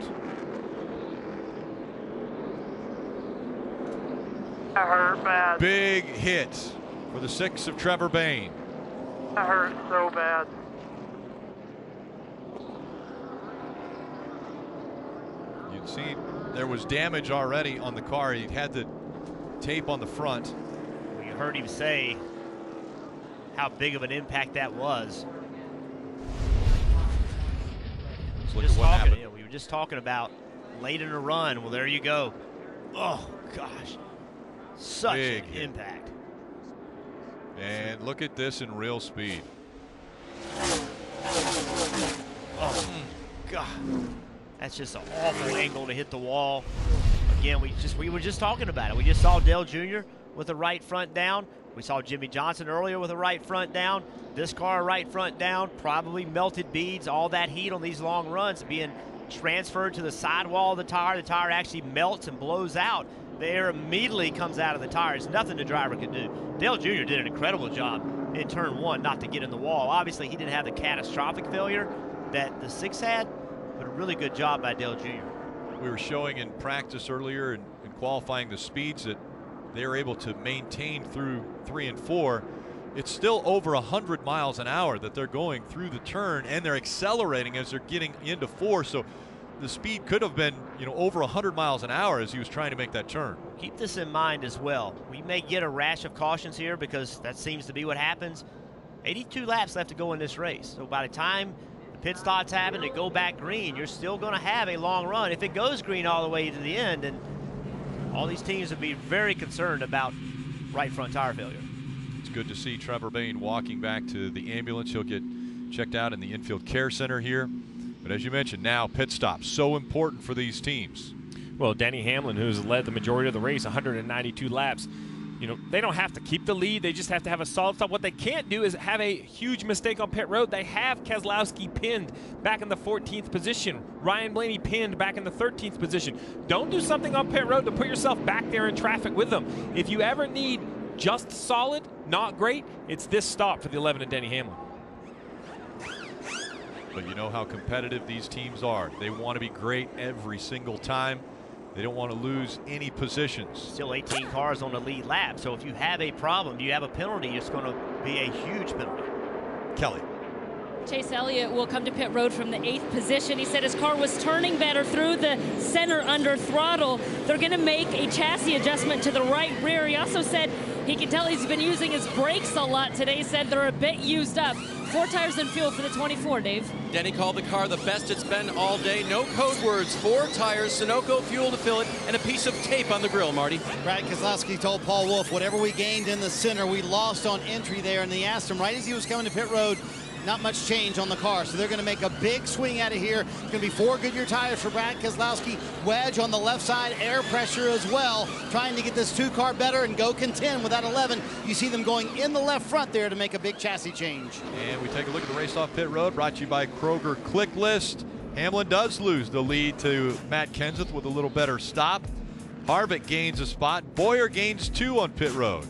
S19: That hurt bad.
S1: Big hit for the 6 of Trevor Bayne.
S19: That hurt so bad.
S1: You'd see there was damage already on the car. He had the tape on the front.
S9: We heard him say how big of an impact that was. We were just talking about late in the run. Well, there you go. Oh, gosh. Such
S1: big
S9: an impact.
S1: And look at this in real speed.
S9: Oh, God. That's just an awful angle to hit the wall. Again, we were just talking about it. We just saw Dale Jr. with the right front down. We saw Jimmie Johnson earlier with a right front down. This car, right front down, probably melted beads. All that heat on these long runs being transferred to the sidewall of the tire. The tire actually melts and blows out. The air immediately comes out of the tire. There's nothing the driver can do. Dale Jr. did an incredible job in turn 1 not to get in the wall. Obviously, he didn't have the catastrophic failure that the 6 had, but a really good job by Dale Jr.
S1: We were showing in practice earlier and qualifying the speeds that they were able to maintain through 3 and 4. It's still over 100 miles an hour that they're going through the turn, and they're accelerating as they're getting into 4. So the speed could have been, over 100 miles an hour as he was trying to make that turn.
S9: Keep this in mind as well. We may get a rash of cautions here because that seems to be what happens. 82 laps left to go in this race. So by the time the pit stops happen to go back green, you're still going to have a long run. If it goes green all the way to the end, and all these teams would be very concerned about right front tire failure.
S1: It's good to see Trevor Bayne walking back to the ambulance. He'll get checked out in the infield care center here. But as you mentioned, now pit stops, so important for these teams.
S18: Well, Denny Hamlin, who's led the majority of the race, 192 laps, they don't have to keep the lead. They just have to have a solid stop. What they can't do is have a huge mistake on pit road. They have Keselowski pinned back in the 14th position. Ryan Blaney pinned back in the 13th position. Don't do something on pit road to put yourself back there in traffic with them. If you ever need just solid, not great, it's this stop for the 11 of Denny Hamlin.
S1: But you know how competitive these teams are. They want to be great every single time. They don't want to lose any positions.
S9: Still 18 cars on the lead lap. So if you have a problem, you have a penalty, it's going to be a huge penalty.
S1: Kelly.
S3: Chase Elliott will come to pit road from the 8th position. He said his car was turning better through the center under throttle. They're going to make a chassis adjustment to the right rear. He also said He can tell he's been using his brakes a lot today. Said they're a bit used up. 4 tires and fuel for the 24, Dave.
S5: Denny called the car the best it's been all day. No code words, 4 tires, Sunoco fuel to fill it, and a piece of tape on the grill, Marty.
S6: Brad Keselowski told Paul Wolfe, whatever we gained in the center, we lost on entry there, and they asked him right as he was coming to pit road, not much change on the car, so they're going to make a big swing out of here. It's going to be 4 Goodyear tires for Brad Keselowski. Wedge on the left side, air pressure as well, trying to get this 2-car better and go contend with that 11. You see them going in the left front there to make a big chassis change.
S1: And we take a look at the race off pit road, brought to you by Kroger Click List. Hamlin does lose the lead to Matt Kenseth with a little better stop. Harvick gains a spot. Boyer gains 2 on pit road.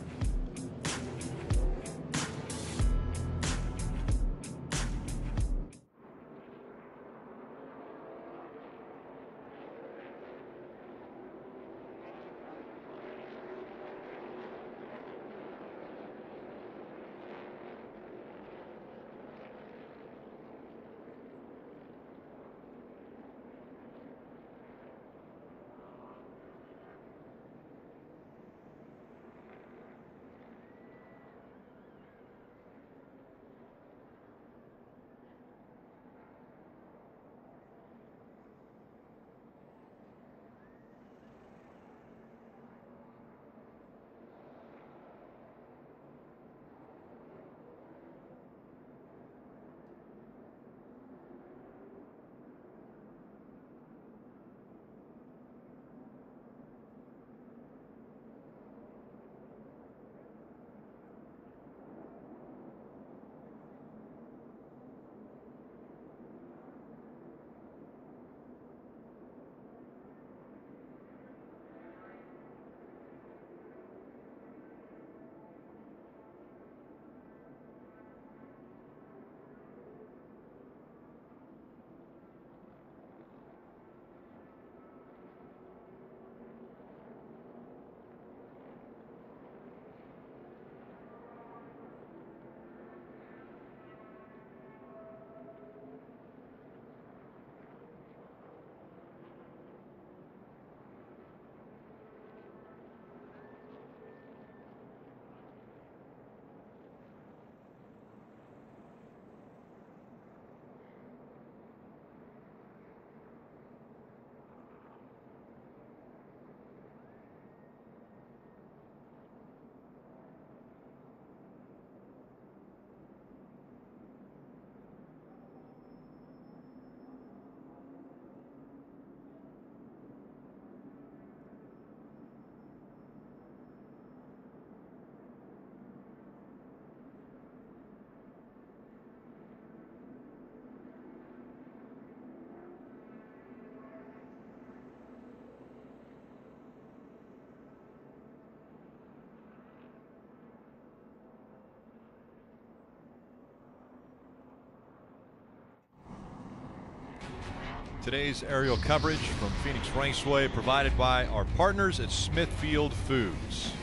S1: Today's aerial coverage from Phoenix Raceway provided by our partners at Smithfield Foods.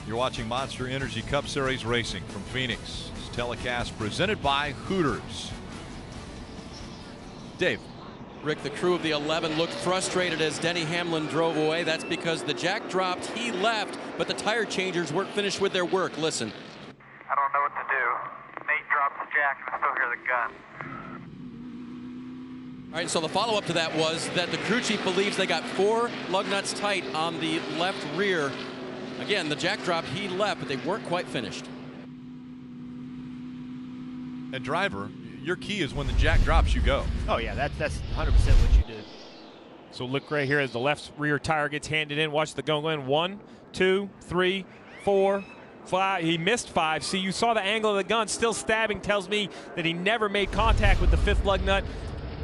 S1: You're watching Monster Energy Cup Series racing from Phoenix. This telecast presented by Hooters. Dave.
S5: Rick, the crew of the 11 looked frustrated as Denny Hamlin drove away. That's because the jack dropped, he left, but the tire changers weren't finished with their work. Listen.
S19: I don't know what to do. Nate drops the jack and I still hear the gun.
S5: All right, so the follow-up to that was that the crew chief believes they got 4 lug nuts tight on the left rear. Again, the jack dropped, he left, but they weren't quite finished.
S1: And driver, your key is when the jack drops, you go.
S9: Oh yeah, that's 100% what you do.
S18: So look right here as the left rear tire gets handed in. Watch the go in. 1, 2, 3, 4, 5. He missed 5. See, you saw the angle of the gun. Still stabbing tells me that he never made contact with the 5th lug nut.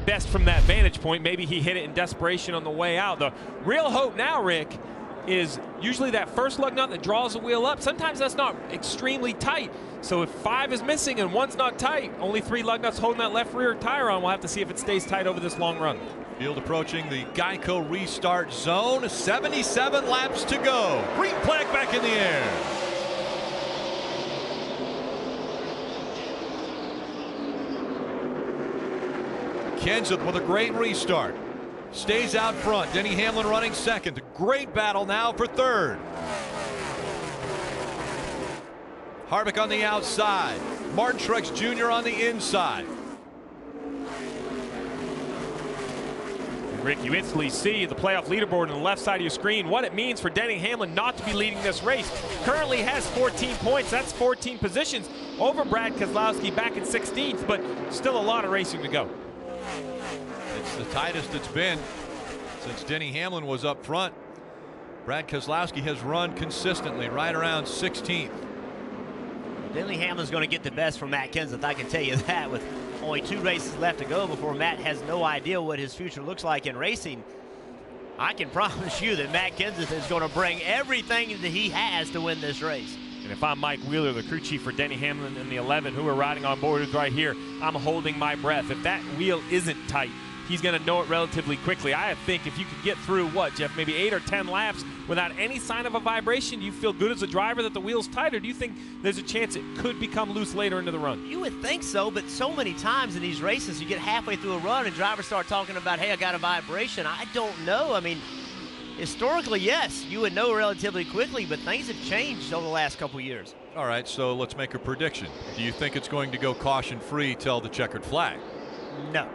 S18: Best from that vantage point. Maybe he hit it in desperation on the way out. The real hope now, Rick, is usually that first lug nut that draws the wheel up. Sometimes that's not extremely tight. So if 5 is missing and 1's not tight, only 3 lug nuts holding that left rear tire on. We'll have to see if it stays tight over this long run.
S1: Field approaching the Geico restart zone. 77 laps to go. Green flag back in the air. Kenseth with a great restart. stays out front. Denny Hamlin running second. A great battle now for third. Harvick on the outside. Martin Truex Jr. on the inside.
S18: Rick, you instantly see the playoff leaderboard on the left side of your screen, what it means for Denny Hamlin not to be leading this race. Currently has 14 points. That's 14 positions over Brad Keselowski back in 16th, but still a lot of racing to go.
S1: It's the tightest it's been since Denny Hamlin was up front. Brad Keselowski has run consistently right around 16th.
S9: Denny Hamlin's going to get the best from Matt Kenseth, I can tell you that, with only 2 races left to go before Matt has no idea what his future looks like in racing. I can promise you that Matt Kenseth is going to bring everything that he has to win this race.
S18: And if I'm Mike Wheeler, the crew chief for Denny Hamlin in the 11, who are riding on board right here, I'm holding my breath. If that wheel isn't tight, he's going to know it relatively quickly. I think if you could get through, what, Jeff, maybe 8 or 10 laps without any sign of a vibration, do you feel good as a driver that the wheel's tight, or do you think there's a chance it could become loose later into the run?
S9: You would think so, but so many times in these races, you get halfway through a run and drivers start talking about, hey, I got a vibration. I don't know. I mean, historically, yes, you would know relatively quickly, but things have changed over the last couple years.
S1: All right, so let's make a prediction. Do you think it's going to go caution-free till the checkered flag?
S9: No.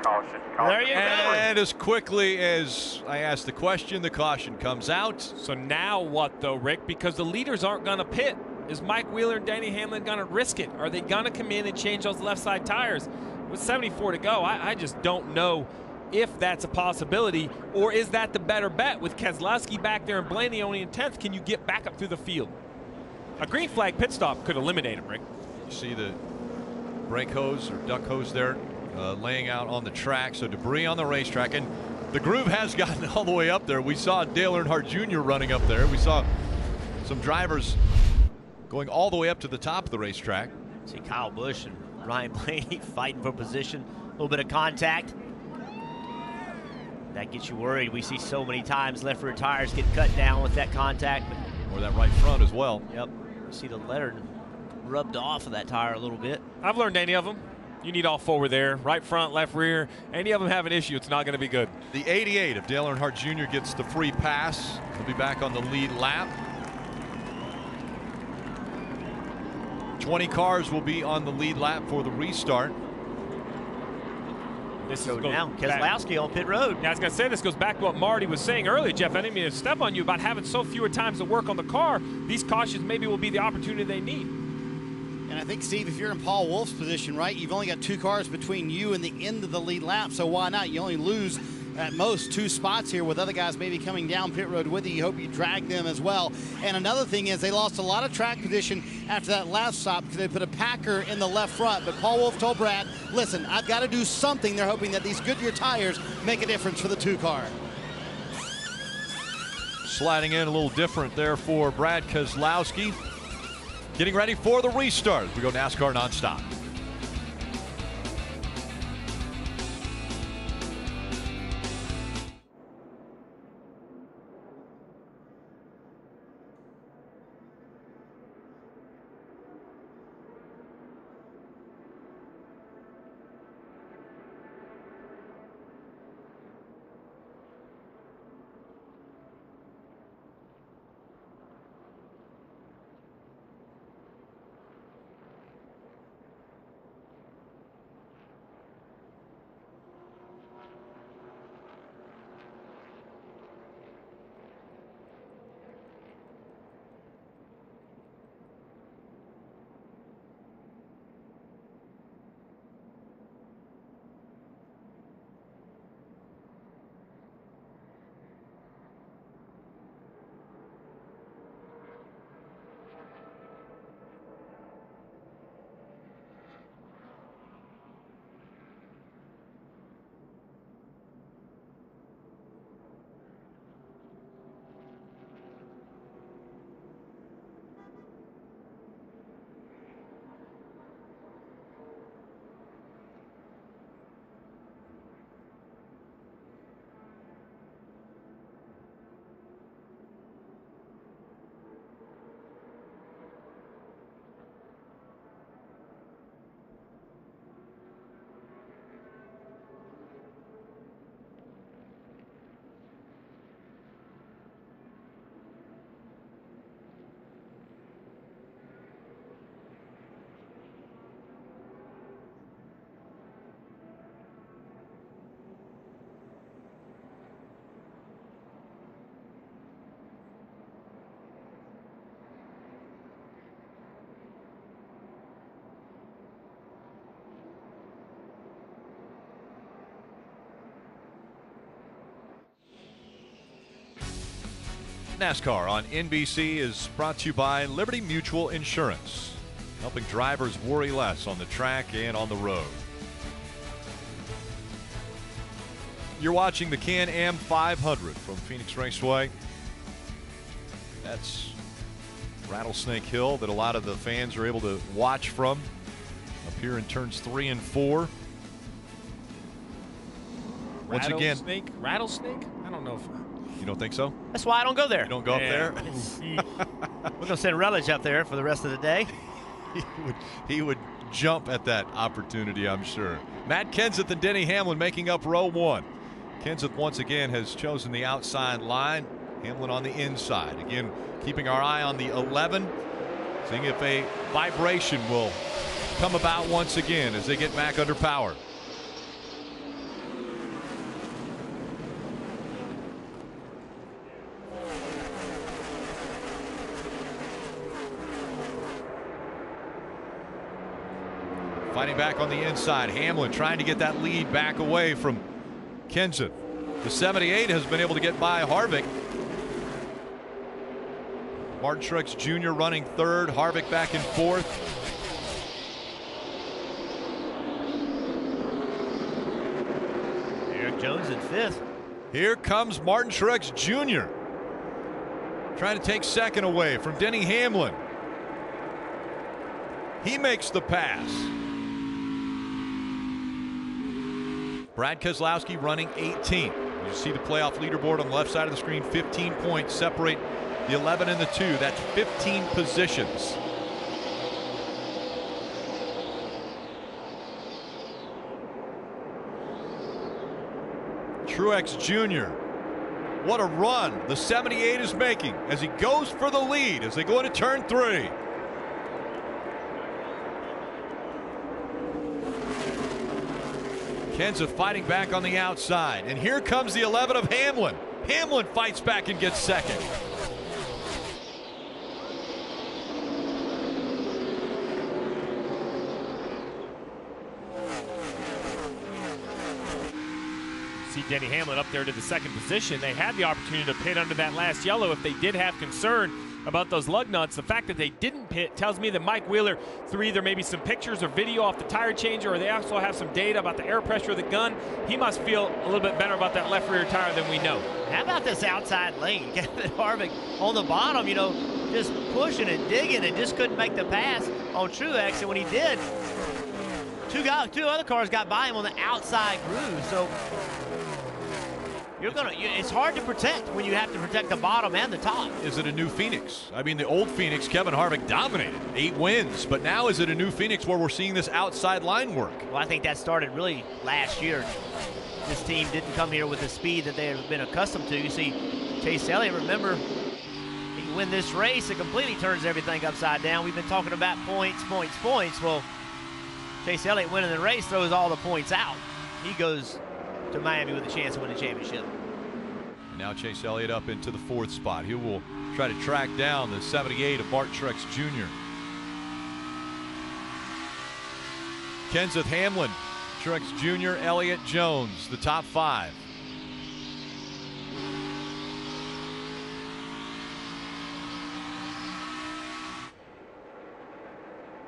S19: Caution.
S9: There you go.
S1: And as quickly as I ask the question, the caution comes out.
S18: So now what, though, Rick? Because the leaders aren't going to pit. Is Mike Wheeler and Denny Hamlin going to risk it? Are they going to come in and change those left side tires? With 74 to go, I just don't know if that's a possibility, or is that the better bet? With Keselowski back there and Blaney only in 10th, can you get back up through the field? A green flag pit stop could eliminate him, Rick.
S1: You see the brake hose or duck hose there laying out on the track, so debris on the racetrack, and the groove has gotten all the way up there. We saw Dale Earnhardt Jr. running up there. We saw some drivers going all the way up to the top of the racetrack.
S9: See Kyle Busch and Ryan Blaney fighting for position. A little bit of contact. That gets you worried. We see so many times left rear tires get cut down with that contact.
S1: Or that right front as well.
S9: Yep. You see the letter rubbed off of that tire a little bit.
S18: I've learned any of them. You need all 4 there. Right front, left rear. Any of them have an issue, it's not going to be good.
S1: The 88 of Dale Earnhardt Jr. gets the free pass. He'll be back on the lead lap. 20 cars will be on the lead lap for the restart.
S9: This goes now. Keselowski on pit road.
S18: Yeah, I was going to say, this goes back to what Marty was saying earlier, Jeff. I didn't mean to step on you about having so fewer times to work on the car. These cautions maybe will be the opportunity they need.
S6: And I think, Steve, if you're in Paul Wolf's position, right, you've only got 2 cars between you and the end of the lead lap, so why not? You only lose at most 2 spots here with other guys maybe coming down pit road with you. You hope you drag them as well. And another thing is they lost a lot of track position after that last stop because they put a Packer in the left front. But Paul Wolf told Brad, listen, I've got to do something. They're hoping that these Goodyear tires make a difference for the 2 car.
S1: Sliding in a little different there for Brad Keselowski. Getting ready for the restart. We go NASCAR nonstop. NASCAR on NBC is brought to you by Liberty Mutual Insurance, helping drivers worry less on the track and on the road. You're watching the Can-Am 500 from Phoenix Raceway. That's Rattlesnake Hill that a lot of the fans are able to watch from up here in turns 3 and 4. Once again,
S18: Rattlesnake? I don't know if
S1: you don't think so.
S9: That's why I don't go there.
S1: You don't go up there.
S9: We're gonna send Relish up there for the rest of the day.
S1: He would jump at that opportunity, I'm sure. Matt Kenseth and Denny Hamlin making up row 1. Kenseth once again has chosen the outside line. Hamlin on the inside. Again, keeping our eye on the 11, seeing if a vibration will come about once again as they get back under power. Fighting back on the inside. Hamlin trying to get that lead back away from Kenseth. The 78 has been able to get by Harvick. Martin Truex Jr. running 3rd. Harvick back in 4th.
S9: Erik Jones in 5th.
S1: Here comes Martin Truex Jr. trying to take 2nd away from Denny Hamlin. He makes the pass. Brad Keselowski running 18th. You see the playoff leaderboard on the left side of the screen. 15 points separate the 11 and the 2. That's 15 positions. Truex Jr. What a run the 78 is making as he goes for the lead as they go into turn 3. Kenseth fighting back on the outside. And here comes the 11 of Hamlin. Hamlin fights back and gets 2nd.
S18: See Denny Hamlin up there to the 2nd position. They had the opportunity to pit under that last yellow if they did have concern about those lug nuts. The fact that they didn't pit tells me that Mike Wheeler, through either maybe some pictures or video off the tire changer, or they also have some data about the air pressure of the gun. He must feel a little bit better about that left rear tire than we know.
S9: How about this outside lane? Kevin Harvick on the bottom, you know, just pushing and digging and just couldn't make the pass on Truex. And when he did, two other cars got by him on the outside groove. So it's hard to protect when you have to protect the bottom and the top.
S1: Is it a new Phoenix? I mean, the old Phoenix, Kevin Harvick dominated, 8 wins. But now is it a new Phoenix where we're seeing this outside line work?
S9: Well, I think that started really last year. This team didn't come here with the speed that they have been accustomed to. You see, Chase Elliott, remember, he win this race, it completely turns everything upside down. We've been talking about points. Well, Chase Elliott winning the race throws all the points out. He goes to Miami with a chance to win the championship.
S1: And now Chase Elliott up into the 4th spot. He will try to track down the 78 of Martin Truex Jr. Kenseth, Hamlin, Truex Jr., Elliott, Jones, the top 5.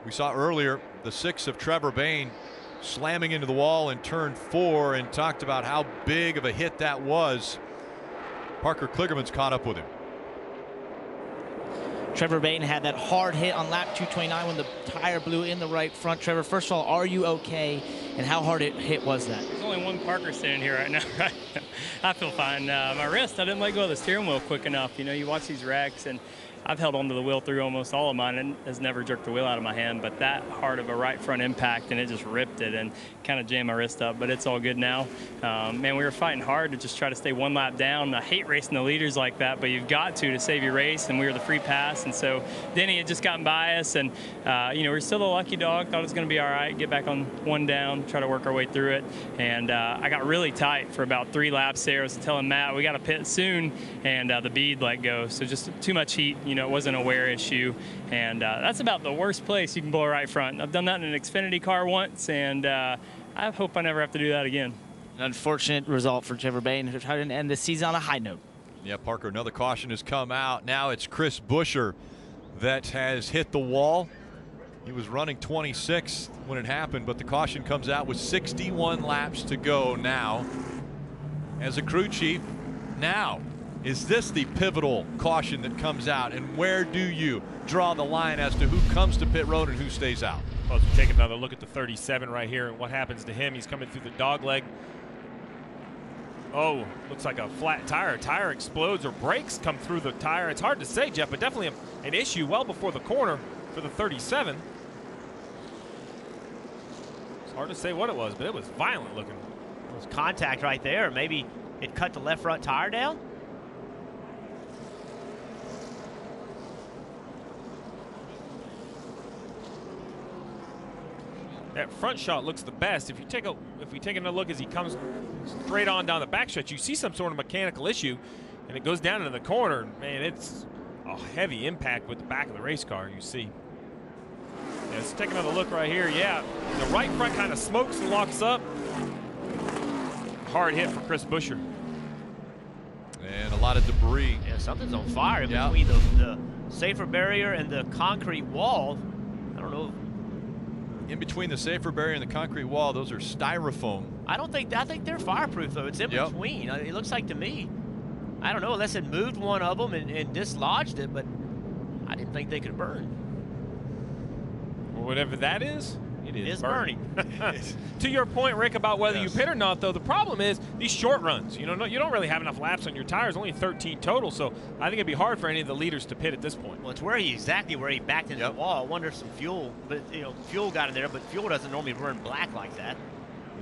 S1: We saw earlier the 6 of Trevor Bayne slamming into the wall in turn 4 and talked about how big of a hit that was. Parker Kligerman's caught up with him.
S4: Trevor Bayne had that hard hit on lap 229 when the tire blew in the right front. Trevor, first of all, are you okay? And how hard a hit was that?
S11: There's only one Parker standing here right now. I feel fine. My wrist, I didn't let go of the steering wheel quick enough. You know, you watch these wrecks, and I've held onto the wheel through almost all of mine and has never jerked the wheel out of my hand, but that hard of a right front impact, and it just ripped it and kind of jammed my wrist up, but it's all good now. Man, we were fighting hard to just try to stay 1 lap down. I hate racing the leaders like that, but you've got to save your race, and we were the free pass, and so Denny had just gotten by us, and you know, we're still a lucky dog, thought it was going to be all right, get back on 1 down, try to work our way through it, and I got really tight for about 3 laps there. I was telling Matt, we got to pit soon, and the bead let go, so just too much heat. You know, it wasn't a wear issue, and that's about the worst place you can blow a right front. I've done that in an Xfinity car once, and I hope I never have to do that again.
S4: An unfortunate result for Trevor Bayne, who tried to end the season on a high note.
S1: Yeah, Parker, another caution has come out. Now it's Chris Buescher that has hit the wall. He was running 26th when it happened, but the caution comes out with 61 laps to go now. As a crew chief, now, is this the pivotal caution that comes out, and where do you draw the line as to who comes to pit road and who stays out?
S18: Well, as we take another look at the 37 right here and what happens to him, he's coming through the dog leg. Oh, looks like a flat tire. Tire explodes or brakes come through the tire. It's hard to say, Jeff, but definitely an issue well before the corner for the 37. It's hard to say what it was, but it was violent looking.
S9: It was contact right there. Maybe it cut the left front tire down.
S18: That front shot looks the best. If we take another look as he comes straight on down the backstretch, you see some sort of mechanical issue, and it goes down into the corner. Man, it's a heavy impact with the back of the race car. You see. Yeah, let's take another look right here. Yeah, the right front kind of smokes and locks up. Hard hit for Chris Buescher.
S1: And a lot of debris.
S9: Yeah, something's on fire between the safer barrier and the concrete wall. I don't know.
S1: In between the safer barrier and the concrete wall, those are styrofoam.
S9: I think they're fireproof though. It's in between. It looks like to me. I don't know unless it moved one of them and dislodged it, but I didn't think they could burn.
S18: Well, whatever that is, it is burning.
S1: It
S18: To your point, Rick, about whether you pit or not, though, the problem is these short runs. You know, you don't really have enough laps on your tires. Only 13 total, so I think it'd be hard for any of the leaders to pit at this point.
S9: Well, it's exactly where he backed into the wall. I wonder if some fuel, but fuel got in there, but fuel doesn't normally burn black like that.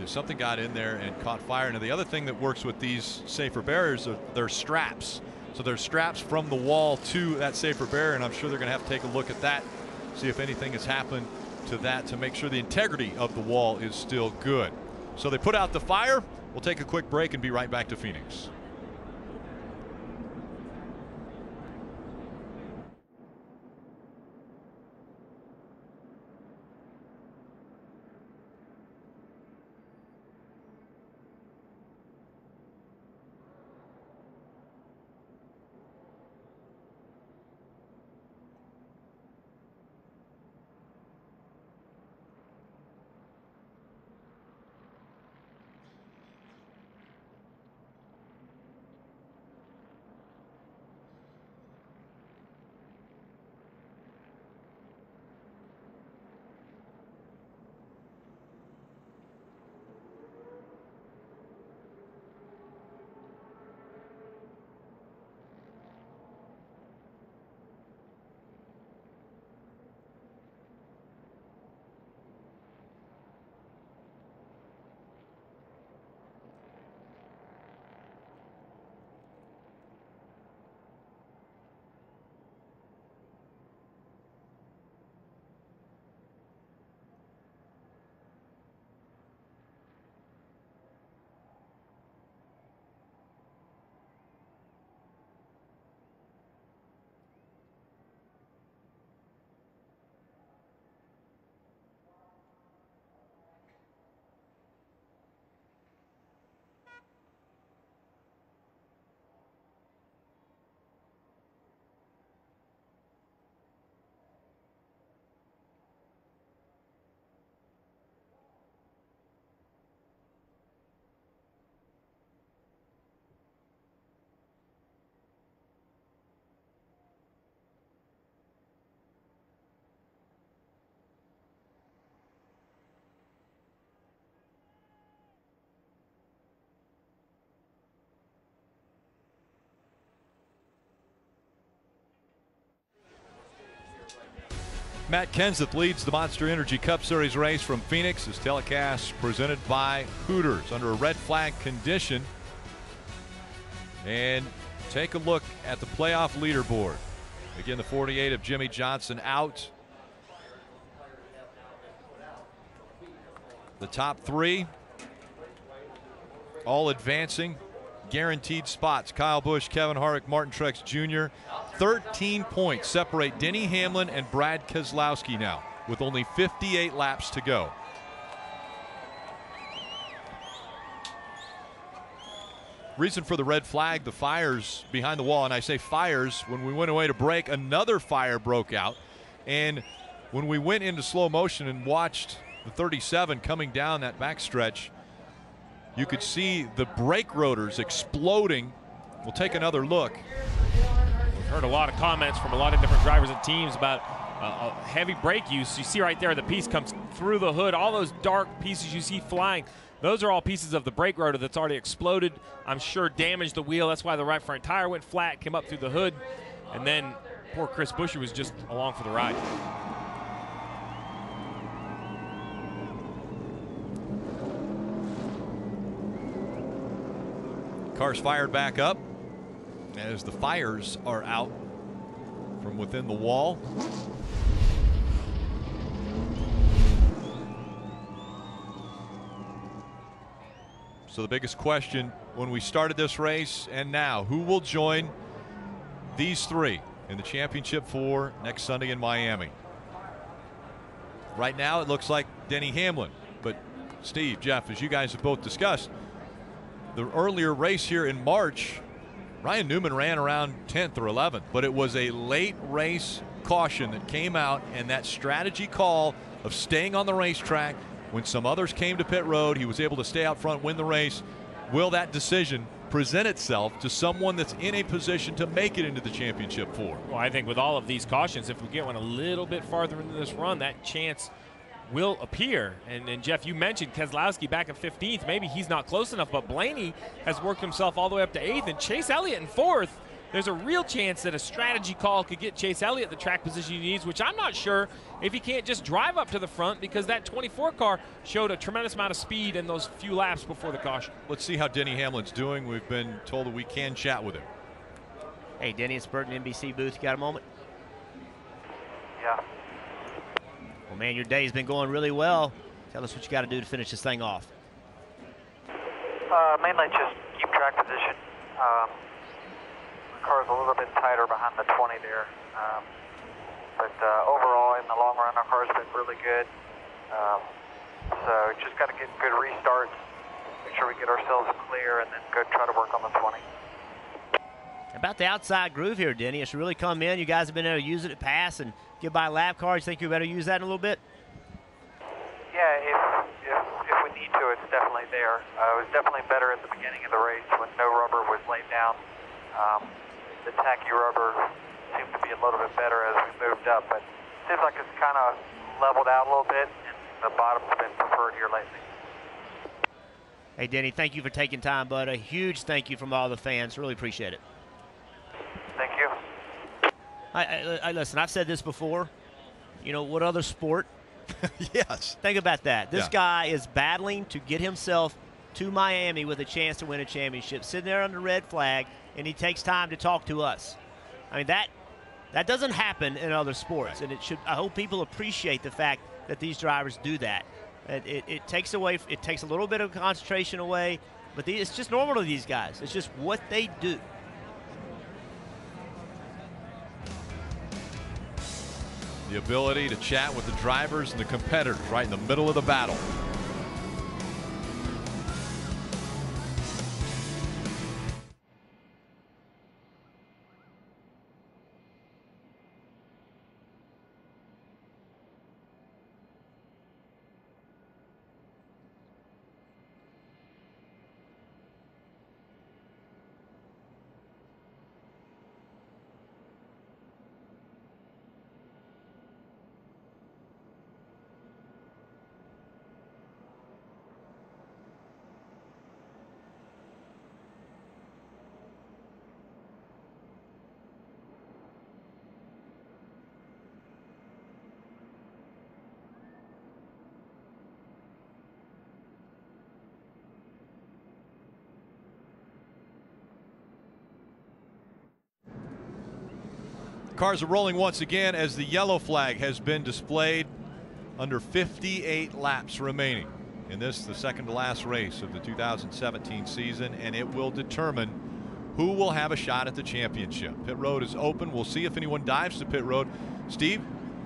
S1: Something got in there and caught fire. Now, the other thing that works with these safer barriers are their straps. So there's straps from the wall to that safer barrier, and I'm sure they're going to have to take a look at that, see if anything has happened to that to make sure the integrity of the wall is still good. So they put out the fire. We'll take a quick break and be right back to Phoenix. Matt Kenseth leads the Monster Energy Cup Series race from Phoenix. This telecast presented by Hooters under a red flag condition. And take a look at the playoff leaderboard. Again, the 48 of Jimmie Johnson out. The top three all advancing. Guaranteed spots. Kyle Busch, Kevin Harvick, Martin Truex Jr. 13 points separate Denny Hamlin and Brad Keselowski now with only 58 laps to go. Reason for the red flag, the fires behind the wall. And I say fires, when we went away to break, another fire broke out. And when we went into slow motion and watched the 37 coming down that backstretch, you could see the brake rotors exploding. We'll take another look.
S18: We've heard a lot of comments from a lot of different drivers and teams about heavy brake use. You see right there, the piece comes through the hood. All those dark pieces you see flying, those are all pieces of the brake rotor that's already exploded. I'm sure damaged the wheel. That's why the right front tire went flat, came up through the hood. And then poor Chris Buescher was just along for the ride.
S1: Car's fired back up as the fires are out from within the wall. So the biggest question when we started this race and now, who will join these three in the championship for next Sunday in Miami? Right now it looks like Denny Hamlin, but Steve, Jeff, as you guys have both discussed, the earlier race here in March, Ryan Newman ran around 10th or 11th, but it was a late race caution that came out, and that strategy call of staying on the racetrack when some others came to pit road, he was able to stay out front, win the race. Will that decision present itself to someone that's in a position to make it into the championship four?
S18: Well, I think with all of these cautions, if we get one a little bit farther into this run, that chance will appear. And Jeff, you mentioned Keselowski back in 15th. Maybe he's not close enough, but Blaney has worked himself all the way up to 8th, and Chase Elliott in 4th. There's a real chance that a strategy call could get Chase Elliott the track position he needs, which I'm not sure if he can't just drive up to the front, because that 24 car showed a tremendous amount of speed in those few laps before the caution.
S1: Let's see how Denny Hamlin's doing. We've been told that we can chat with him.
S9: Hey, Denny, it's Burton, NBC booth. You got a moment?
S19: Yeah.
S9: Well, man, your day's been going really well. Tell us what you got to do to finish this thing off.
S19: Mainly just keep track position. The car's a little bit tighter behind the 20 there. But overall, in the long run, our car's been really good. So just got to get good restarts, make sure we get ourselves clear, and then go try to work on the 20.
S9: About the outside groove here, Denny. It's really come in. You guys have been able to use it at pass and get by lap cars. Think you better use that in a little bit?
S19: Yeah, if we need to, it's definitely there. It was definitely better at the beginning of the race when no rubber was laid down. The tacky rubber seemed to be a little bit better as we moved up, but it seems like it's kind of leveled out a little bit, and the bottom's been preferred here lately.
S9: Hey, Denny, thank you for taking time, bud. A huge thank you from all the fans. Really appreciate it.
S19: Thank you.
S9: I listen, I've said this before. You know, what other sport?
S1: Yes.
S9: Think about that. This
S1: Yeah.
S9: guy is battling to get himself to Miami with a chance to win a championship, sitting there under red flag, and he takes time to talk to us. I mean, that doesn't happen in other sports, and it should. I hope people appreciate the fact that these drivers do that. It takes away. It takes a little bit of concentration away, but it's just normal to these guys. It's just what they do.
S1: The ability to chat with the drivers and the competitors right in the middle of the battle. Cars are rolling once again as the yellow flag has been displayed. Under 58 laps remaining in this, the second to last race of the 2017 season, and it will determine who will have a shot at the championship. Pit road is open. We'll see if anyone dives to pit road. Steve,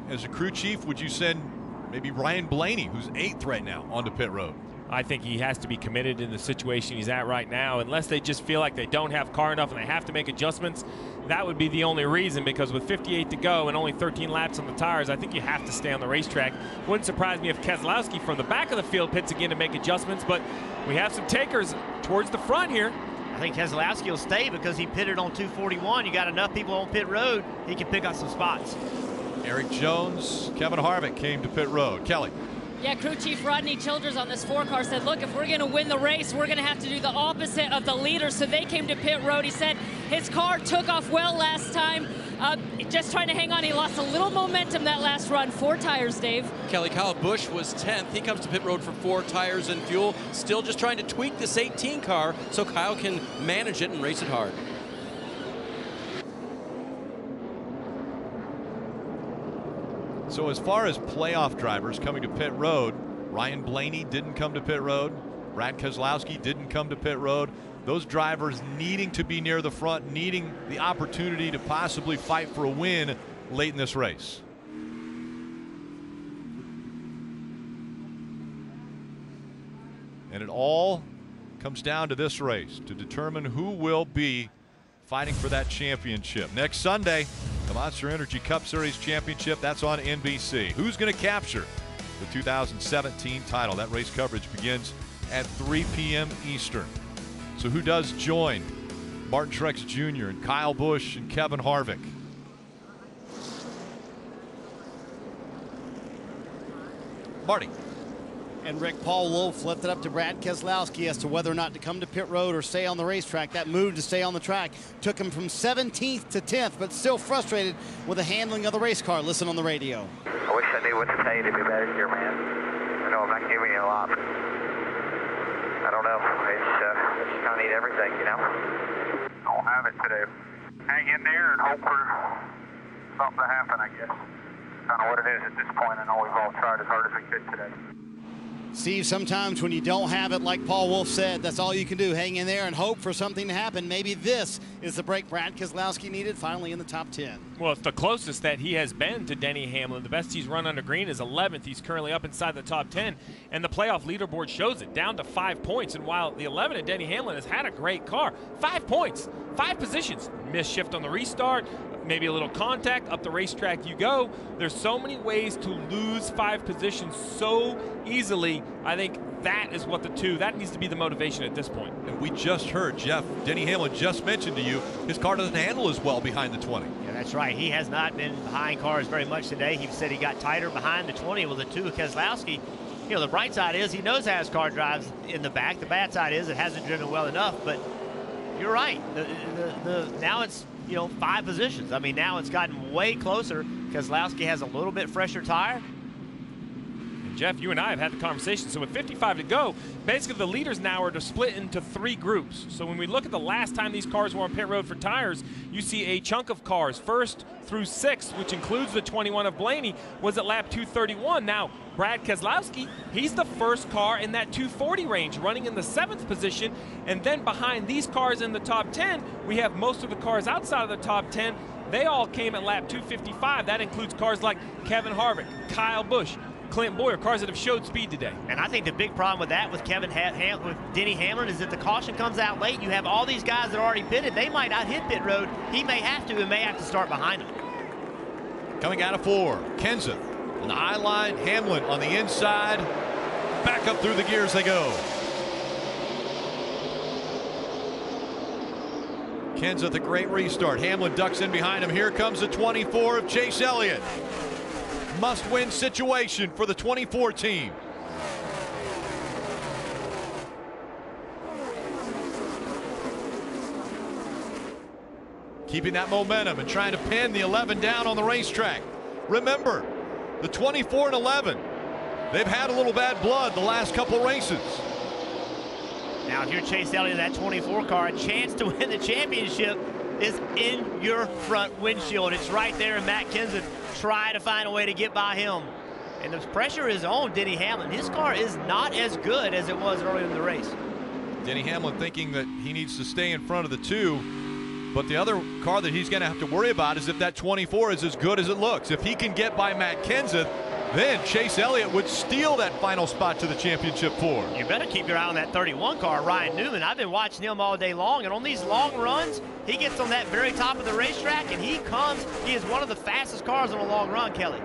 S1: as a crew chief, would you send maybe Ryan Blaney, who's 8th right now, onto pit road?
S18: I think he has to be committed in the situation he's at right now. Unless they just feel like they don't have car enough and they have to make adjustments, that would be the only reason, because with 58 to go and only 13 laps on the tires, I think you have to stay on the racetrack. Wouldn't surprise me if Keselowski from the back of the field pits again to make adjustments, but we have some takers towards the front here.
S9: I think Keselowski will stay because he pitted on 241. You got enough people on pit road, he can pick up some spots.
S1: Erik Jones, Kevin Harvick came to pit road. Kelly.
S3: Yeah, crew chief Rodney Childers on this 4-car said, look, if we're going to win the race, we're going to have to do the opposite of the leaders. So they came to pit road. He said his car took off well last time, just trying to hang on. He lost a little momentum that last run. 4 tires, Dave.
S5: Kelly, Kyle Busch was 10th. He comes to pit road for 4 tires and fuel. Still just trying to tweak this 18 car so Kyle can manage it and race it hard.
S1: So as far as playoff drivers coming to pit road, Ryan Blaney didn't come to pit road. Brad Keselowski didn't come to pit road. Those drivers needing to be near the front, needing the opportunity to possibly fight for a win late in this race. And it all comes down to this race to determine who will be fighting for that championship. Next Sunday, the Monster Energy Cup Series Championship, that's on NBC. Who's going to capture the 2017 title? That race coverage begins at 3 p.m. Eastern. So who does join Martin Truex Jr. and Kyle Busch and Kevin Harvick? Marty.
S6: And Rick, Paul Wolf left it up to Brad Keselowski as to whether or not to come to pit road or stay on the racetrack. That move to stay on the track took him from 17th to 10th, but still frustrated with the handling of the race car. Listen on the radio.
S21: I wish I knew what to tell you to be better here, man. I know I'm not giving you a lot, but I don't know. I just kind of need everything, you know?
S19: Don't have it today. Hang in there and hope for something to happen, I guess. Kind of what it is at this point. I know we've all tried as hard as we could today.
S6: Steve, sometimes when you don't have it, like Paul Wolf said, that's all you can do. Hang in there and hope for something to happen. Maybe this is the break Brad Keselowski needed, finally in the top 10.
S18: Well, it's the closest that he has been to Denny Hamlin. The best he's run under green is 11th. He's currently up inside the top 10, and the playoff leaderboard shows it, down to 5 points. And while the 11 at Denny Hamlin has had a great car, 5 points, 5 positions. Missed shift on the restart, maybe a little contact, up the racetrack you go. There's so many ways to lose 5 positions so easily. I think that is what that needs to be the motivation at this point.
S1: And we just heard Denny Hamlin just mentioned to you his car doesn't handle as well behind the 20.
S9: Yeah, that's right. He has not been behind cars very much today. He said he got tighter behind the 20 with the 2 of Keselowski. You know, the bright side is he knows how his car drives in the back. The bad side is it hasn't driven well enough, but you're right. Now it's, 5 positions. I mean, now it's gotten way closer. Keselowski has a little bit fresher tire.
S18: And Jeff, you and I have had the conversation. So with 55 to go, basically the leaders now are to split into 3 groups. So when we look at the last time these cars were on pit road for tires, you see a chunk of cars, 1st through 6th, which includes the 21 of Blaney, was at lap 231. Now, Brad Keselowski, he's the first car in that 240 range, running in the 7th position. And then behind these cars in the top 10, we have most of the cars outside of the top 10. They all came at lap 255. That includes cars like Kevin Harvick, Kyle Busch, Clint Boyer, cars that have showed speed today.
S9: And I think the big problem with that with with Denny Hamlin is that the caution comes out late. You have all these guys that are already pitted. They might not hit pit road. He may have to and may have to start behind them.
S1: Coming out of 4, Kenseth on the eye line, Hamlin on the inside. Back up through the gears they go. Kenseth, a great restart. Hamlin ducks in behind him. Here comes the 24 of Chase Elliott. Must-win situation for the 24 team. Keeping that momentum and trying to pin the 11 down on the racetrack. Remember, the 24 and 11, they've had a little bad blood the last couple races.
S9: Now, if you're Chase Elliott, that 24 car, a chance to win the championship is in your front windshield. It's right there, and Matt Kenseth try to find a way to get by him. And the pressure is on Denny Hamlin. His car is not as good as it was earlier in the race.
S1: Denny Hamlin thinking that he needs to stay in front of the 2, but the other car that he's going to have to worry about is if that 24 is as good as it looks. If he can get by Matt Kenseth, then Chase Elliott would steal that final spot to the championship 4.
S9: You better keep your eye on that 31 car, Ryan Newman. I've been watching him all day long, and on these long runs, he gets on that very top of the racetrack, and he is one of the fastest cars on a long run, Kelly.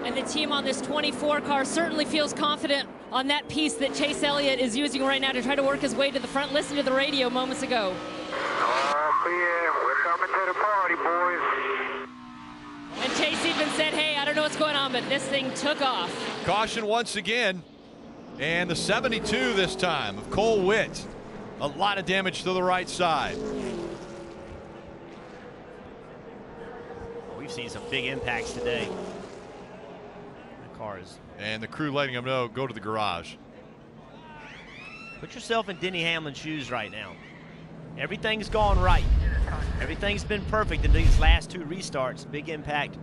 S3: And the team on this 24 car certainly feels confident on that piece that Chase Elliott is using right now to try to work his way to the front. Listen to the radio moments ago.
S21: We're coming to the party, boys.
S3: And Chase even said, hey, I don't know what's going on, but this thing took off.
S1: Caution once again. And the 72 this time of Cole Witt. A lot of damage to the right side.
S9: We've seen some big impacts today. The cars.
S1: And the crew letting them know, go to the garage.
S9: Put yourself in Denny Hamlin's shoes right now. Everything's gone right. Everything's been perfect in these last 2 restarts. Big impact.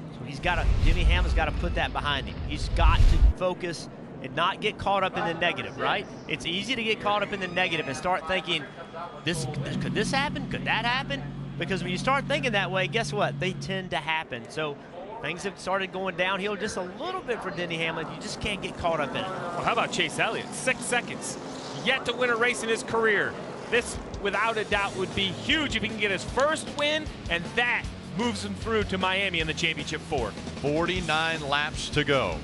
S9: So Denny Hamlin's got to put that behind him. He's got to focus and not get caught up in the negative, right? It's easy to get caught up in the negative and start thinking, could this happen? Could that happen? Because when you start thinking that way, guess what? They tend to happen. So things have started going downhill just a little bit for Denny Hamlin. You just can't get caught up in it.
S18: Well, how about Chase Elliott? 6 seconds. Yet to win a race in his career. This, without a doubt, would be huge if he can get his first win, and that moves him through to Miami in the championship 4.
S1: 49 laps to go.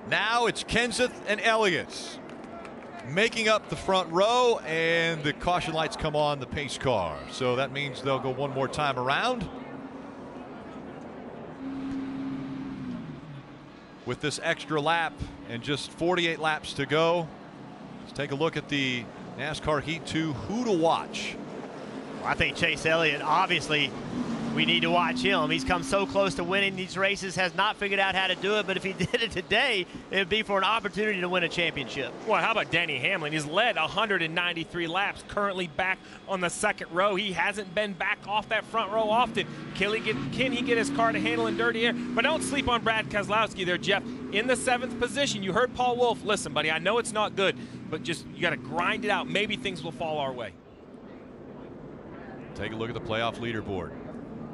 S1: Now it's Kenseth and Elliott making up the front row, and the caution lights come on the pace car. So that means they'll go one more time around. With this extra lap and just 48 laps to go, let's take a look at the NASCAR Heat 2 who to watch.
S9: Well, I think Chase Elliott, obviously, we need to watch him. He's come so close to winning these races, has not figured out how to do it, but if he did it today, it would be for an opportunity to win a championship.
S18: Well, how about Denny Hamlin? He's led 193 laps, currently back on the second row. He hasn't been back off that front row often. Can he get his car to handle in dirty air? But don't sleep on Brad Keselowski there, Jeff. In the 7th position, you heard Paul Wolfe. Listen, buddy, I know it's not good, but just you got to grind it out. Maybe things will fall our way.
S1: Take a look at the playoff leaderboard.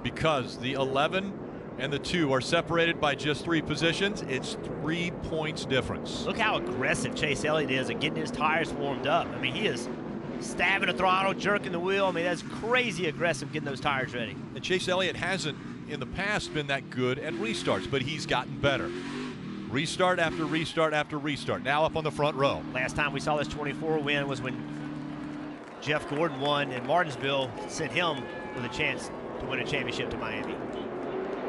S1: Because the 11 and the 2 are separated by just 3 positions, it's 3 points difference.
S9: Look how aggressive Chase Elliott is at getting his tires warmed up. I mean, he is stabbing the throttle, jerking the wheel. I mean, that's crazy aggressive getting those tires ready.
S1: And Chase Elliott hasn't in the past been that good at restarts, but he's gotten better. Restart after restart after restart. Now up on the front row.
S9: Last time we saw this 24 win was when Jeff Gordon won in Martinsville, sent him with a chance to win a championship to Miami.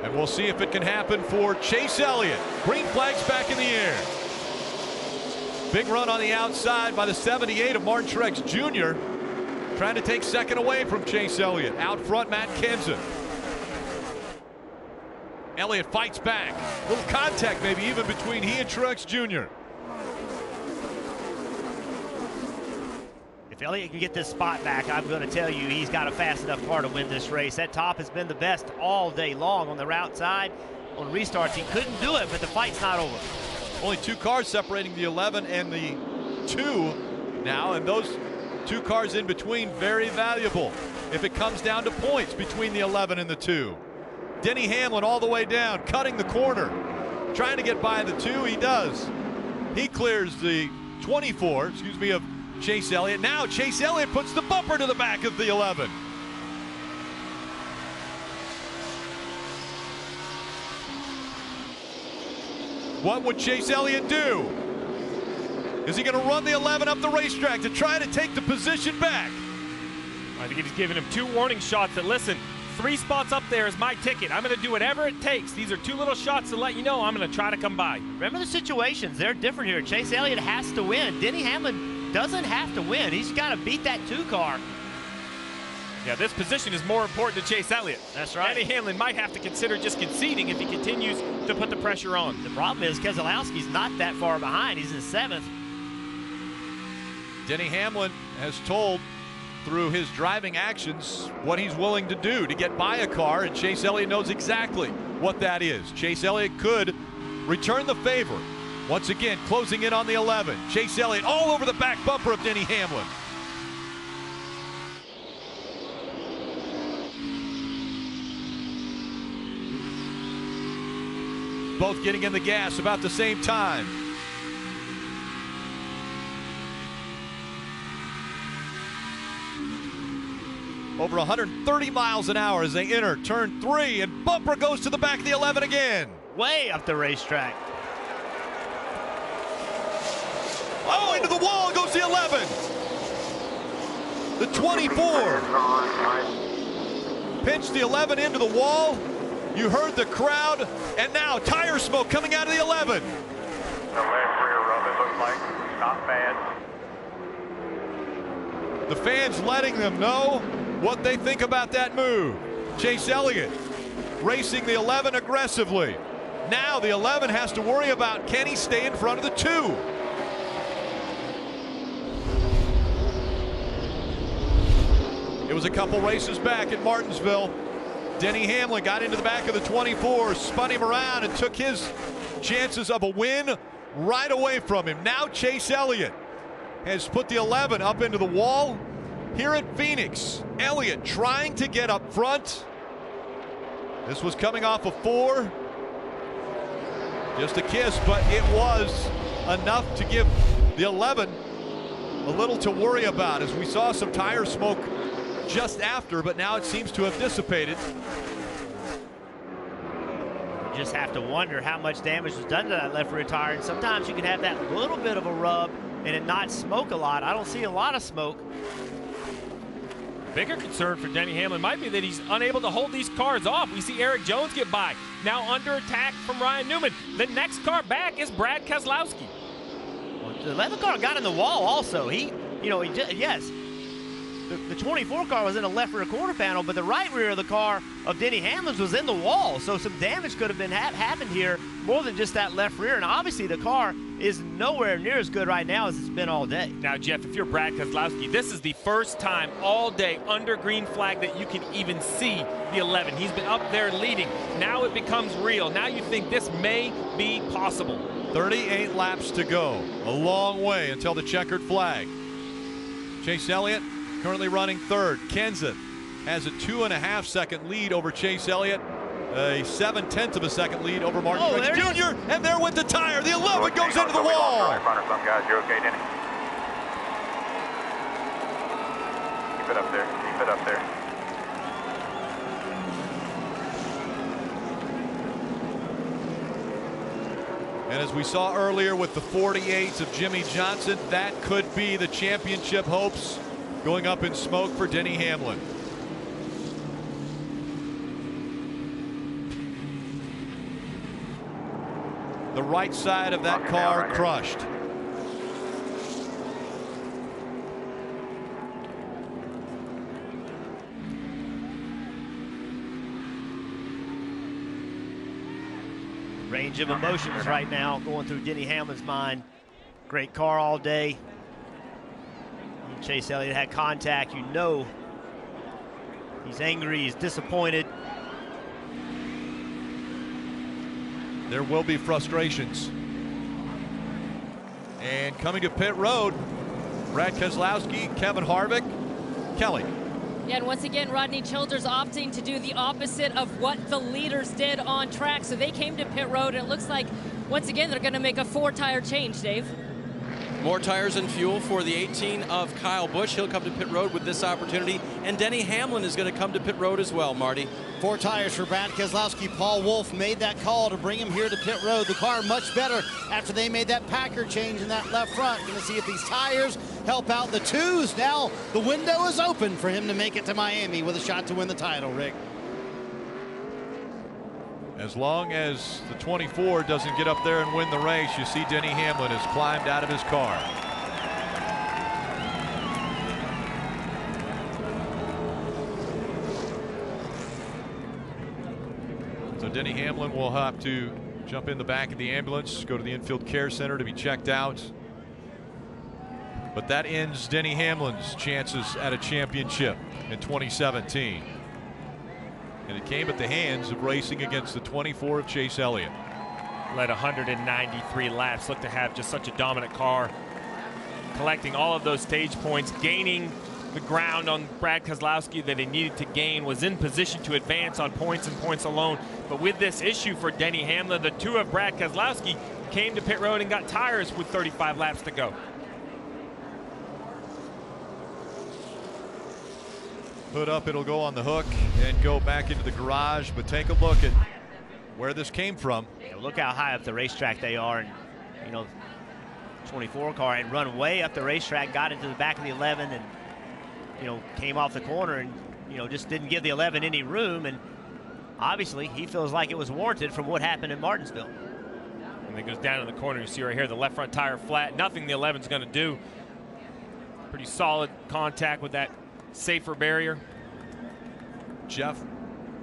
S1: And we'll see if it can happen for Chase Elliott. Green flag's back in the air. Big run on the outside by the 78 of Martin Truex Jr. Trying to take second away from Chase Elliott. Out front, Matt Kenseth. Elliott fights back. A little contact maybe even between he and Truex Jr.
S9: If Elliott can get this spot back, I'm going to tell you he's got a fast enough car to win this race. That top has been the best all day long on the outside. On restarts, he couldn't do it, but the fight's not over.
S1: Only 2 cars separating the 11 and the 2 now, and those 2 cars in between very valuable if it comes down to points between the 11 and the 2. Denny Hamlin all the way down, cutting the corner, trying to get by the 2. He does. He clears the 24, of Chase Elliott. Now Chase Elliott puts the bumper to the back of the 11. What would Chase Elliott do? Is he going to run the 11 up the racetrack to try to take the position back?
S18: I think he's giving him 2 warning shots that, listen, 3 spots up there is my ticket. I'm going to do whatever it takes. These are 2 little shots to let you know I'm going to try to come by.
S9: Remember the situations. They're different here. Chase Elliott has to win. Denny Hamlin doesn't have to win. He's got to beat that 2 car.
S18: Yeah, this position is more important to Chase Elliott.
S9: That's right.
S18: Denny Hamlin might have to consider just conceding if he continues to put the pressure on.
S9: The problem is Keselowski's not that far behind. He's in 7th.
S1: Denny Hamlin has told through his driving actions what he's willing to do to get by a car, and Chase Elliott knows exactly what that is. Chase Elliott could return the favor. Once again, closing in on the 11. Chase Elliott all over the back bumper of Denny Hamlin. Both getting in the gas about the same time. Over 130 miles an hour as they enter turn 3, and bumper goes to the back of the 11 again.
S9: Way up the racetrack.
S1: Oh, into the wall goes the 11. The 24. Pinched the 11 into the wall. You heard the crowd, and now tire smoke coming out of the 11.
S19: The left rear rub, it looks like. Not bad.
S1: The fans letting them know what they think about that move. Chase Elliott racing the 11 aggressively. Now the 11 has to worry about, can he stay in front of the 2? It was a couple races back at Martinsville. Denny Hamlin got into the back of the 24, spun him around, and took his chances of a win right away from him. Now Chase Elliott has put the 11 up into the wall. Here at Phoenix, Elliott trying to get up front. This was coming off a 4. Just a kiss, but it was enough to give the 11 a little to worry about, as we saw some tire smoke just after, but now it seems to have dissipated.
S9: You just have to wonder how much damage was done to that left rear tire, and sometimes you can have that little bit of a rub and it not smoke a lot. I don't see a lot of smoke.
S18: Bigger concern for Denny Hamlin might be that he's unable to hold these cars off. We see Erik Jones get by. Now under attack from Ryan Newman. The next car back is Brad Keselowski.
S9: Well, the 11 car got in the wall also. Yes. The 24 car was in the left rear quarter panel, but the right rear of the car of Denny Hamlin's was in the wall. So some damage could have been happened here, more than just that left rear. And obviously the car is nowhere near as good right now as it's been all day.
S18: Now, Jeff, if you're Brad Keselowski, this is the first time all day under green flag that you can even see the 11. He's been up there leading. Now it becomes real. Now you think this may be possible.
S1: 38 laps to go. A long way until the checkered flag. Chase Elliott currently running 3rd. Kenseth has a 2.5 second lead over Chase Elliott. A 7/10 of a second lead over Martin Truex Jr. And there went the tire. The 11 goes into the wall.
S19: Some guys, you're okay, Denny? Keep it up there. Keep it up there.
S1: And as we saw earlier with the 48s of Jimmie Johnson, that could be the championship hopes going up in smoke for Denny Hamlin. The right side of that car crushed.
S9: Range of emotions right now going through Denny Hamlin's mind. Great car all day. Chase Elliott had contact. You know he's angry, he's disappointed.
S1: There will be frustrations. And coming to pit road, Brad Keselowski, Kevin Harvick, Kelly.
S3: Yeah, and once again, Rodney Childers opting to do the opposite of what the leaders did on track. So they came to pit road, and it looks like, once again, they're going to make a 4-tire change, Dave.
S5: More tires and fuel for the 18 of Kyle Busch. He'll come to pit road with this opportunity. And Denny Hamlin is going to come to pit road as well, Marty.
S6: 4 tires for Brad Keselowski. Paul Wolfe made that call to bring him here to pit road. The car much better after they made that Packer change in that left front. Going to see if these tires help out the 2s. Now the window is open for him to make it to Miami with a shot to win the title, Rick.
S1: As long as the 24 doesn't get up there and win the race, you see Denny Hamlin has climbed out of his car. So Denny Hamlin will have to jump in the back of the ambulance, go to the infield care center to be checked out. But that ends Denny Hamlin's chances at a championship in 2017. And it came at the hands of racing against the 24 of Chase Elliott.
S18: Led 193 laps, looked to have just such a dominant car, collecting all of those stage points, gaining the ground on Brad Keselowski that he needed to gain, was in position to advance on points and points alone. But with this issue for Denny Hamlin, the 2 of Brad Keselowski came to pit road and got tires with 35 laps to go.
S1: Hood up, it'll go on the hook and go back into the garage. But take a look at where this came from.
S9: Yeah, look how high up the racetrack they are. And, you know, 24 car and run way up the racetrack, got into the back of the 11 and, you know, came off the corner and, you know, just didn't give the 11 any room. And obviously he feels like it was warranted from what happened in Martinsville.
S18: And then goes down in the corner. You see right here, the left front tire flat. Nothing the 11's going to do. Pretty solid contact with that safer barrier.
S1: Jeff,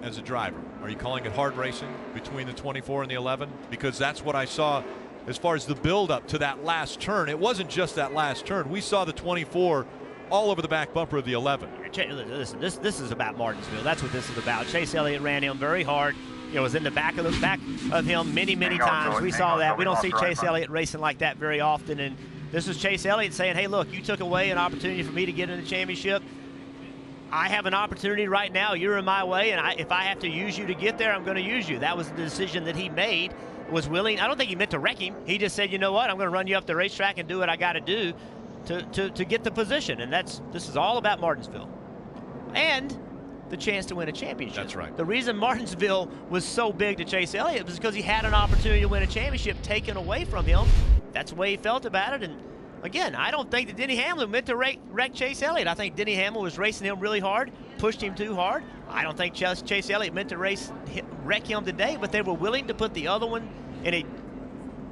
S1: as a driver, are you calling it hard racing between the 24 and the 11? Because that's what I saw as far as the build-up to that last turn. It wasn't just that last turn. We saw the 24 all over the back bumper of the 11.
S9: Listen, this is about Martinsville. That's what this is about. Chase Elliott ran him very hard. You know, was in the back of him many times. We saw that. We don't see Chase Elliott racing like that very often. And this is Chase Elliott saying, hey, look, you took away an opportunity for me to get in the championship. I have an opportunity right now. You're in my way, and if I have to use you to get there, I'm going to use you. That was the decision that he made, was willing. I don't think he meant to wreck him. He just said, you know what, I'm going to run you up the racetrack and do what I got to do to get the position. And this is all about Martinsville. And the chance to win a championship.
S1: That's right.
S9: The reason Martinsville was so big to Chase Elliott was because he had an opportunity to win a championship taken away from him. That's the way he felt about it. And again, I don't think that Denny Hamlin meant to wreck Chase Elliott. I think Denny Hamlin was racing him really hard, pushed him too hard. I don't think Chase Elliott meant to wreck him today, but they were willing to put the other one in a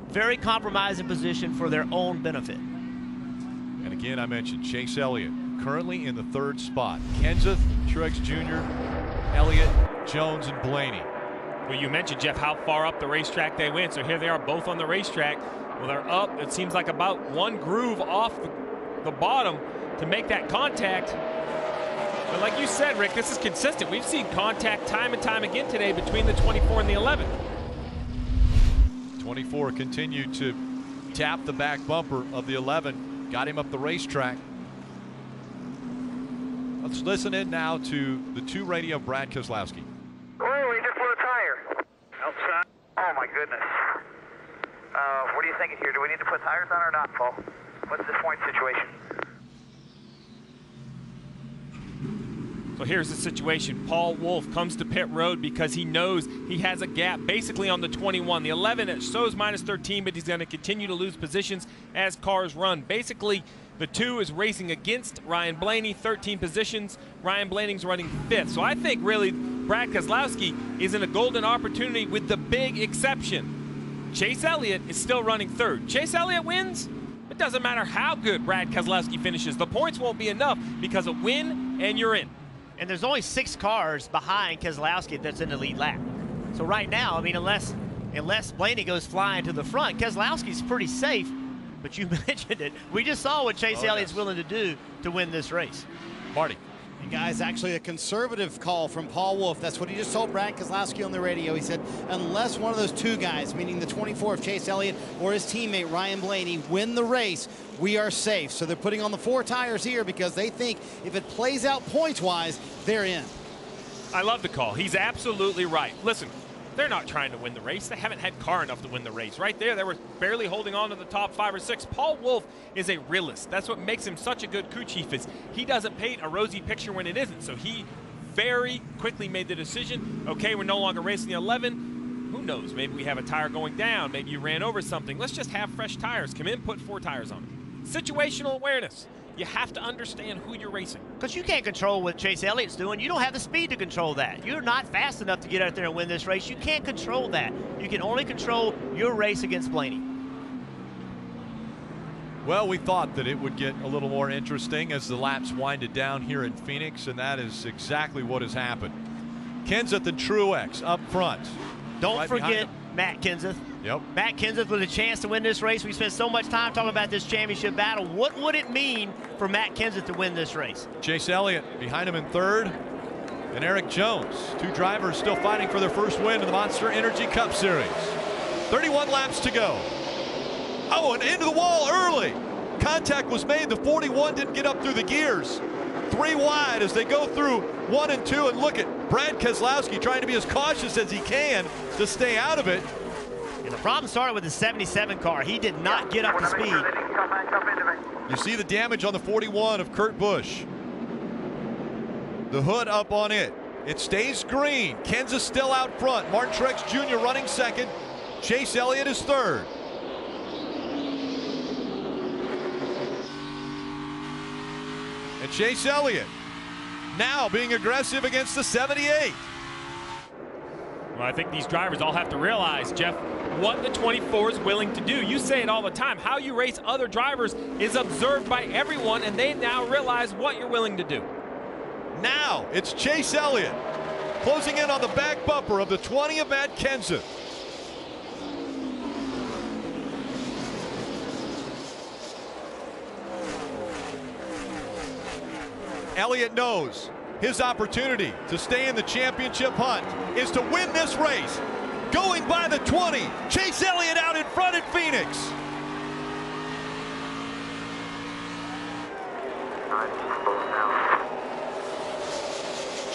S9: very compromising position for their own benefit.
S1: And again, I mentioned Chase Elliott currently in the 3rd spot. Kenseth, Truex Jr., Elliott, Jones, and Blaney.
S18: Well, you mentioned, Jeff, how far up the racetrack they went. So here they are both on the racetrack. Well, they're up, it seems like about 1 groove off the bottom to make that contact. But like you said, Rick, this is consistent. We've seen contact time and time again today between the 24 and the 11.
S1: 24 continued to tap the back bumper of the 11, got him up the racetrack. Let's listen in now to the 2 radio of Brad Keselowski.
S19: Oh, we just blew a tire. Outside. Oh, my goodness. What are you thinking here? Do we need to put tires on or not, Paul? What's this point situation?
S18: So here's the situation. Paul Wolfe comes to pit road because he knows he has a gap basically on the 21. The 11, it shows minus 13, but he's going to continue to lose positions as cars run. Basically, the 2 is racing against Ryan Blaney, 13 positions. Ryan Blaney's running 5th. So I think really Brad Keselowski is in a golden opportunity with the big exception. Chase Elliott is still running 3rd. Chase Elliott wins. It doesn't matter how good Brad Keselowski finishes. The points won't be enough because a win and you're in.
S9: And there's only 6 cars behind Keselowski that's in the lead lap. So right now, I mean, unless unless Blaney goes flying to the front. Keselowski's pretty safe, but you mentioned it. We just saw what Chase Elliott's willing to do to win this race.
S1: Marty.
S6: And guys, actually a conservative call from Paul Wolfe. That's what he just told Brad Keselowski on the radio. He said, unless one of those two guys, meaning the 24 of Chase Elliott or his teammate Ryan Blaney, win the race, we are safe. So they're putting on the 4 tires here because they think if it plays out points-wise, they're in.
S18: I love the call. He's absolutely right. Listen, they're not trying to win the race. They haven't had car enough to win the race. Right there, they were barely holding on to the top 5 or 6. Paul Wolfe is a realist. That's what makes him such a good crew chief, is he doesn't paint a rosy picture when it isn't. So he very quickly made the decision, okay, we're no longer racing the 11. Who knows? Maybe we have a tire going down. Maybe you ran over something. Let's just have fresh tires. Come in, put 4 tires on it. Situational awareness. You have to understand who you're racing.
S9: Because you can't control what Chase Elliott's doing. You don't have the speed to control that. You're not fast enough to get out there and win this race. You can't control that. You can only control your race against Blaney.
S1: Well, we thought that it would get a little more interesting as the laps winded down here in Phoenix, and that is exactly what has happened. Kenseth and Truex up front.
S9: Don't forget Matt Kenseth.
S1: Yep.
S9: Matt Kenseth with a chance to win this race. We spent so much time talking about this championship battle. What would it mean for Matt Kenseth to win this race?
S1: Chase Elliott behind him in 3rd, and Erik Jones. 2 drivers still fighting for their first win in the Monster Energy Cup Series. 31 laps to go. Oh, and into the wall early. Contact was made. The 41 didn't get up through the gears. 3 wide as they go through 1 and 2, and look at Brad Keselowski trying to be as cautious as he can to stay out of it.
S9: And the problem started with the 77 car. He did not get up to speed.
S1: You see the damage on the 41 of Kurt Busch. The hood up on it. It stays green. Kenseth still out front. Martin Truex Jr. running 2nd. Chase Elliott is 3rd. And Chase Elliott now being aggressive against the 78.
S18: Well, I think these drivers all have to realize, Jeff, what the 24 is willing to do. You say it all the time. How you race other drivers is observed by everyone, and they now realize what you're willing to do.
S1: Now it's Chase Elliott closing in on the back bumper of the 20 of Matt Kenseth. Elliott knows his opportunity to stay in the championship hunt is to win this race. Going by the 20, Chase Elliott out in front at Phoenix.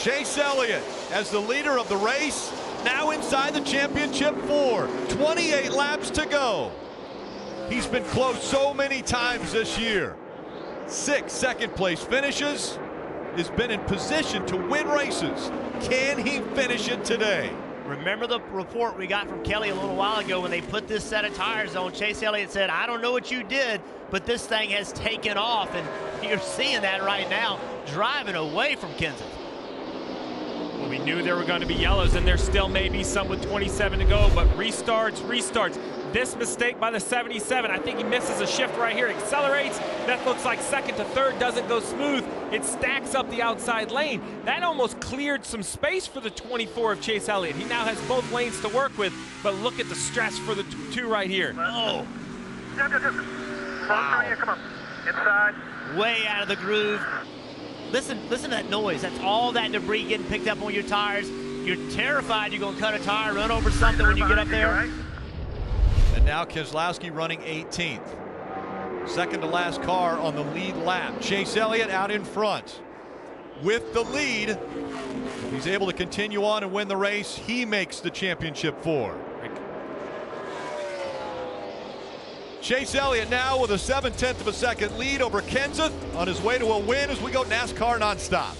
S1: Chase Elliott as the leader of the race, now inside the championship 4. 28 laps to go. He's been close so many times this year. 6 second-place finishes. Has been in position to win races. Can he finish it today?
S9: Remember the report we got from Kelly a little while ago when they put this set of tires on? Chase Elliott said, I don't know what you did, but this thing has taken off, and you're seeing that right now, driving away from Kenseth.
S18: Well, we knew there were going to be yellows, and there still may be some with 27 to go, but restarts. This mistake by the 77, I think he misses a shift right here, accelerates, that looks like 2nd to 3rd, doesn't go smooth, it stacks up the outside lane. That almost cleared some space for the 24 of Chase Elliott. He now has both lanes to work with, but look at the stress for the 2 right here.
S9: Oh.
S19: Wow. Come on. Inside.
S9: Way out of the groove. Listen to that noise. That's all that debris getting picked up on your tires. You're terrified you're going to cut a tire, run over something when you get up there.
S1: And now Keselowski running 18th. 2nd to last car on the lead lap. Chase Elliott out in front. With the lead, he's able to continue on and win the race. He makes the championship 4. Chase Elliott now with a 7/10 of a second lead over Kenseth on his way to a win as we go NASCAR nonstop.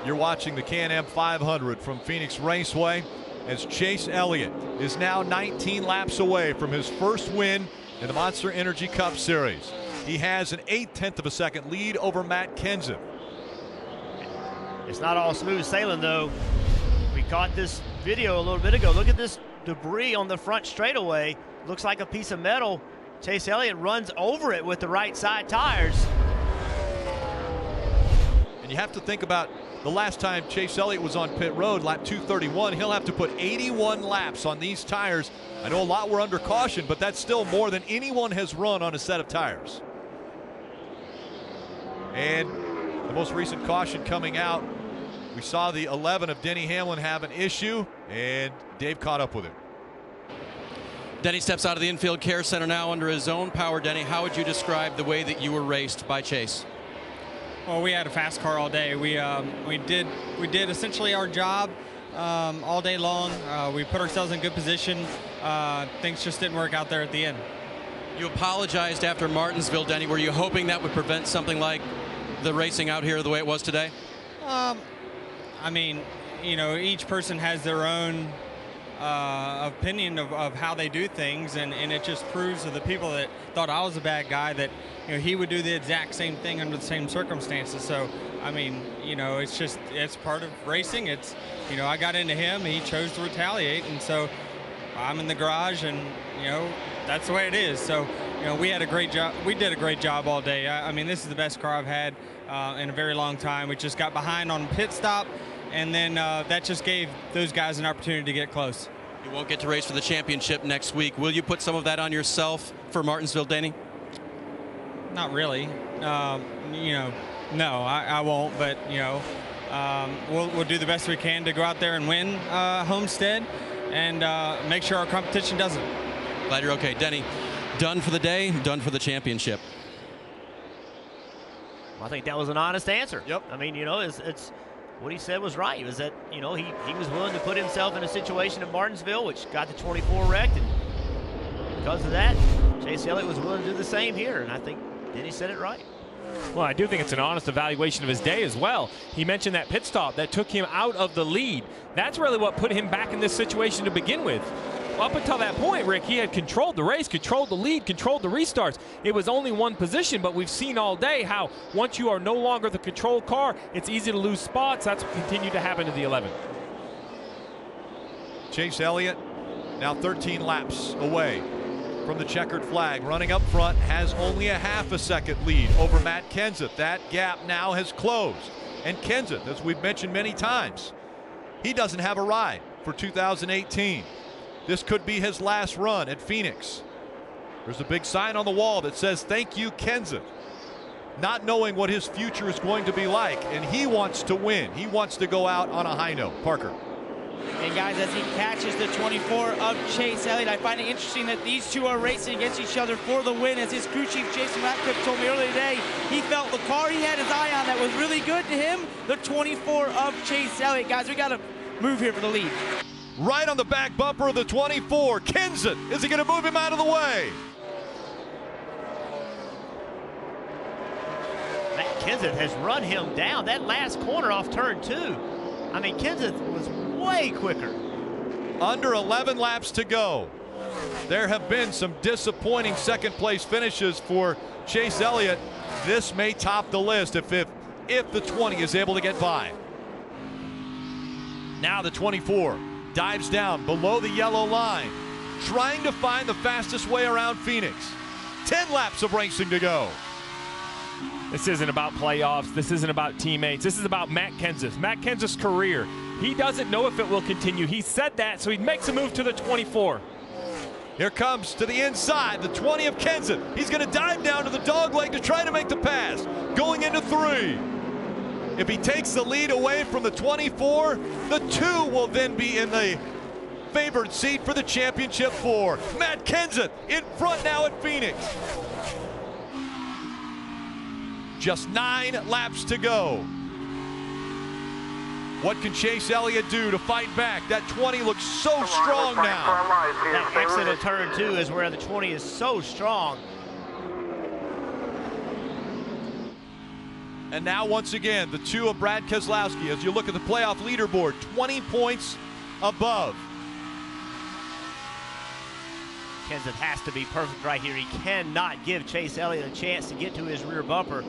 S1: You're watching the Can-Am 500 from Phoenix Raceway as Chase Elliott is now 19 laps away from his first win in the Monster Energy Cup Series. He has an 0.8 of a second lead over Matt Kenseth.
S9: It's not all smooth sailing, though. We caught this video a little bit ago. Look at this debris on the front straightaway. Looks like a piece of metal. Chase Elliott runs over it with the right side tires.
S1: And you have to think about the last time Chase Elliott was on pit road, lap 231. He'll have to put 81 laps on these tires. I know a lot were under caution, but that's still more than anyone has run on a set of tires. And the most recent caution coming out, we saw the 11 of Denny Hamlin have an issue, and Dave caught up with him.
S5: Denny steps out of the infield care center now under his own power. Denny, how would you describe the way that you were raced by Chase?
S12: Well, we had a fast car all day. We did essentially our job all day long. We put ourselves in good position. Things just didn't work out there at the end.
S5: You apologized after Martinsville, Denny. Were you hoping that would prevent something like the racing out here the way it was today?
S12: I mean, you know, each person has their own opinion of how they do things, and it just proves to the people that thought I was a bad guy that, you know, he would do the exact same thing under the same circumstances. So, I mean, you know, it's part of racing. It's, you know, I got into him, he chose to retaliate, and so I'm in the garage, and, you know, that's the way it is. So, you know, we had a great job. We did a great job all day. I mean, this is the best car I've had in a very long time. We just got behind on pit stop, and then that just gave those guys an opportunity to get close.
S5: You won't get to race for the championship next week. Will you put some of that on yourself for Martinsville, Denny?
S12: Not really. You know, no, I won't. But, you know, we'll do the best we can to go out there and win Homestead and make sure our competition doesn't.
S5: Glad you're okay. Denny, done for the day, done for the championship.
S9: I think that was an honest answer. Yep. I mean, you know, it's what he said was right. It was that, you know, he was willing to put himself in a situation at Martinsville, which got the 24 wrecked, and because of that, Chase Elliott was willing to do the same here, and I think Denny said it right.
S18: Well, I do think it's an honest evaluation of his day as well. He mentioned that pit stop that took him out of the lead. That's really what put him back in this situation to begin with. Up until that point, Rick, he had controlled the race, controlled the lead, controlled the restarts. It was only one position, but we've seen all day how once you are no longer the control car, it's easy to lose spots. That's what continued to happen to the 11.
S1: Chase Elliott now 13 laps away from the checkered flag. Running up front, has only a half a second lead over Matt Kenseth. That gap now has closed. And Kenseth, as we've mentioned many times, he doesn't have a ride for 2018. This could be his last run at Phoenix. There's a big sign on the wall that says, "Thank you, Kenseth." Not knowing what his future is going to be like, and he wants to win. He wants to go out on a high note. Parker.
S4: And guys, as he catches the 24 of Chase Elliott, I find it interesting that these two are racing against each other for the win. As his crew chief Jason Ratcliffe told me earlier today, he felt the car he had his eye on that was really good to him, the 24 of Chase Elliott. Guys, we got to move here for the lead.
S1: Right on the back bumper of the 24. Kenseth, is he going to move him out of the way?
S9: Matt Kenseth has run him down. That last corner off turn 2. I mean, Kenseth was way quicker.
S1: Under 11 laps to go. There have been some disappointing second place finishes for Chase Elliott. This may top the list if the 20 is able to get by. Now the 24 dives down below the yellow line, trying to find the fastest way around Phoenix. 10 laps of racing to go.
S18: This isn't about playoffs. This isn't about teammates. This is about Matt Kenseth. Matt Kenseth's career. He doesn't know if it will continue. He said that, so he makes a move to the 24.
S1: Here comes to the inside, the 20 of Kenseth. He's going to dive down to the dog leg to try to make the pass. Going into 3. If he takes the lead away from the 24, the 2 will then be in the favored seat for the championship 4. Matt Kenseth in front now at Phoenix. Just 9 laps to go. What can Chase Elliott do to fight back? That 20 looks so strong now.
S9: That exit of turn 2 is where the 20 is so strong.
S1: And now once again, the two of Brad Keselowski, as you look at the playoff leaderboard, 20 points above.
S9: Kenseth has to be perfect right here. He cannot give Chase Elliott a chance to get to his rear bumper.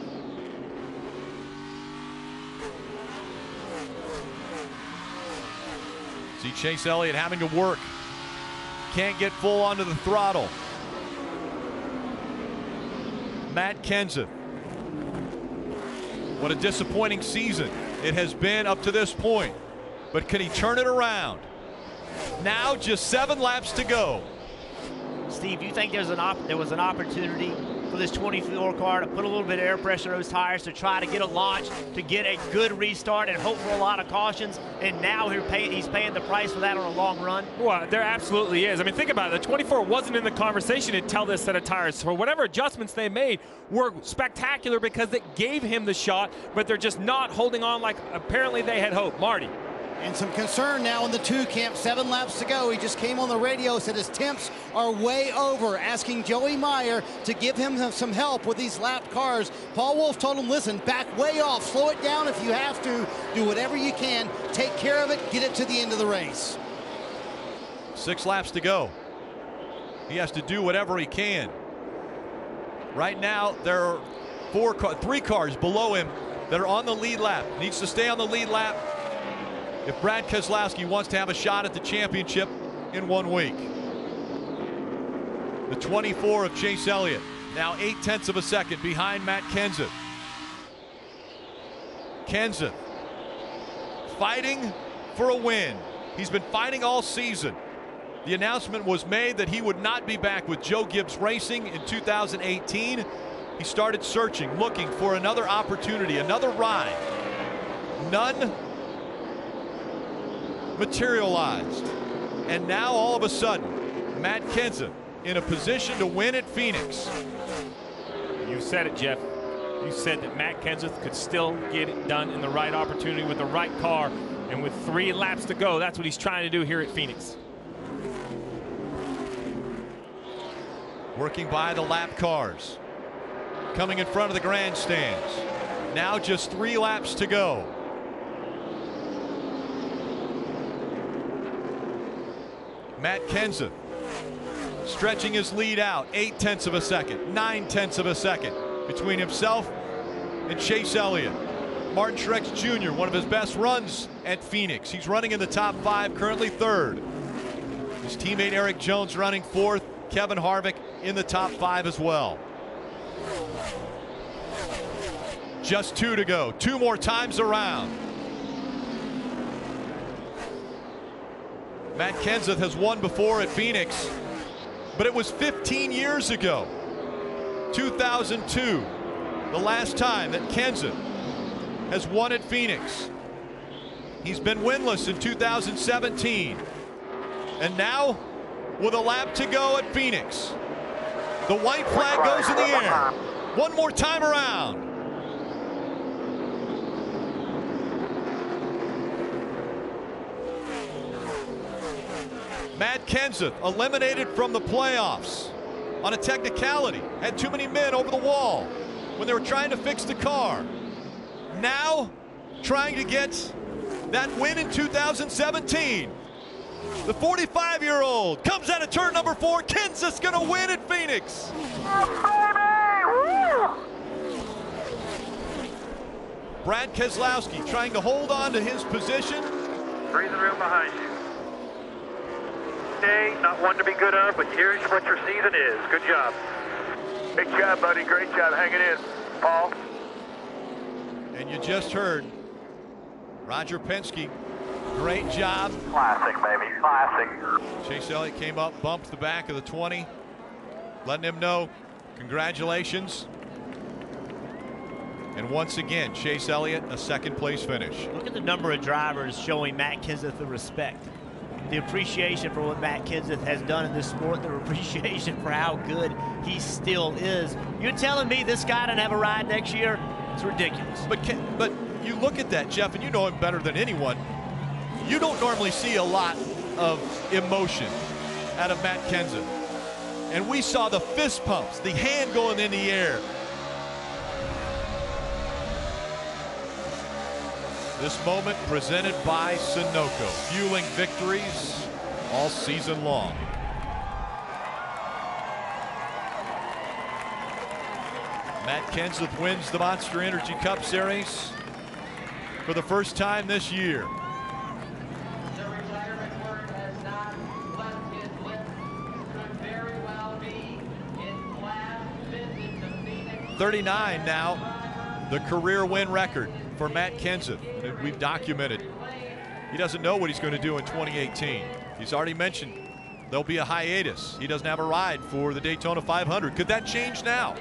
S1: See Chase Elliott having to work. Can't get full onto the throttle. Matt Kenseth. What a disappointing season it has been up to this point. But can he turn it around? Now just 7 laps to go.
S9: Steve, do you think there was an opportunity for this 24 car to put a little bit of air pressure on those tires to try to get a launch, to get a good restart and hope for a lot of cautions, and now he's paying the price for that on a long run?
S18: Well, there absolutely is. I mean, think about it. The 24 wasn't in the conversation until this set of tires. So whatever adjustments they made were spectacular because it gave him the shot, but they're just not holding on like apparently they had hoped. Marty.
S6: And some concern now in the 2 camp. 7 laps to go. He just came on the radio, said his temps are way over, asking Joey Meyer to give him some help with these lap cars. Paul Wolfe told him, listen, back way off, slow it down if you have to, do whatever you can, take care of it, get it to the end of the race.
S1: 6 laps to go. He has to do whatever he can. Right now, there are 3 cars below him that are on the lead lap. Needs to stay on the lead lap if Brad Keselowski wants to have a shot at the championship in 1 week. The 24 of Chase Elliott, now 0.8 of a second behind Matt Kenseth. Kenseth fighting for a win. He's been fighting all season. The announcement was made that he would not be back with Joe Gibbs Racing in 2018. He started searching, looking for another opportunity, another ride. None materialized. And now all of a sudden, Matt Kenseth in a position to win at Phoenix.
S18: You said it, Jeff. You said that Matt Kenseth could still get it done in the right opportunity with the right car. And with 3 laps to go, that's what he's trying to do here at Phoenix.
S1: Working by the lap cars. Coming in front of the grandstands. Now just 3 laps to go. Matt Kenseth stretching his lead out 0.8 of a second, 0.9 of a second between himself and Chase Elliott. Martin Truex Jr., one of his best runs at Phoenix. He's running in the top 5, currently 3rd. His teammate Erik Jones running 4th. Kevin Harvick in the top 5 as well. Just 2 to go. 2 more times around. Matt Kenseth has won before at Phoenix, but it was 15 years ago. 2002, the last time that Kenseth has won at Phoenix. He's been winless in 2017. And now, with a lap to go at Phoenix, the white flag goes in the air. One more time around. Matt Kenseth eliminated from the playoffs on a technicality. Had too many men over the wall when they were trying to fix the car. Now trying to get that win in 2017. The 45-year-old comes out of turn number 4. Kenseth's going to win at Phoenix. Brad Keselowski trying to hold on to his position.
S19: Breathing room behind you. Okay, not one to be good of, but here's what your season is. Good job. Great job, buddy. Great job hanging in, Paul.
S1: And you just heard Roger Penske. Great job.
S19: Classic, baby. Classic.
S1: Chase Elliott came up, bumped the back of the 20, letting him know congratulations. And once again, Chase Elliott, a 2nd place finish.
S9: Look at the number of drivers showing Matt Kenseth the respect. The appreciation for what Matt Kenseth has done in this sport, the appreciation for how good he still is. You're telling me this guy doesn't have a ride next year? It's ridiculous.
S1: But you look at that, Jeff, and you know him better than anyone. You don't normally see a lot of emotion out of Matt Kenseth. And we saw the fist pumps, the hand going in the air. This moment presented by Sunoco, fueling victories all season long. Matt Kenseth wins the Monster Energy Cup Series for the first time this year.
S13: The retirement word has not left his lips. Could very well be his last visit to Phoenix.
S1: 39 now, the career win record for Matt Kenseth. And we've documented he doesn't know what he's going to do in 2018. He's already mentioned there'll be a hiatus. He doesn't have a ride for the Daytona 500. Could that change now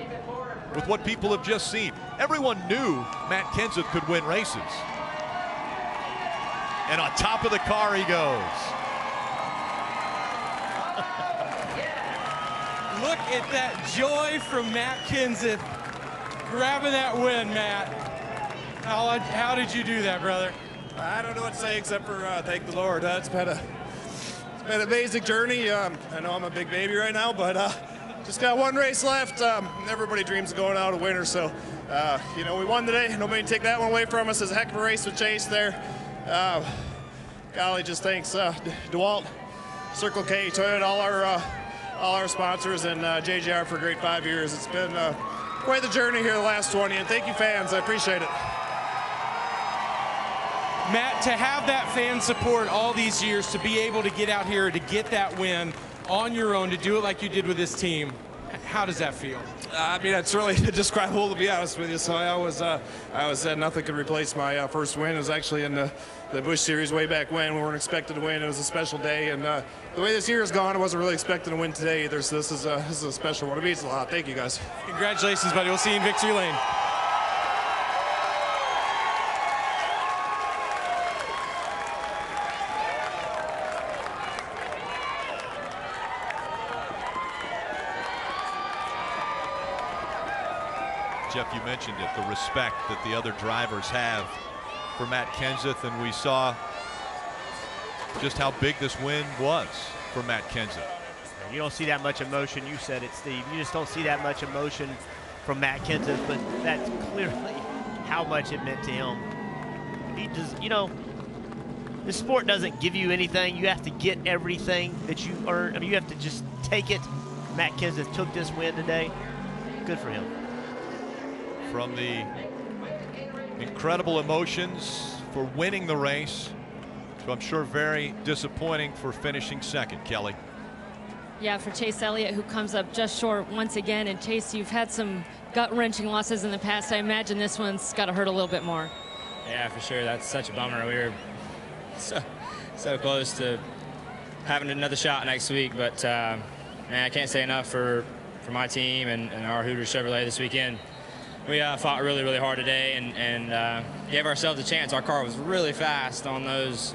S1: with what people have just seen? Everyone knew Matt Kenseth could win races. And on top of the car he goes.
S20: Look at that joy from Matt Kenseth grabbing that win, Matt. How did you do that, brother?
S16: I don't know what to say except for thank the Lord. It's been an amazing journey. I know I'm a big baby right now, but just got one race left. Everybody dreams of going out a winner, so you know, we won today. Nobody can take that one away from us. It's a heck of a race with Chase there. Golly, just thanks DeWalt, Circle K, Toyota, all our sponsors, and JGR for a great 5 years. It's been quite the journey here the last 20, and thank you fans. I appreciate it.
S20: Matt, to have that fan support all these years, to be able to get out here to get that win on your own, to do it like you did with this team, how does that feel?
S16: I mean, it's really indescribable, to be honest with you. So I always said nothing could replace my first win. It was actually in the Busch Series way back when. We weren't expected to win. It was a special day, and the way this year has gone, I wasn't really expecting to win today either. So this is a special one. It means a lot. Thank you, guys.
S20: Congratulations, buddy. We'll see you in victory lane.
S1: Jeff, you mentioned it, the respect that the other drivers have for Matt Kenseth, and we saw just how big this win was for Matt Kenseth.
S9: You don't see that much emotion. You said it, Steve. You just don't see that much emotion from Matt Kenseth, but that's clearly how much it meant to him. He just, you know, the sport doesn't give you anything. You have to get everything that you earn. I mean, you have to just take it. Matt Kenseth took this win today. Good for him.
S1: From the incredible emotions for winning the race, so I'm sure very disappointing for finishing second, Kelly.
S3: Yeah, for Chase Elliott, who comes up just short once again. And Chase, you've had some gut-wrenching losses in the past. I imagine this one's got to hurt a little bit more.
S11: Yeah, for sure. That's such a bummer. We were so close to having another shot next week, but man, I can't say enough for my team and our Hooters Chevrolet this weekend. We fought really, really hard today and gave ourselves a chance. Our car was really fast on those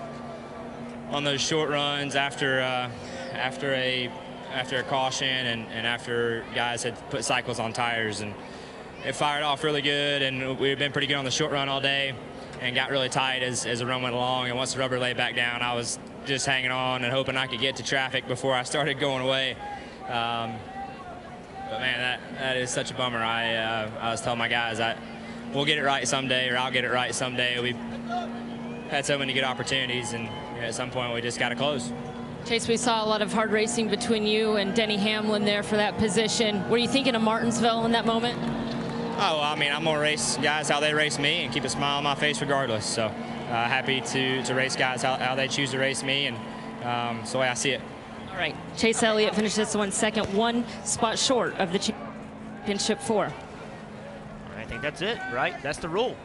S11: short runs after a caution and after guys had put cycles on tires, and it fired off really good. And we've been pretty good on the short run all day and got really tight as the run went along. And once the rubber laid back down, I was just hanging on and hoping I could get to traffic before I started going away. But man, that is such a bummer. I was telling my guys we'll get it right someday, or I'll get it right someday. We've had so many good opportunities, and at some point we just got to close.
S3: Chase, we saw a lot of hard racing between you and Denny Hamlin there for that position. Were you thinking of Martinsville in that moment?
S11: Oh, well, I mean, I'm going to race guys how they race me and keep a smile on my face regardless. So happy to race guys how they choose to race me, and it's the way I see it.
S3: All right, Chase Elliott finished this one second, one spot short of the championship 4.
S9: I think that's it, right? That's the rule.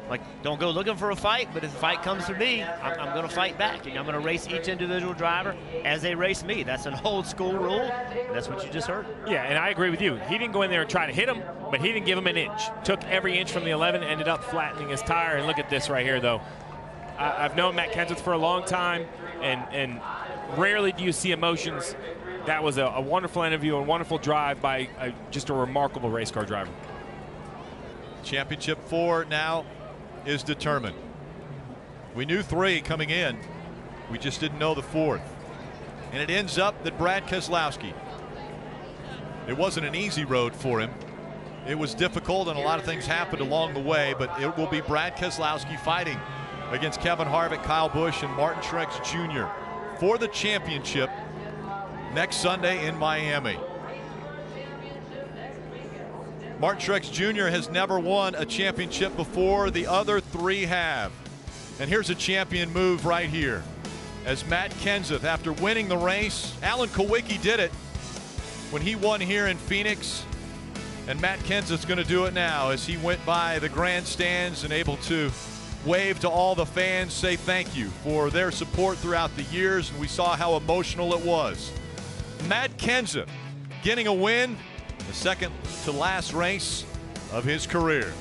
S9: Like, don't go looking for a fight, but if the fight comes to me, I'm going to fight back, and I'm going to race each individual driver as they race me. That's an old school rule, and that's what you just heard.
S18: Yeah, and I agree with you. He didn't go in there and try to hit him, but he didn't give him an inch. Took every inch from the 11, ended up flattening his tire, and look at this right here, though. I've known Matt Kenseth for a long time, and rarely do you see emotions. That was a wonderful interview and wonderful drive by just a remarkable race car driver.
S1: Championship 4 now is determined. We knew 3 coming in. We just didn't know the 4th. And it ends up that Brad Keselowski. It wasn't an easy road for him. It was difficult, and a lot of things happened along the way, but it will be Brad Keselowski fighting against Kevin Harvick, Kyle Busch, and Martin Truex Jr. for the championship next Sunday in Miami. Martin Truex Jr. has never won a championship before. The other three have. And here's a champion move right here. As Matt Kenseth, after winning the race, Alan Kulwicki did it when he won here in Phoenix. And Matt Kenseth's going to do it now as he went by the grandstands and able to wave to all the fans, say thank you for their support throughout the years. And we saw how emotional it was. Matt Kenseth getting a win, the second to last race of his career.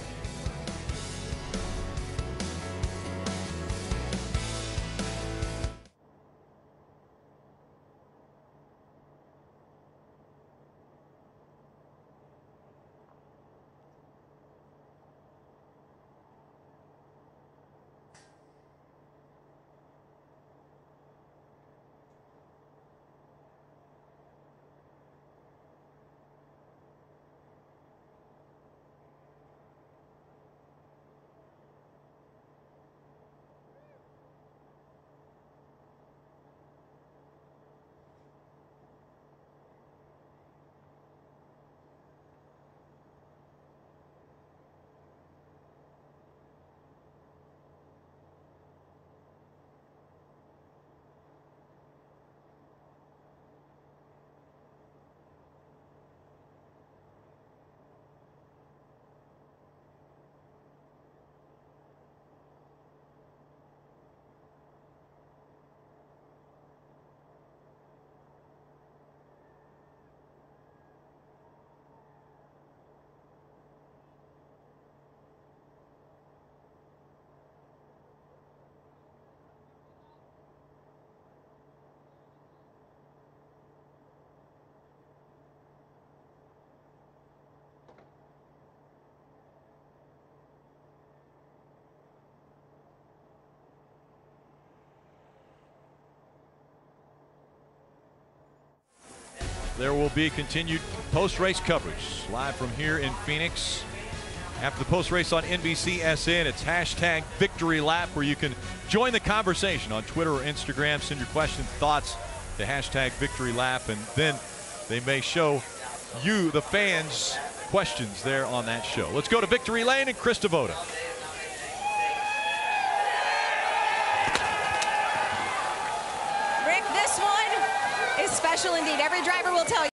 S1: There will be continued post-race coverage live from here in Phoenix. After the post-race on NBCSN, it's hashtag Victory Lap, where you can join the conversation on Twitter or Instagram. Send your questions, thoughts to hashtag Victory Lap, and then they may show you, the fans, questions there on that show. Let's go to Victory Lane and Chris Devoda.
S14: Rick, this one is special indeed. Every driver will tell you.